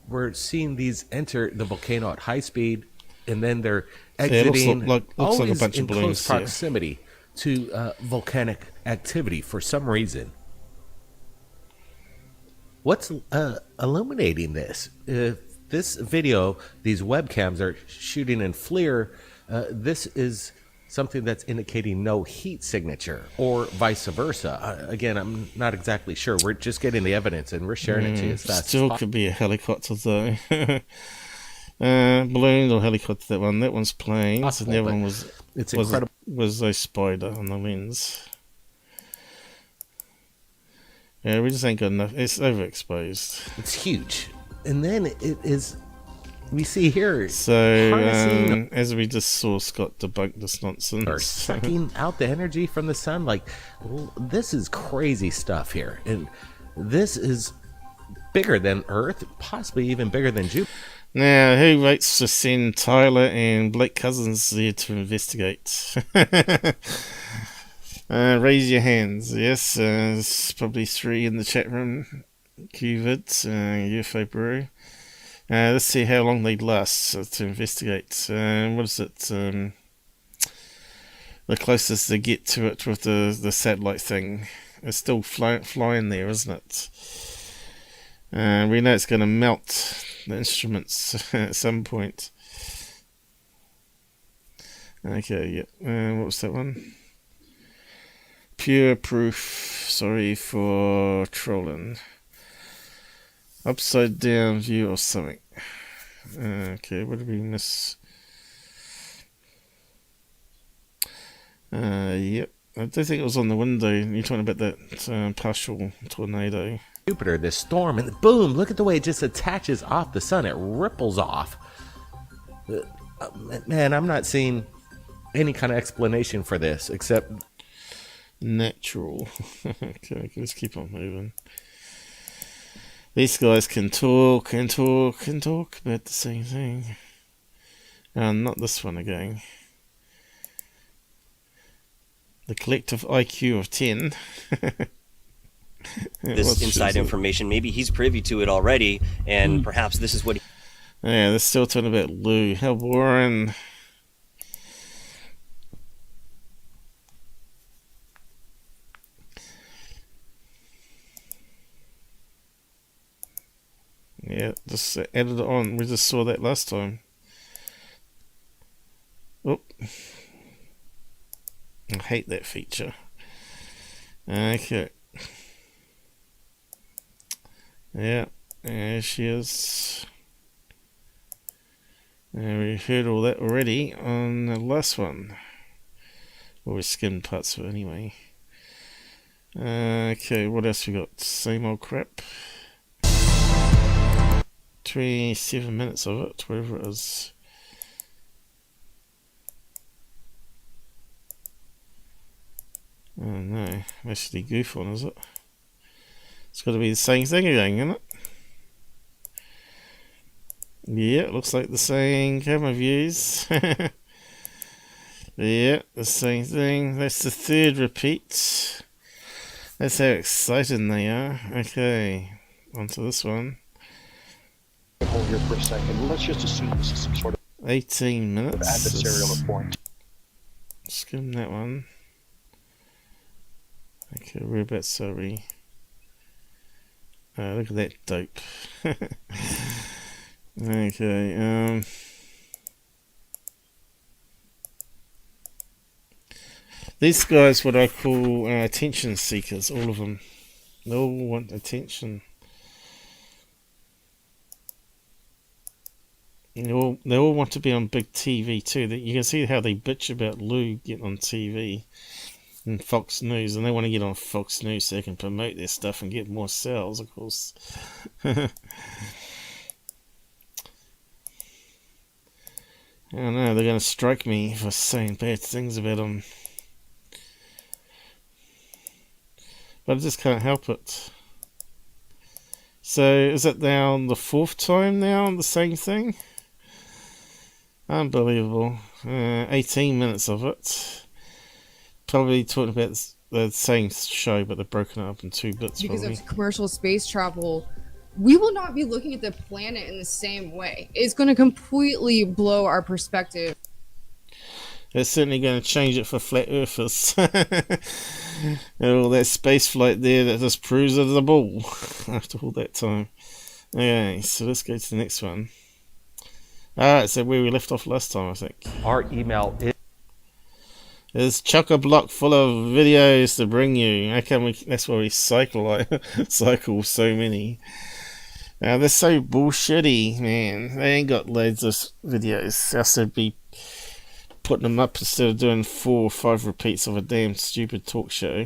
we're seeing these enter the volcano at high speed, and then they're exiting, looks always like a bunch in of balloons, close proximity to volcanic activity for some reason. What's illuminating this? If this video, these webcams are shooting in FLIR, this is something that's indicating no heat signature, or vice versa. Again, I'm not exactly sure. We're just getting the evidence and we're sharing it to you as fast as Still possible. could be a helicopter though. Balloon or helicopter, that one. That one's planes, Possible, and the other one was incredible. Was a spider on the lens. Yeah, we just ain't got enough. It's overexposed. It's huge. And then it is, we see here. So, as we just saw Scott debunk this nonsense. Or sucking out the energy from the sun. Like, well, this is crazy stuff here. And this is bigger than Earth, possibly even bigger than Jupiter. Now, who votes to send Tyler and Blake Cousins there to investigate? Raise your hands. Yes, there's probably 3 in the chat room. Vids, UFO Brew. Let's see how long they last to investigate. What is it? The closest they get to it with the satellite thing. It's still flying there, isn't it? We know it's going to melt the instruments at some point. Okay, yeah. What was that one? Pure proof. Sorry for trolling. Upside down view or something. Okay, what did we miss? Yep. I don't think it was on the window. You're talking about that partial tornado. Jupiter, this storm, and boom, look at the way it just attaches off the sun. It ripples off. Man, I'm not seeing any kind of explanation for this except natural. Okay, let's keep on moving. These guys can talk about the same thing. Not this one again. The collective IQ of 10. This inside information, maybe he's privy to it already, and perhaps this is what he... Yeah, they're still talking about Lou. How boring. Yeah, just added it on. We just saw that last time. Oh. I hate that feature. Okay. Yeah, there she is. And we heard all that already on the last one. Well, we skimmed parts of it anyway. Okay, what else we got? Same old crap. 27 minutes of it, whatever it is. Oh no, actually goof on, is it? It's got to be the same thing again, isn't it? Yeah, it looks like the same camera views. Yeah, the same thing. That's the third repeat. That's how exciting they are. Okay, on to this one. Hold here for a second. Let's just assume this is some sort of 18 minutes. adversarial point. Skim that one. Okay, we're about sorry. Look at that dope. Okay, these guys, what I call attention seekers, all of them. They all want attention. They all want to be on big TV too. You can see how they bitch about Lou getting on TV and Fox News, and they want to get on Fox News so they can promote their stuff and get more sales, of course. I don't know, they're going to strike me for saying bad things about them. But I just can't help it. So, is it now the fourth time now, the same thing? Unbelievable. 18 minutes of it. Probably talking about the same show, but they're broken up in 2 bits. Because probably. of commercial space travel, we will not be looking at the planet in the same way. It's going to completely blow our perspective. They're certainly going to change it for flat earthers. All that space flight there that just proves it is a bull after all that time. Okay, so let's go to the next one. Alright, so where we left off last time, I think. Our email is chock-a-block full of videos to bring you. How come that's why we cycle so many. Now they're so bullshitty, man. They ain't got loads of videos. I should be putting them up instead of doing 4 or 5 repeats of a damn stupid talk show.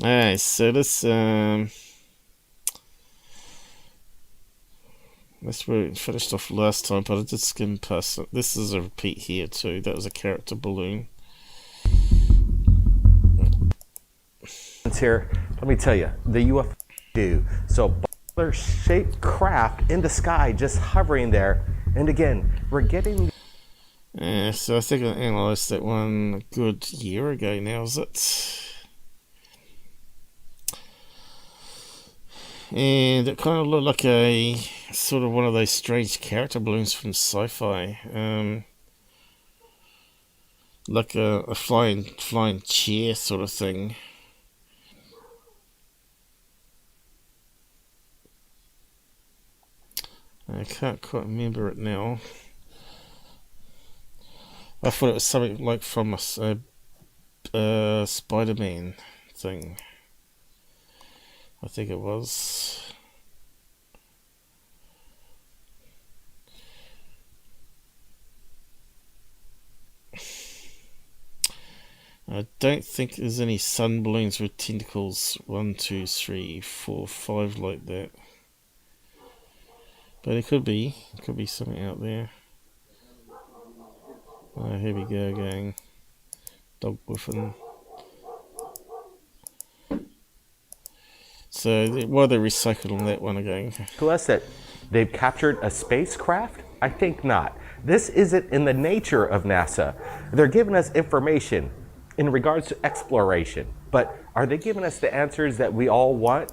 Alright, so let's that's where it finished off last time, but I did skim past it. This is a repeat here too. That was a character balloon. Here, let me tell you, the UFO do. So shaped craft in the sky just hovering there, and again we're getting so I think I analysed that one a good year ago now, is it? And it kind of looked like a sort of one of those strange character balloons from sci-fi, like a flying chair sort of thing. I can't quite remember it now. I thought it was something like from a Spider-Man thing. I think it was. I don't think there's any sun balloons with tentacles 1, 2, 3, 4, 5 like that. But it could be something out there. Oh, here we go again. Dog whiffing. So why they're recycling that one again? to us that they've captured a spacecraft? I think not. This isn't in the nature of NASA. They're giving us information in regards to exploration, but are they giving us the answers that we all want?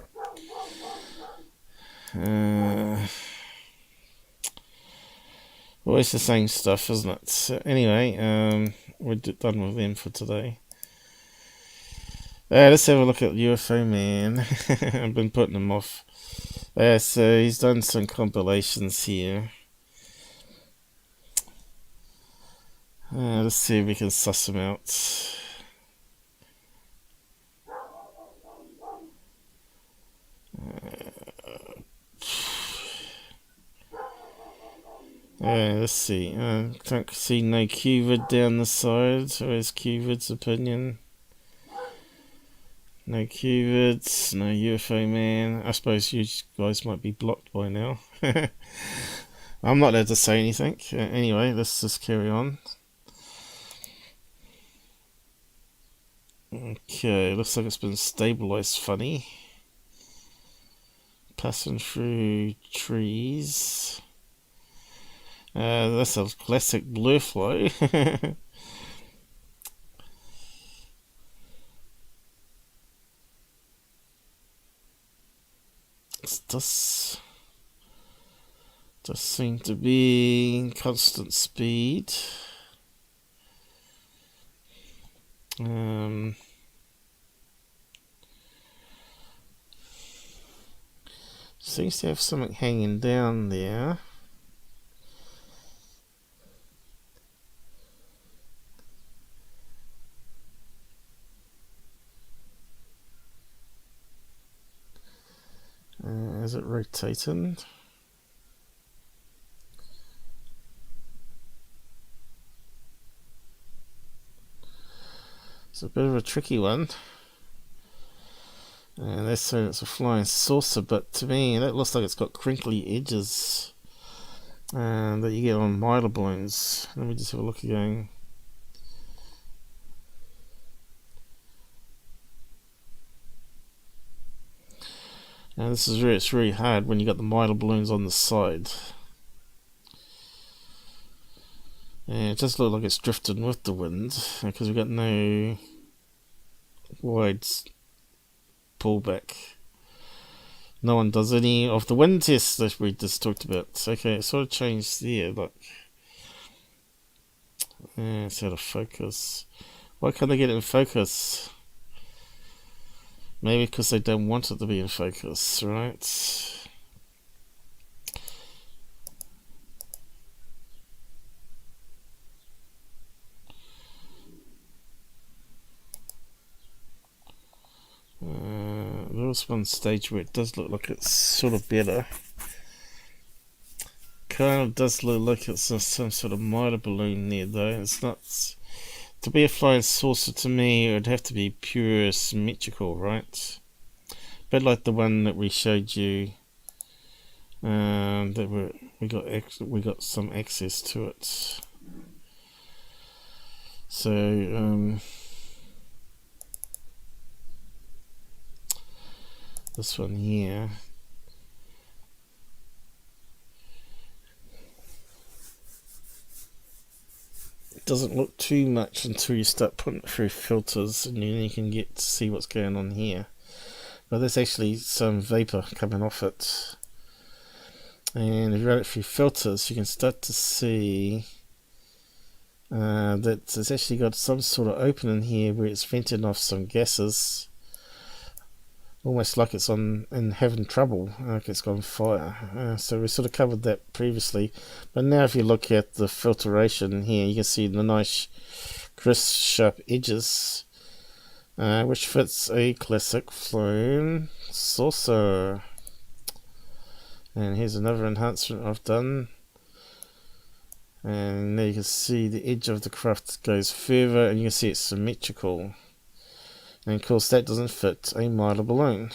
Well, it's the same stuff, isn't it? So anyway, we're done with them for today. Let's have a look at UFO Man. I've been putting him off. So he's done some compilations here. Let's see if we can suss him out. Let's see. Can't see no QVid down the side. Where's QVid's opinion? No QVids, no UFO Man. I suppose you guys might be blocked by now. I'm not allowed to say anything. Anyway, let's just carry on. Okay. Okay, looks like it's been stabilized funny. Passing through trees. That's a classic blur flow. It does seem to be constant speed. Seems to have something hanging down there. Is it rotating? It's a bit of a tricky one. And they're saying it's a flying saucer, but to me that looks like it's got crinkly edges that you get on miter balloons. Let me just have a look again. Now this is where it's really hard when you got the miter balloons on the side. And it does look like it's drifting with the wind because we've got no wide pullback. No one does any of the wind tests that we just talked about. Okay, it sort of changed there, but it's out of focus. Why can't they get it in focus? Maybe because they don't want it to be in focus, right? There was one stage where it does look like it's sort of better. Kind of does look like it's some sort of miter balloon there, though. It's not. To be a flying saucer, to me, it would have to be pure symmetrical, right? A bit like the one that we showed you. That we got some access to it. So this one here. It doesn't look too much until you start putting it through filters, and then you can get to see what's going on here. But there's actually some vapor coming off it, and if you run it through filters, you can start to see that it's actually got some sort of opening here where it's venting off some gases. Almost like it's having trouble, like it's gone fire. So we sort of covered that previously, but now if you look at the filtration here, you can see the nice crisp sharp edges, which fits a classic flying saucer. And here's another enhancement I've done, and there you can see the edge of the craft goes further, and you can see it's symmetrical. And of course that doesn't fit a miter balloon.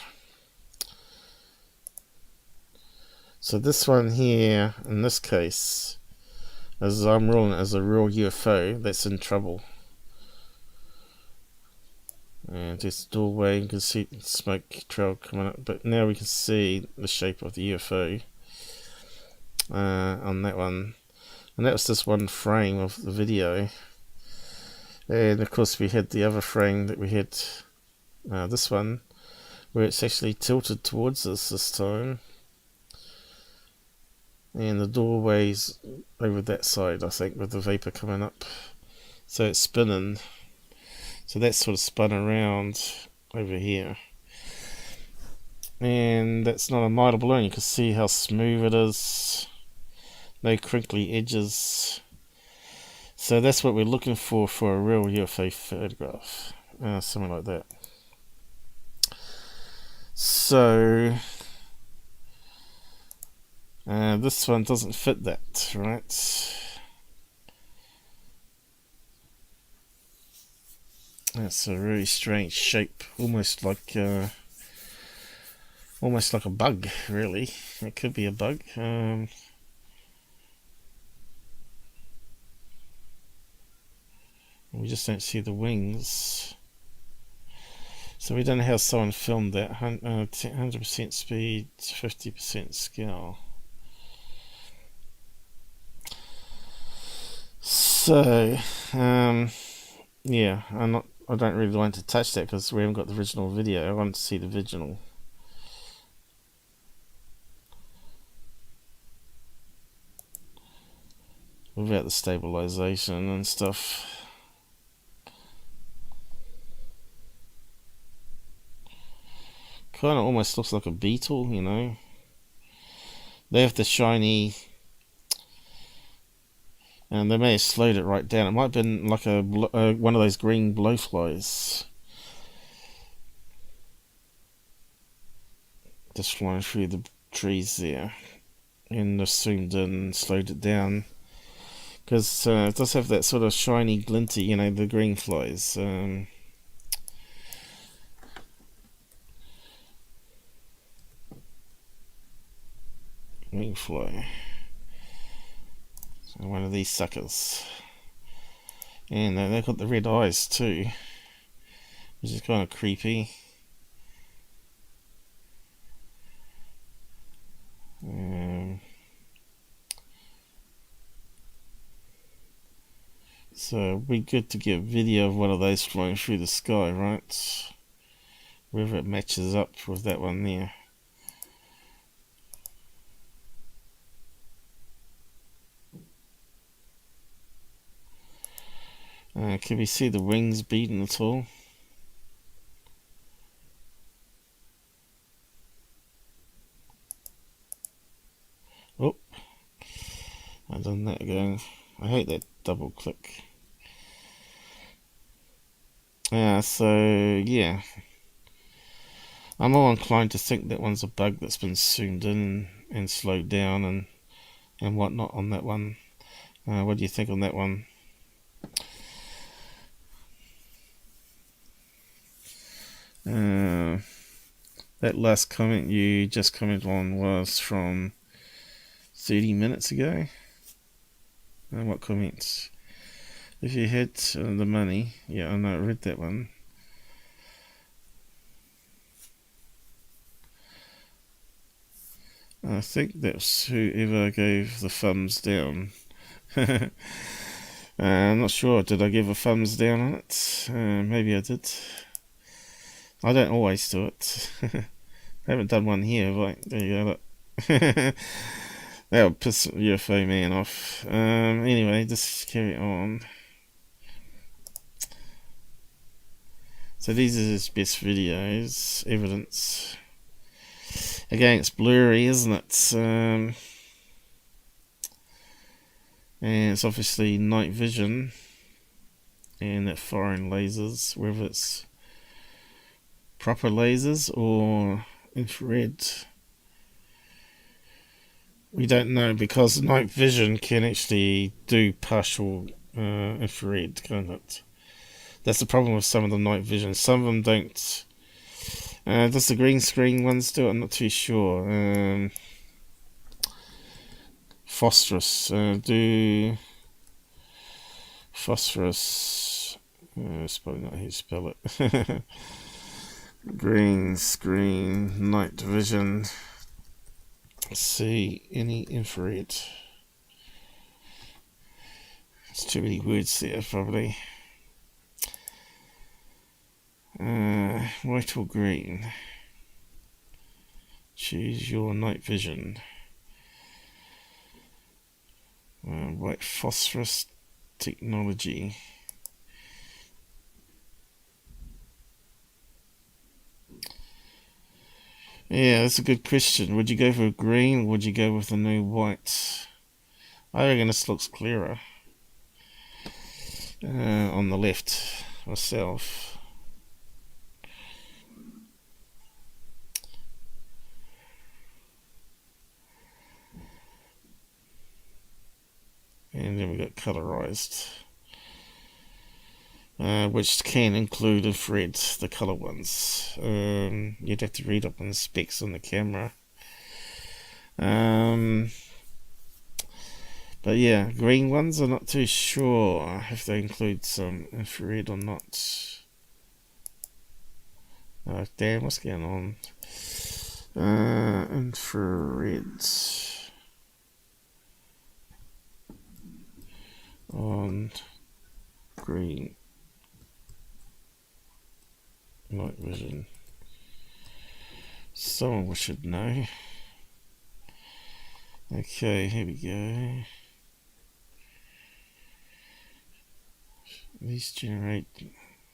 So this one here, in this case, as I'm ruling it as a real UFO, that's in trouble. And this doorway, you can see smoke trail coming up, but now we can see the shape of the UFO on that one. And that was just one frame of the video. And of course we had the other frame that we had, this one, where it's actually tilted towards us this time. And the doorway's over that side, I think, with the vapor coming up. So it's spinning. So that's sort of spun around over here. And that's not a miter balloon. You can see how smooth it is. No crinkly edges. So that's what we're looking for a real UFO photograph. Something like that. So this one doesn't fit that, right? That's a really strange shape, almost like a bug, really. It could be a bug. We just don't see the wings. So we don't know how someone filmed that. 100% speed, 50% scale. So, yeah, I don't really want to touch that because we haven't got the original video. I want to see the original. Without the stabilization and stuff. Kind of almost looks like a beetle, you know. They have the shiny, and they may have slowed it right down. It might have been like a one of those green blowflies just flying through the trees there, and just zoomed in and slowed it down because it does have that sort of shiny glinty, you know, the green flies. Green fly. So one of these suckers. And they've got the red eyes too, which is kind of creepy. So it'd be good to get a video of one of those flying through the sky, right? Whether it matches up with that one there. Can we see the wings beating at all? Oh, I've done that again. I hate that double click. So yeah, I'm more inclined to think that one's a bug that's been zoomed in and slowed down and whatnot on that one. What do you think on that one? That last comment you just commented on was from 30 minutes ago. What comments? If you hit the money, yeah, I know, I read that one. I think that's whoever gave the thumbs down. I'm not sure, did I give a thumbs down on it? Maybe I did. I don't always do it. I haven't done one here, but there you go, look. That'll piss UFO man off. Anyway, just carry on. So these are his best videos, evidence. Again, it's blurry, isn't it? And it's obviously night vision and that foreign lasers, whether it's proper lasers or infrared. We don't know because night vision can actually do partial infrared, can't it? That's the problem with some of the night vision. Some of them don't. Does the green screen ones do it? I'm not too sure. Phosphorus. Do phosphorus. It's probably not how you spell it. Green screen, night vision. Let's see, any infrared. There's too many words there, probably. White or green? Choose your night vision. White phosphorus technology. Yeah, that's a good question. Would you go for green or would you go with the new white? I reckon this looks clearer on the left myself. And then we got colorized, which can include infrared, the color ones. You'd have to read up on the specs on the camera. But yeah, green ones, I'm not too sure if they include some infrared or not. Oh, damn, what's going on? Infrared. On green. Night vision. Someone should know. Okay, here we go. These generate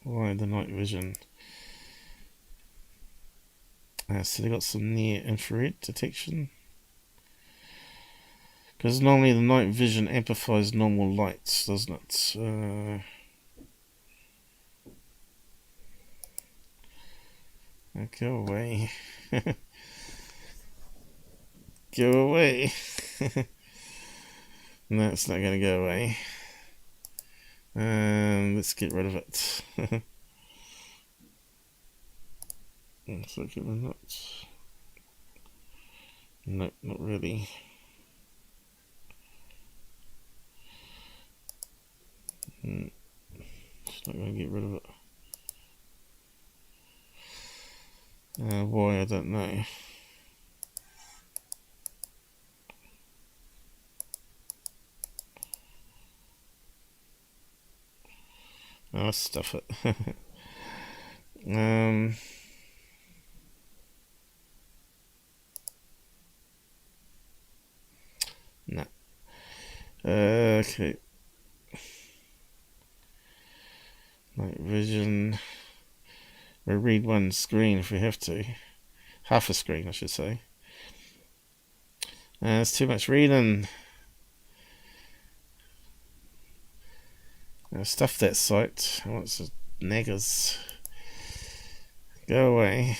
why the night vision. So they got some near infrared detection. Because normally the night vision amplifies normal lights, doesn't it? Go away. Go away. No, it's not going to go away. Let's get rid of it. Looks like it was nuts. Nope, not really. Just not going to get rid of it. Why, I don't know. Oh, stuff it. No. Okay. Night vision. We'll read one screen if we have to. Half a screen, I should say. It's too much reading. Stuff that site. I want some naggers. Go away.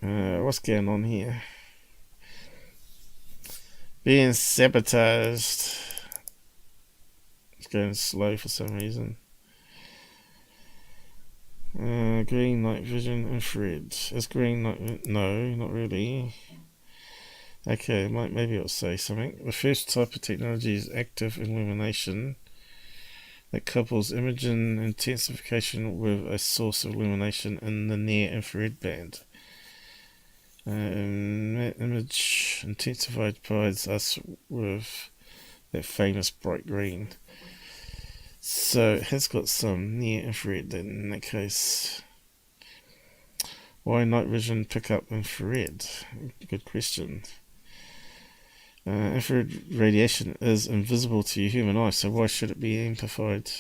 What's going on here? Being sabotaged. It's going slow for some reason. Green night vision infrared. Is green night? No, not really. Okay, maybe it'll say something. The first type of technology is active illumination that couples imaging intensification with a source of illumination in the near infrared band. Image intensified provides us with that famous bright green. So it has got some near infrared then in that case. Why night vision pick up infrared? Good question. Infrared radiation is invisible to your human eye, so why should it be amplified?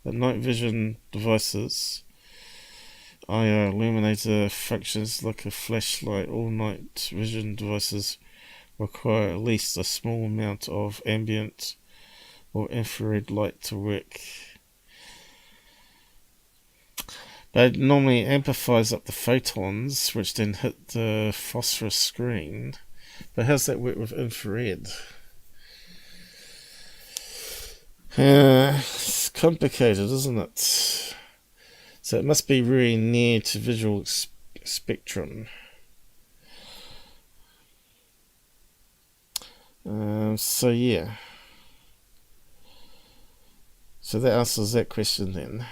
But night vision devices, IR illuminator functions like a flashlight. All night vision devices require at least a small amount of ambient or infrared light to work. But it normally amplifies up the photons, which then hit the phosphorus screen. But how's that work with infrared? It's complicated, isn't it? So it must be really near to visual spectrum. So yeah. So that answers that question then.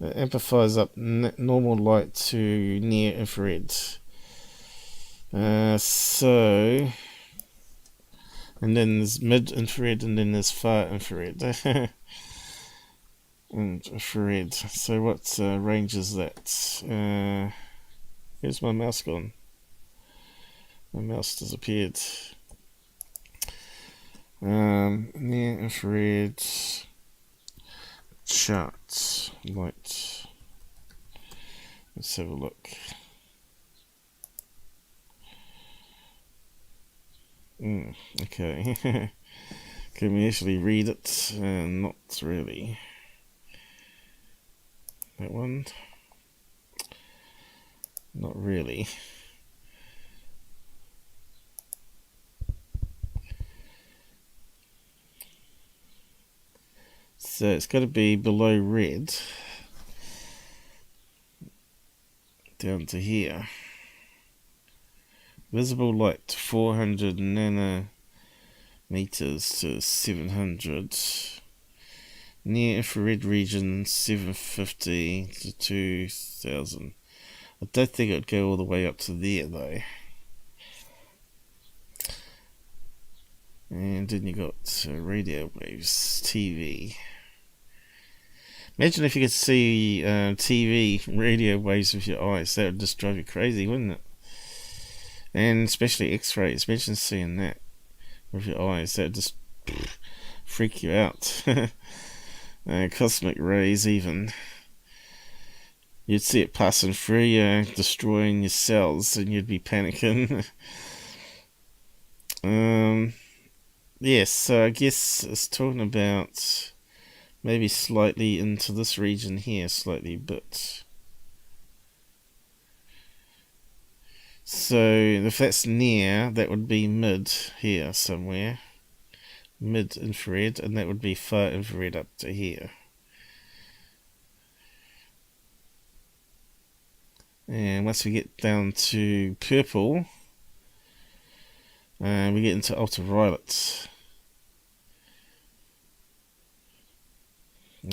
It amplifies up normal light to near infrared. So, and then there's mid-infrared and then there's far infrared. And infrared. So what range is that? Where's my mouse gone? My mouse disappeared. Near infrared charts light. Let's have a look. Okay. Can we actually read it? Not really. That one? Not really. So it's got to be below red. Down to here. Visible light 400 nanometers to 700 Near infrared region 750 to 2000. I don't think it would go all the way up to there though. And then you got radio waves, TV. Imagine if you could see TV radio waves with your eyes. That would just drive you crazy, wouldn't it? And especially X-rays. Imagine seeing that with your eyes. That would just freak you out. Cosmic rays even. You'd see it passing through you, destroying your cells, and you'd be panicking. Yes, so I guess it's talking about maybe slightly into this region here, slightly, but so if that's near, that would be mid here somewhere, mid infrared, and that would be far infrared up to here. And once we get down to purple, we get into ultraviolet.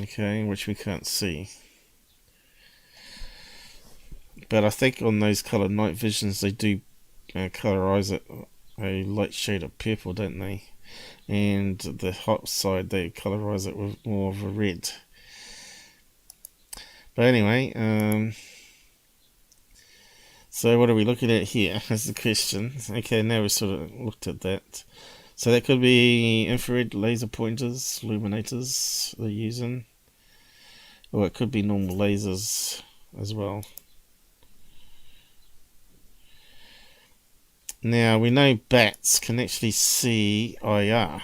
Okay, which we can't see. But I think on those coloured night visions they do colourize it a light shade of purple, don't they? And the hot side they colourize it with more of a red. But anyway, so what are we looking at here? That's the question. Okay, now we've sort of looked at that. So that could be infrared laser pointers, illuminators they're using. Or it could be normal lasers as well. Now we know bats can actually see IR.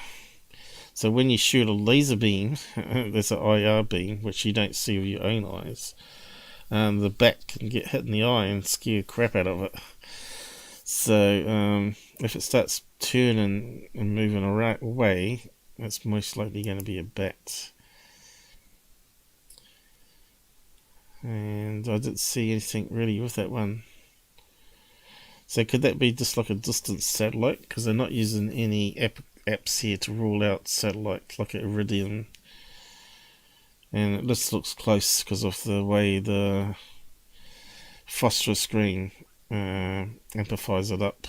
So when you shoot a laser beam, there's an IR beam which you don't see with your own eyes. The bat can get hit in the eye and scare the crap out of it. So if it starts turning and moving away, that's most likely going to be a bat. And I didn't see anything really with that one. So could that be just like a distant satellite? Because they're not using any apps here to rule out satellite like an Iridium. And it just looks close because of the way the phosphorus screen amplifies it up.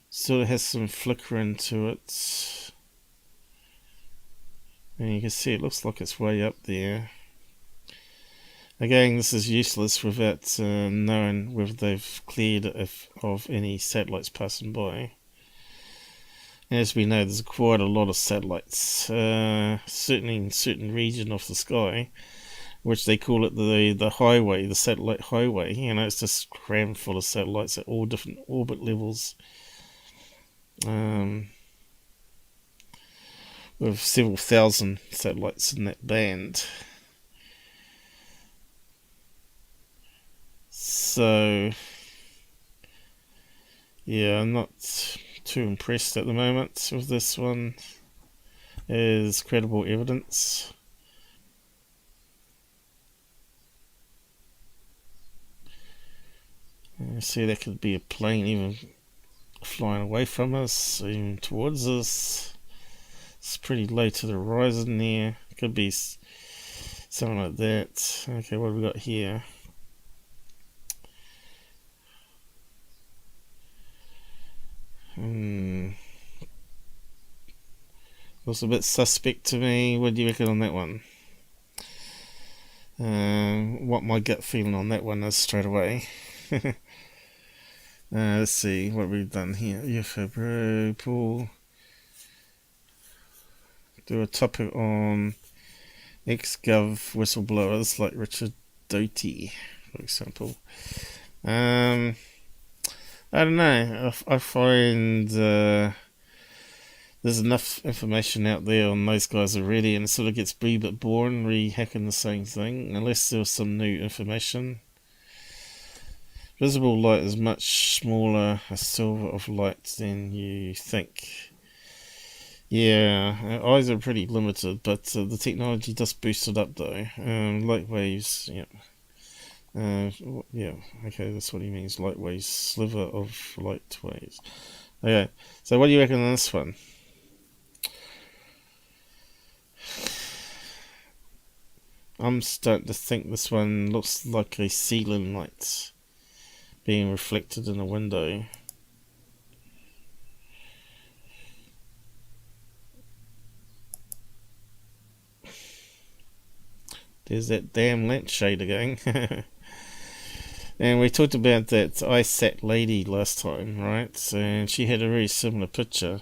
Sort of has some flickering to it. And you can see it looks like it's way up there. Again, this is useless without knowing whether they've cleared of any satellites passing by. As we know, there's quite a lot of satellites, certainly in a certain region of the sky, which they call it the highway, the satellite highway. You know, it's just crammed full of satellites at all different orbit levels. With several thousand satellites in that band. So, yeah, I'm not too impressed at the moment with this one as credible evidence. See, that could be a plane even flying away from us, even towards us. It's pretty low to the horizon there. Could be something like that. Okay, what have we got here? Looks a bit suspect to me. What do you reckon on that one? What my gut feeling on that one is straight away. Let's see what we've done here. UFO Bro, Paul. Do a topic on ex-gov whistleblowers like Richard Doty, for example. I don't know. I find there's enough information out there on those guys already, and it sort of gets a bit boring re-hacking the same thing, unless there's some new information. Visible light is much smaller, a silver of light, than you think. Yeah, our eyes are pretty limited, but the technology does boost it up though. Light waves, yeah. Yeah, okay, that's what he means. Light waves, sliver of light waves. Okay, so what do you reckon on this one? I'm starting to think this one looks like a ceiling light being reflected in a window. There's that damn lampshade again. And we talked about that ISAT lady last time, right? And she had a very similar picture.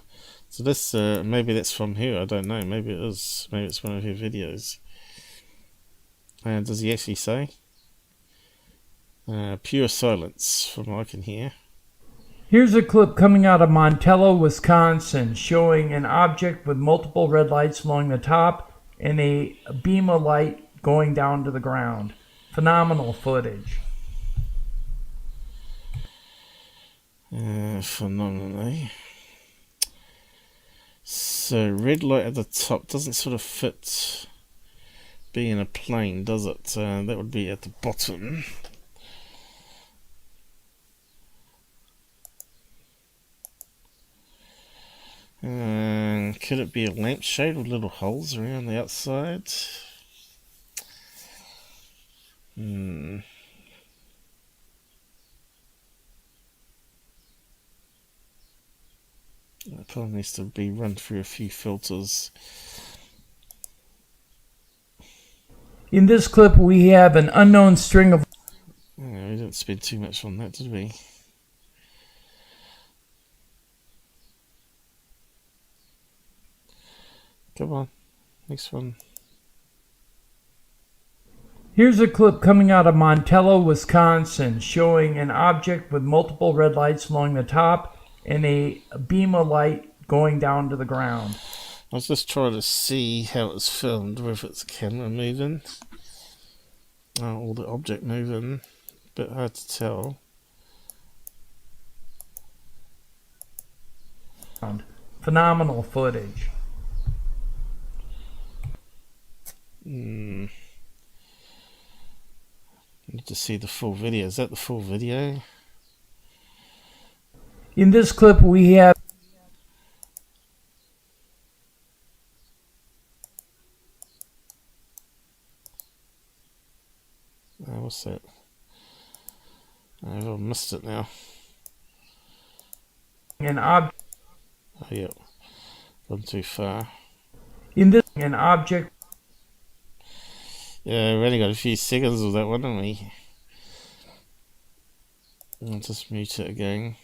So this, maybe that's from her, I don't know. Maybe it is. Maybe it's one of her videos. Does he actually say? Pure silence from what I can hear. Here's a clip coming out of Montello, Wisconsin, showing an object with multiple red lights along the top and a beam of light going down to the ground. Phenomenal footage. Phenomenally. So red light at the top doesn't sort of fit being a plane, does it? That would be at the bottom. Could it be a lampshade with little holes around the outside? It probably needs to be run through a few filters. In this clip, we have an unknown string of... We didn't spend too much on that, did we? Come on, next one. Here's a clip coming out of Montello, Wisconsin, showing an object with multiple red lights along the top and a beam of light going down to the ground. I was just trying to see how it's filmed, whether it's the camera moving or the object moving. Bit hard to tell. Phenomenal footage. Need to see the full video. Is that the full video? In this clip, we have... What's that? I've missed it now. An object. Oh, yeah. Gone too far. In this, an object. Yeah, we've only got a few seconds of that one, haven't we? I'll just mute it again.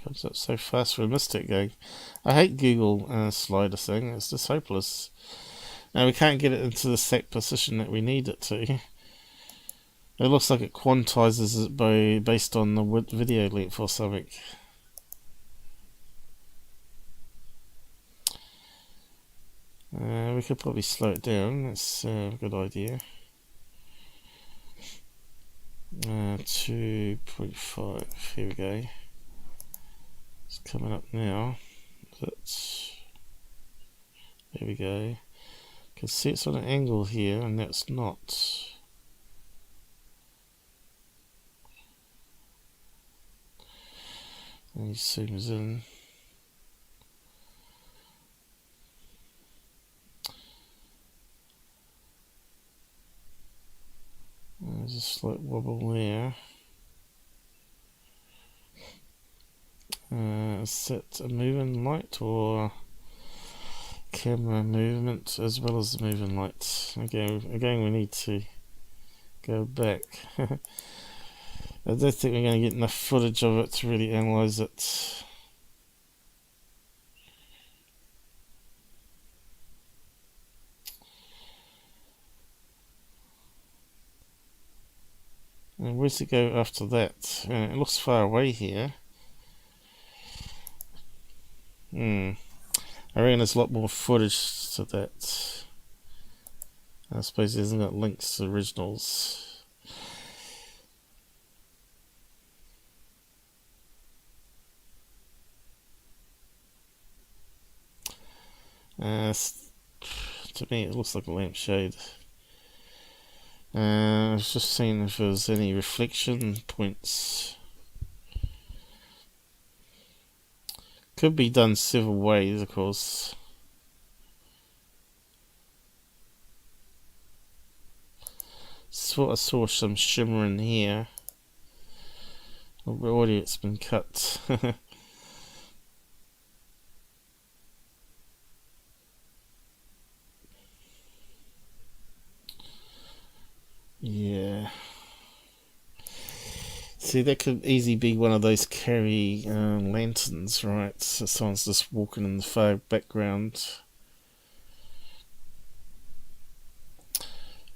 Comes up so fast, we missed it going. I hate Google slider thing, it's just hopeless. Now we can't get it into the exact position that we need it to. It looks like it quantizes it based on the video length or something. We could probably slow it down, that's a good idea. 2.5, here we go. It's coming up now. There we go. You can see it's on an angle here, and that's not. And he zooms in. There's a slight wobble there. Set a moving light or camera movement as well as the moving light. Again, we need to go back. I don't think we're going to get enough footage of it to really analyze it. And where's it go after that? It looks far away here. I reckon there's a lot more footage to that. I suppose it hasn't got links to originals. To me it looks like a lampshade. I was just seeing if there's any reflection points. Could be done several ways, of course. Sort of saw some shimmer in here. Already it's been cut. Yeah. See, that could easily be one of those carry lanterns, right? So someone's just walking in the far background.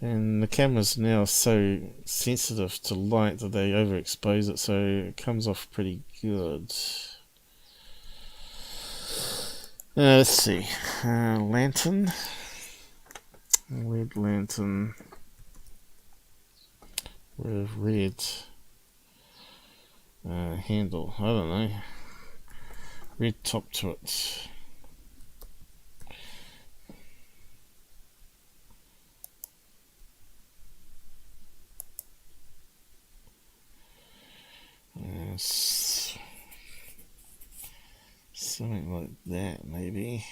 And the camera's now so sensitive to light that they overexpose it, so it comes off pretty good. Let's see. Lantern. Red lantern. With red handle. I don't know. Red top to it. Something like that, maybe.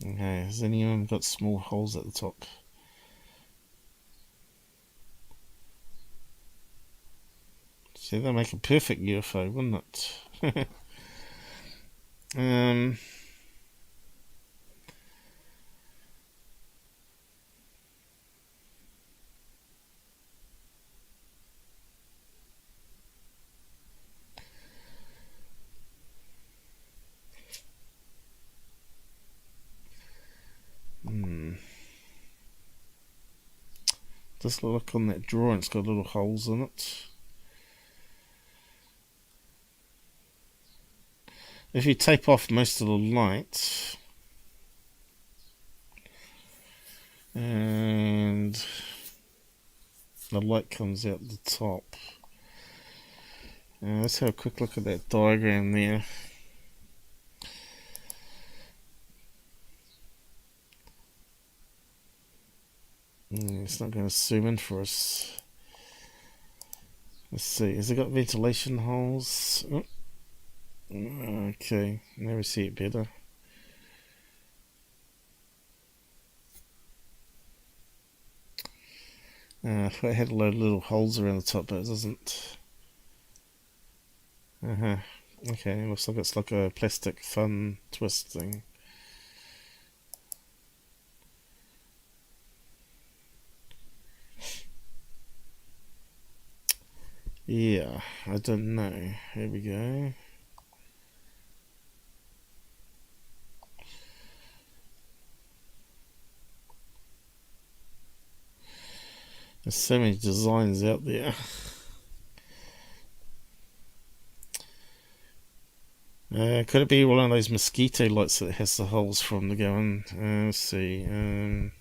Okay, has anyone got small holes at the top? See, that'd make a perfect UFO, wouldn't it? Just look on that drawing, it's got little holes in it. If you tape off most of the light and the light comes out the top, let's have a quick look at that diagram there. It's not going to zoom in for us. Let's see, has it got ventilation holes? Oh. Okay, now we see it better. If it had a load of little holes around the top, but it doesn't. Okay, looks like it's like a plastic fun twist thing. Yeah, I don't know. Here we go. There's so many designs out there. Could it be one of those mosquito lights that has the holes from the going? Let's see.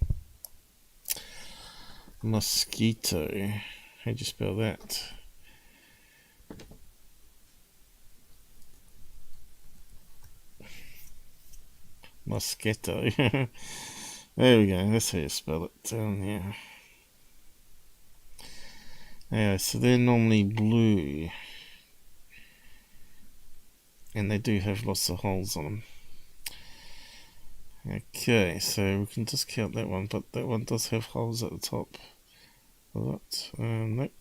Mosquito. How'd you spell that? Mosquito. There we go. That's how you spell it down here. Yeah, so they're normally blue. And they do have lots of holes on them. Okay, so we can discount that one, but that one does have holes at the top. What? Nope.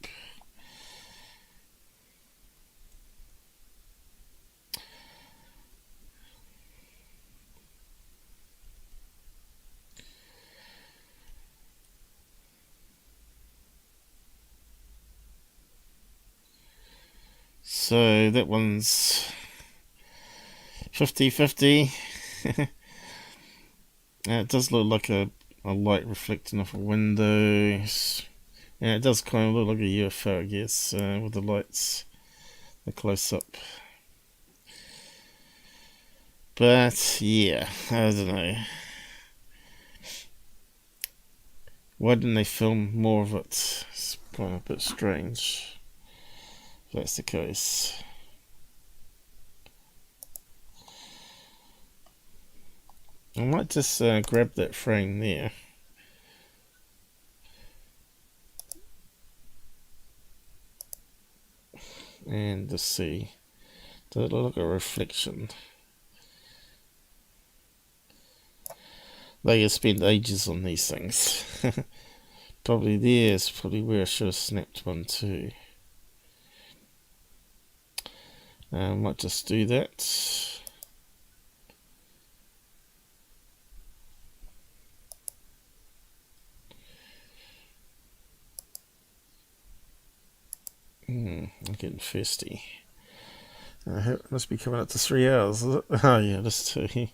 So that one's 50-50. It does look like a light reflecting off a window. Yeah, it does kind of look like a UFO, I guess, with the lights, the close-up. But, yeah, I don't know. Why didn't they film more of it? It's kind of a bit strange, if that's the case. I might just grab that frame there. And just see. Does it look like a reflection? They spend ages on these things. Probably there's probably where I should have snapped one too. Might just do that. I'm getting thirsty. It must be coming up to 3 hours, is it? Oh yeah, just 2.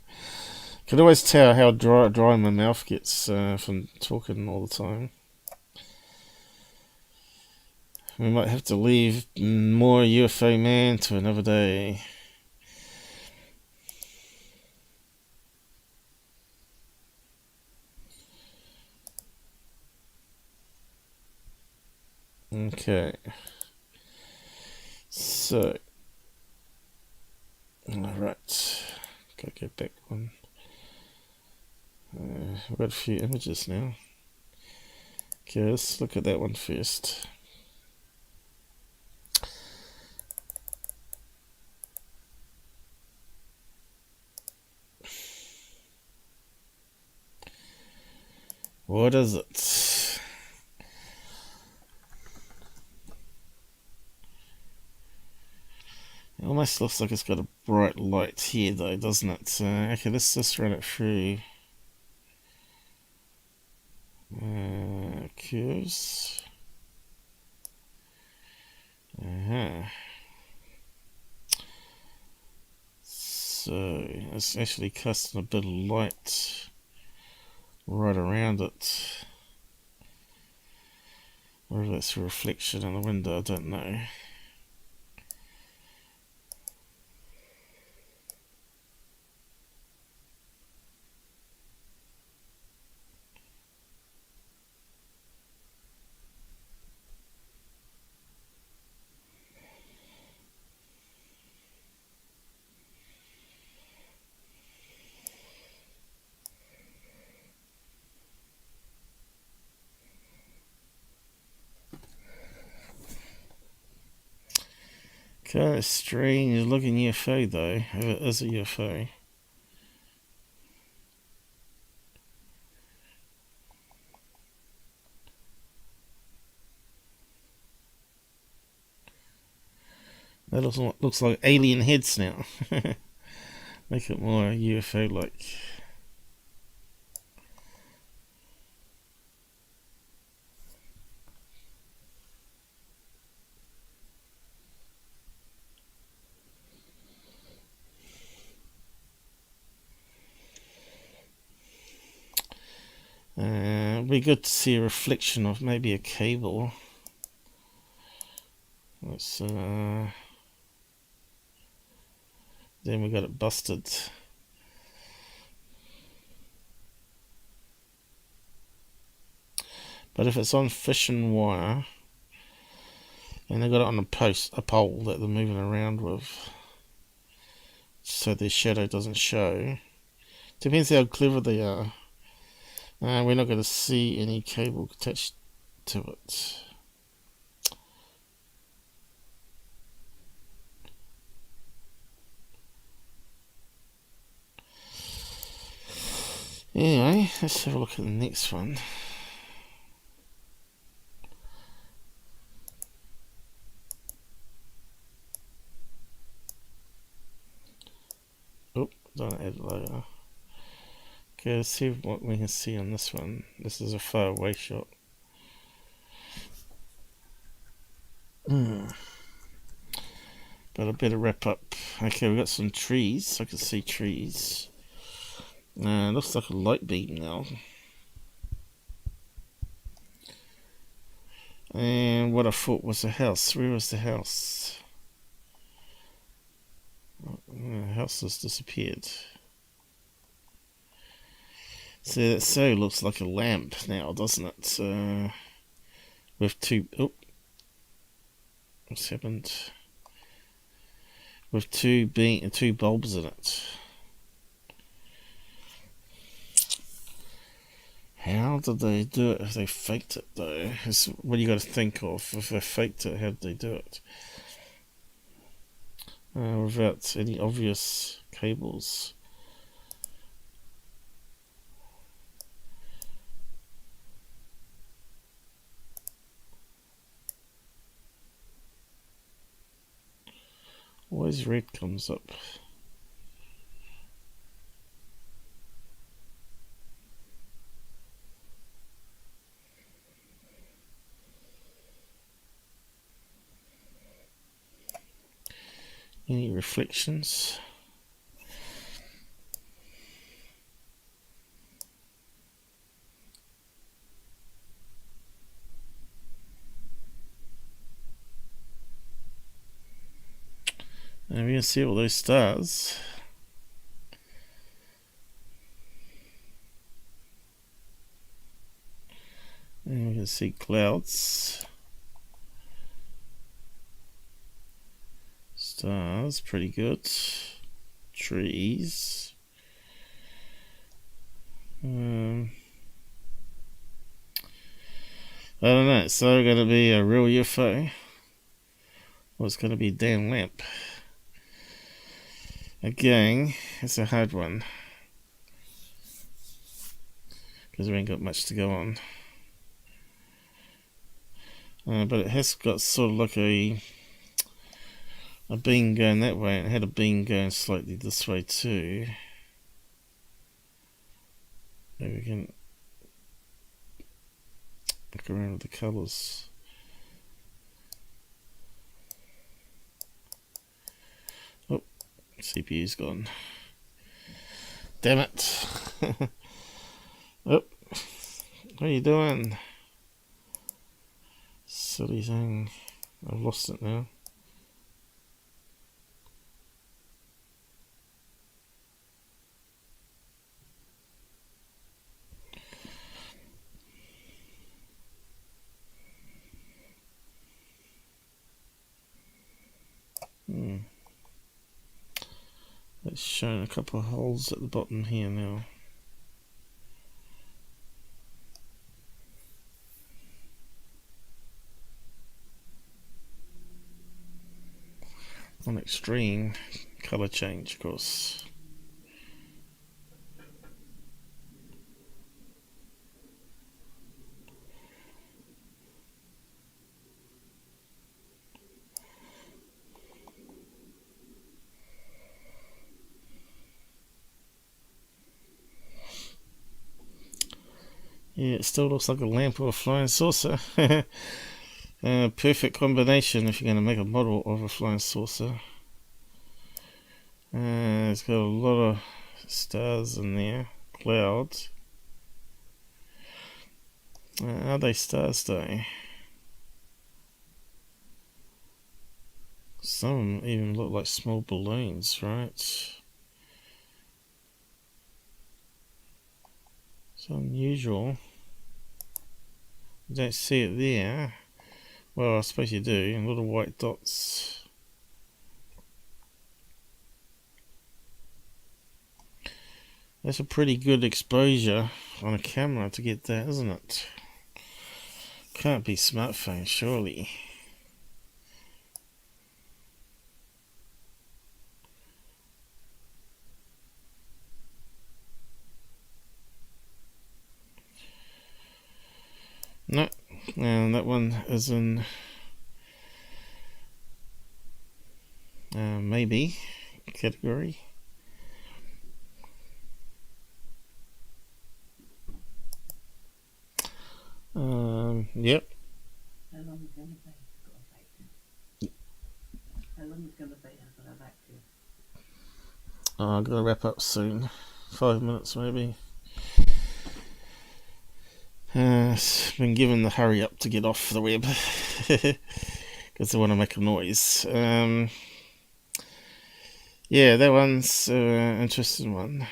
Can always tell how dry my mouth gets from talking all the time. We might have to leave more UFO man to another day. Okay. So. Alright. Gotta get back one. I've got a few images now. Okay, let's look at that one first. What is it? It almost looks like it's got a bright light here though, doesn't it? Okay, let's just run it through. Curves. So it's actually casting a bit of light right around it. Whether that's a reflection in the window, I don't know. Kind of strange looking UFO though, if it is a UFO. That looks like alien heads now. Make it more UFO-like. It'd be good to see a reflection of maybe a cable. Let's then we got it busted. But if it's on fishing wire and they got it on a pole that they're moving around with, so their shadow doesn't show. Depends how clever they are. We're not going to see any cable attached to it. Anyway, let's have a look at the next one. Oh, don't add layer. Okay, let's see what we can see on this one. This is a far away shot. But I better wrap up. Okay, we've got some trees. I can see trees. Looks like a light beam now. And what I thought was a house. Where was the house? The house has disappeared. So that so looks like a lamp now, doesn't it? With two... Oh. What's happened? With two bulbs in it. How did they do it if they faked it though? It's what you got to think of. If they faked it, how did they do it? without any obvious cables. Always red comes up. Any reflections? And we can see all those stars. And we can see clouds. Stars, pretty good. Trees. I don't know, it's so going to be a real UFO, or it's going to be a damn lamp. Again, it's a hard one, because we ain't got much to go on. But it has got sort of like a beam going that way, and it had a beam going slightly this way too. Maybe we can look around with the colours. Oh, CPU's gone. Damn it. Oh, what are you doing? Silly thing. I've lost it now. It's showing a couple of holes at the bottom here now. On extreme color change, of course. Yeah, it still looks like a lamp or a flying saucer. Perfect combination if you're going to make a model of a flying saucer. It's got a lot of stars in there, clouds. Are they stars though? Some of them even look like small balloons, right? It's unusual. You don't see it there. Well, I suppose you do. Little white dots. That's a pretty good exposure on a camera to get that, isn't it? Can't be smartphone, surely. No, and that one is in maybe category. Yep. How long is going to be? How long is going to be? I've got to go back to. I'm going to wrap up soon. 5 minutes maybe. Been given the hurry up to get off the web because I want to make a noise. Yeah, that one's an interesting one.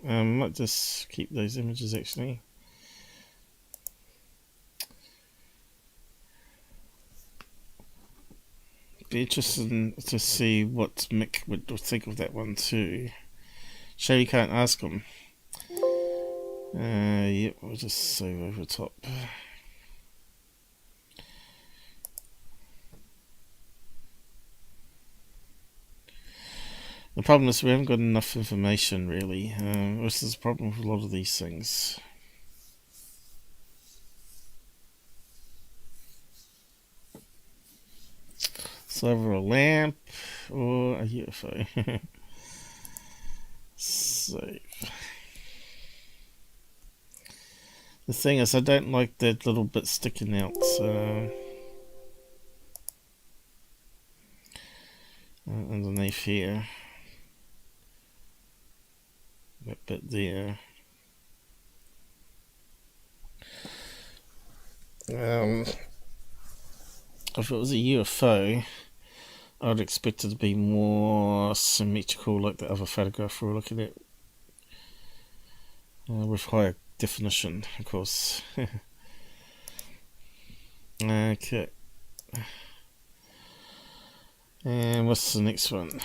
Might just keep those images actually. Be interesting to see what Mick would think of that one too. Shame you can't ask him. Yep, we'll just save over the top. The problem is we haven't got enough information, really. This is the problem with a lot of these things. So either a lamp or a UFO. Save. The thing is, I don't like that little bit sticking out. Underneath here. That bit there. If it was a UFO, I'd expect it to be more symmetrical, like the other photograph we were looking at, with higher definition, of course. Okay. And what's the next one?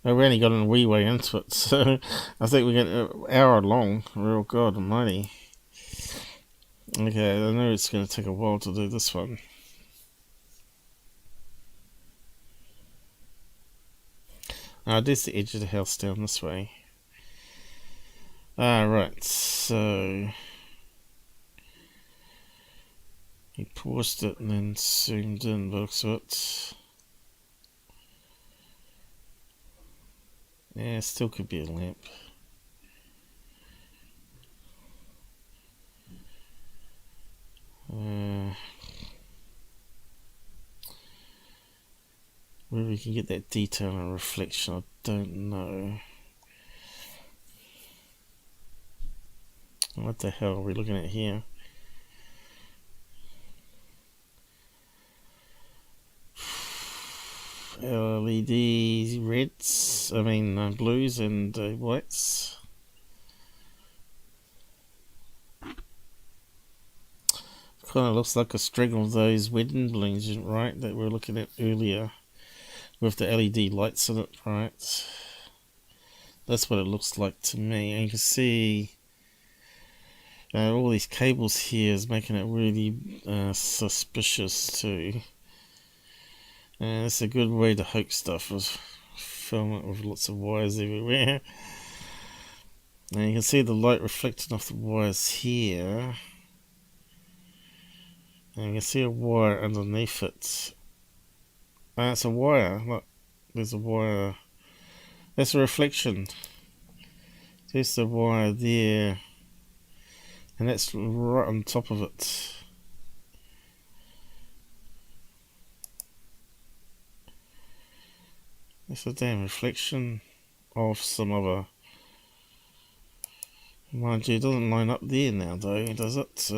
We only got a wee way into it, so I think we get an hour long. Real God almighty. Okay, I know it's going to take a while to do this one. There's the edge of the house down this way. Right, so he paused it and then zoomed in, looks of it. Yeah, still could be a lamp. Where we can get that detail and reflection, I don't know. What the hell are we looking at here? LED reds, blues and whites. Kind of looks like a string of those wedding balloons, right, that we were looking at earlier with the LED lights in it, right? That's what it looks like to me. And you can see all these cables here is making it really suspicious too. It's a good way to hoax stuff, with film it with lots of wires everywhere. And you can see the light reflecting off the wires here. And you can see a wire underneath it. It's a wire. Look, there's a wire. That's a reflection. There's the wire there. And that's right on top of it. It's a damn reflection of some other. Mind you, it doesn't line up there now though, does it?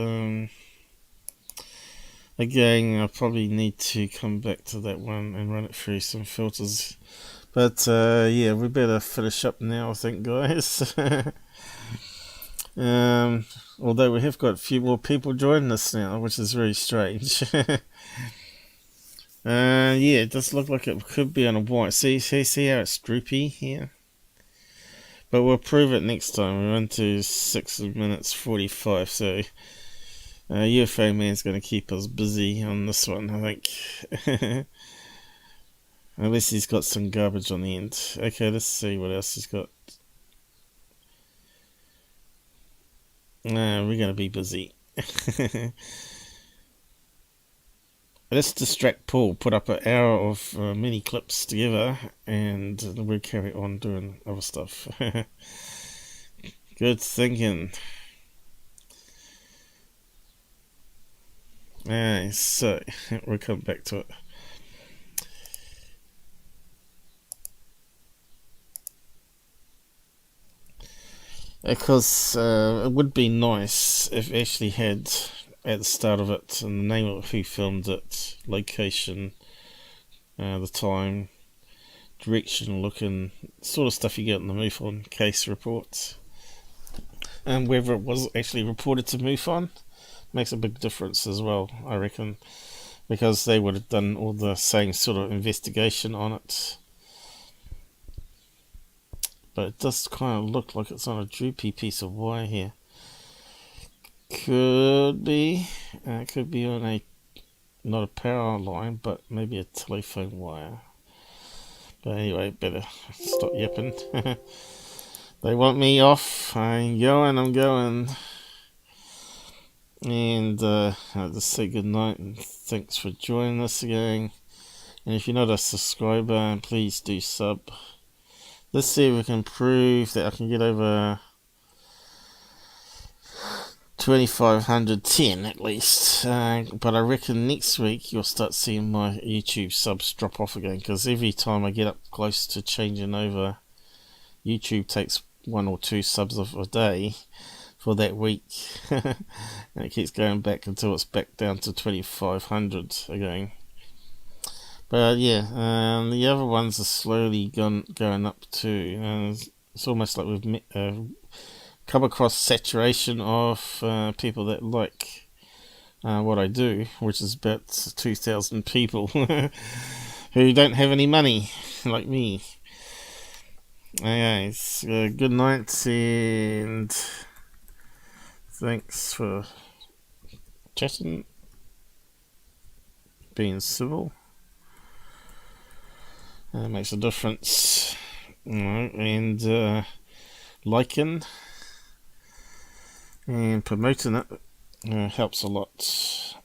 Again, I probably need to come back to that one and run it through some filters. But yeah, we better finish up now, I think, guys. Although we have got a few more people joining us now, which is very strange. Yeah, it does look like it could be on a white. See how it's droopy here? But we'll prove it next time. We're into 6 minutes 45, so UFO Man's going to keep us busy on this one, I think. Unless he's got some garbage on the end. Okay, let's see what else he's got. We're going to be busy. Let's distract Paul, put up an hour of mini clips together, and we'll carry on doing other stuff. Good thinking. Alright, so we'll come back to it. Because it would be nice if Ashley had at the start of it and the name of who filmed it, location, the time, direction, looking, sort of stuff you get in the MUFON case reports, and whether it was actually reported to MUFON makes a big difference as well, I reckon, because they would have done all the same sort of investigation on it. But it does kind of look like it's on a droopy piece of wire here. Could be. It could be on not a power line, but maybe a telephone wire. But anyway, better stop yapping. They want me off. I'm going. And I'll just say good night and thanks for joining us again. And if you're not a subscriber, please do sub. Let's see if we can prove that I can get over 2,510 at least. But I reckon next week you'll start seeing my YouTube subs drop off again, because every time I get up close to changing over, YouTube takes 1 or 2 subs of a day for that week. And it keeps going back until it's back down to 2,500 again. But yeah, the other ones are slowly going up too. It's almost like we've come across saturation of people that like what I do, which is about 2,000 people who don't have any money like me. Okay, so good night and thanks for chatting, being civil. Makes a difference. And liking and promoting it helps a lot.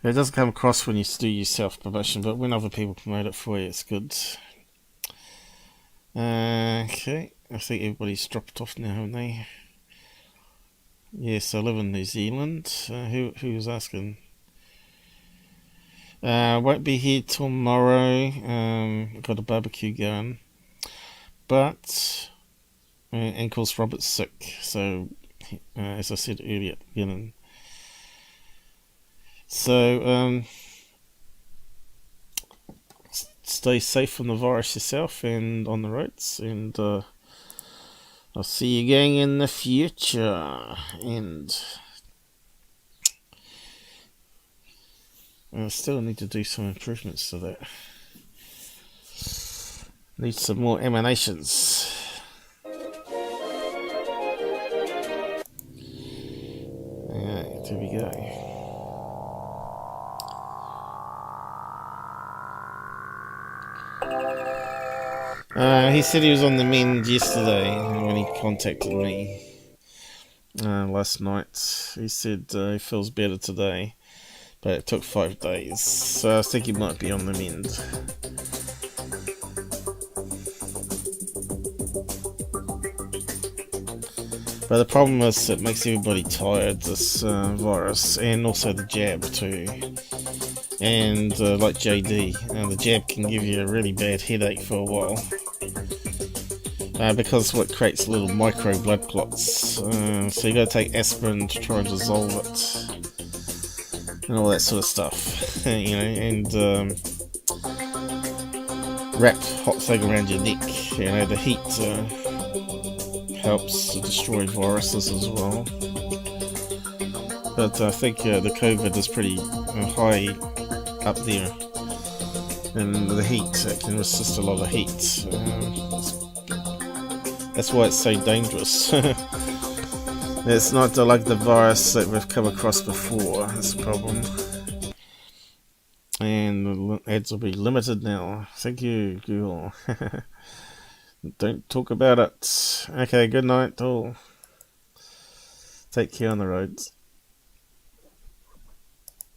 It doesn't come across when you do your self-promotion, but when other people promote it for you, it's good. Okay, I think everybody's dropped off now, haven't they? Yes, I live in New Zealand. Who was asking? Won't be here tomorrow. Got a barbecue going, but and of course Robert's sick, so as I said earlier at the beginning. So stay safe from the virus yourself and on the roads, and I'll see you again in the future. And I still need to do some improvements to that. Need some more emanations. Alright, here we go. He said he was on the mend yesterday when he contacted me last night. He said he feels better today, but it took 5 days, so I think he might be on the mend. But the problem is it makes everybody tired, this virus, and also the jab too. And like JD, the jab can give you a really bad headache for a while. Because what creates little micro blood clots. So you gotta take aspirin to try and dissolve it. And all that sort of stuff. You know, and wrap hot thing around your neck. You know, the heat helps to destroy viruses as well. But I think the COVID is pretty high up there. And the heat, it can resist a lot of heat. That's why it's so dangerous. It's not like the virus that we've come across before. That's the problem. And the ads will be limited now. Thank you, Google. Don't talk about it. Okay, good night all. Take care on the roads.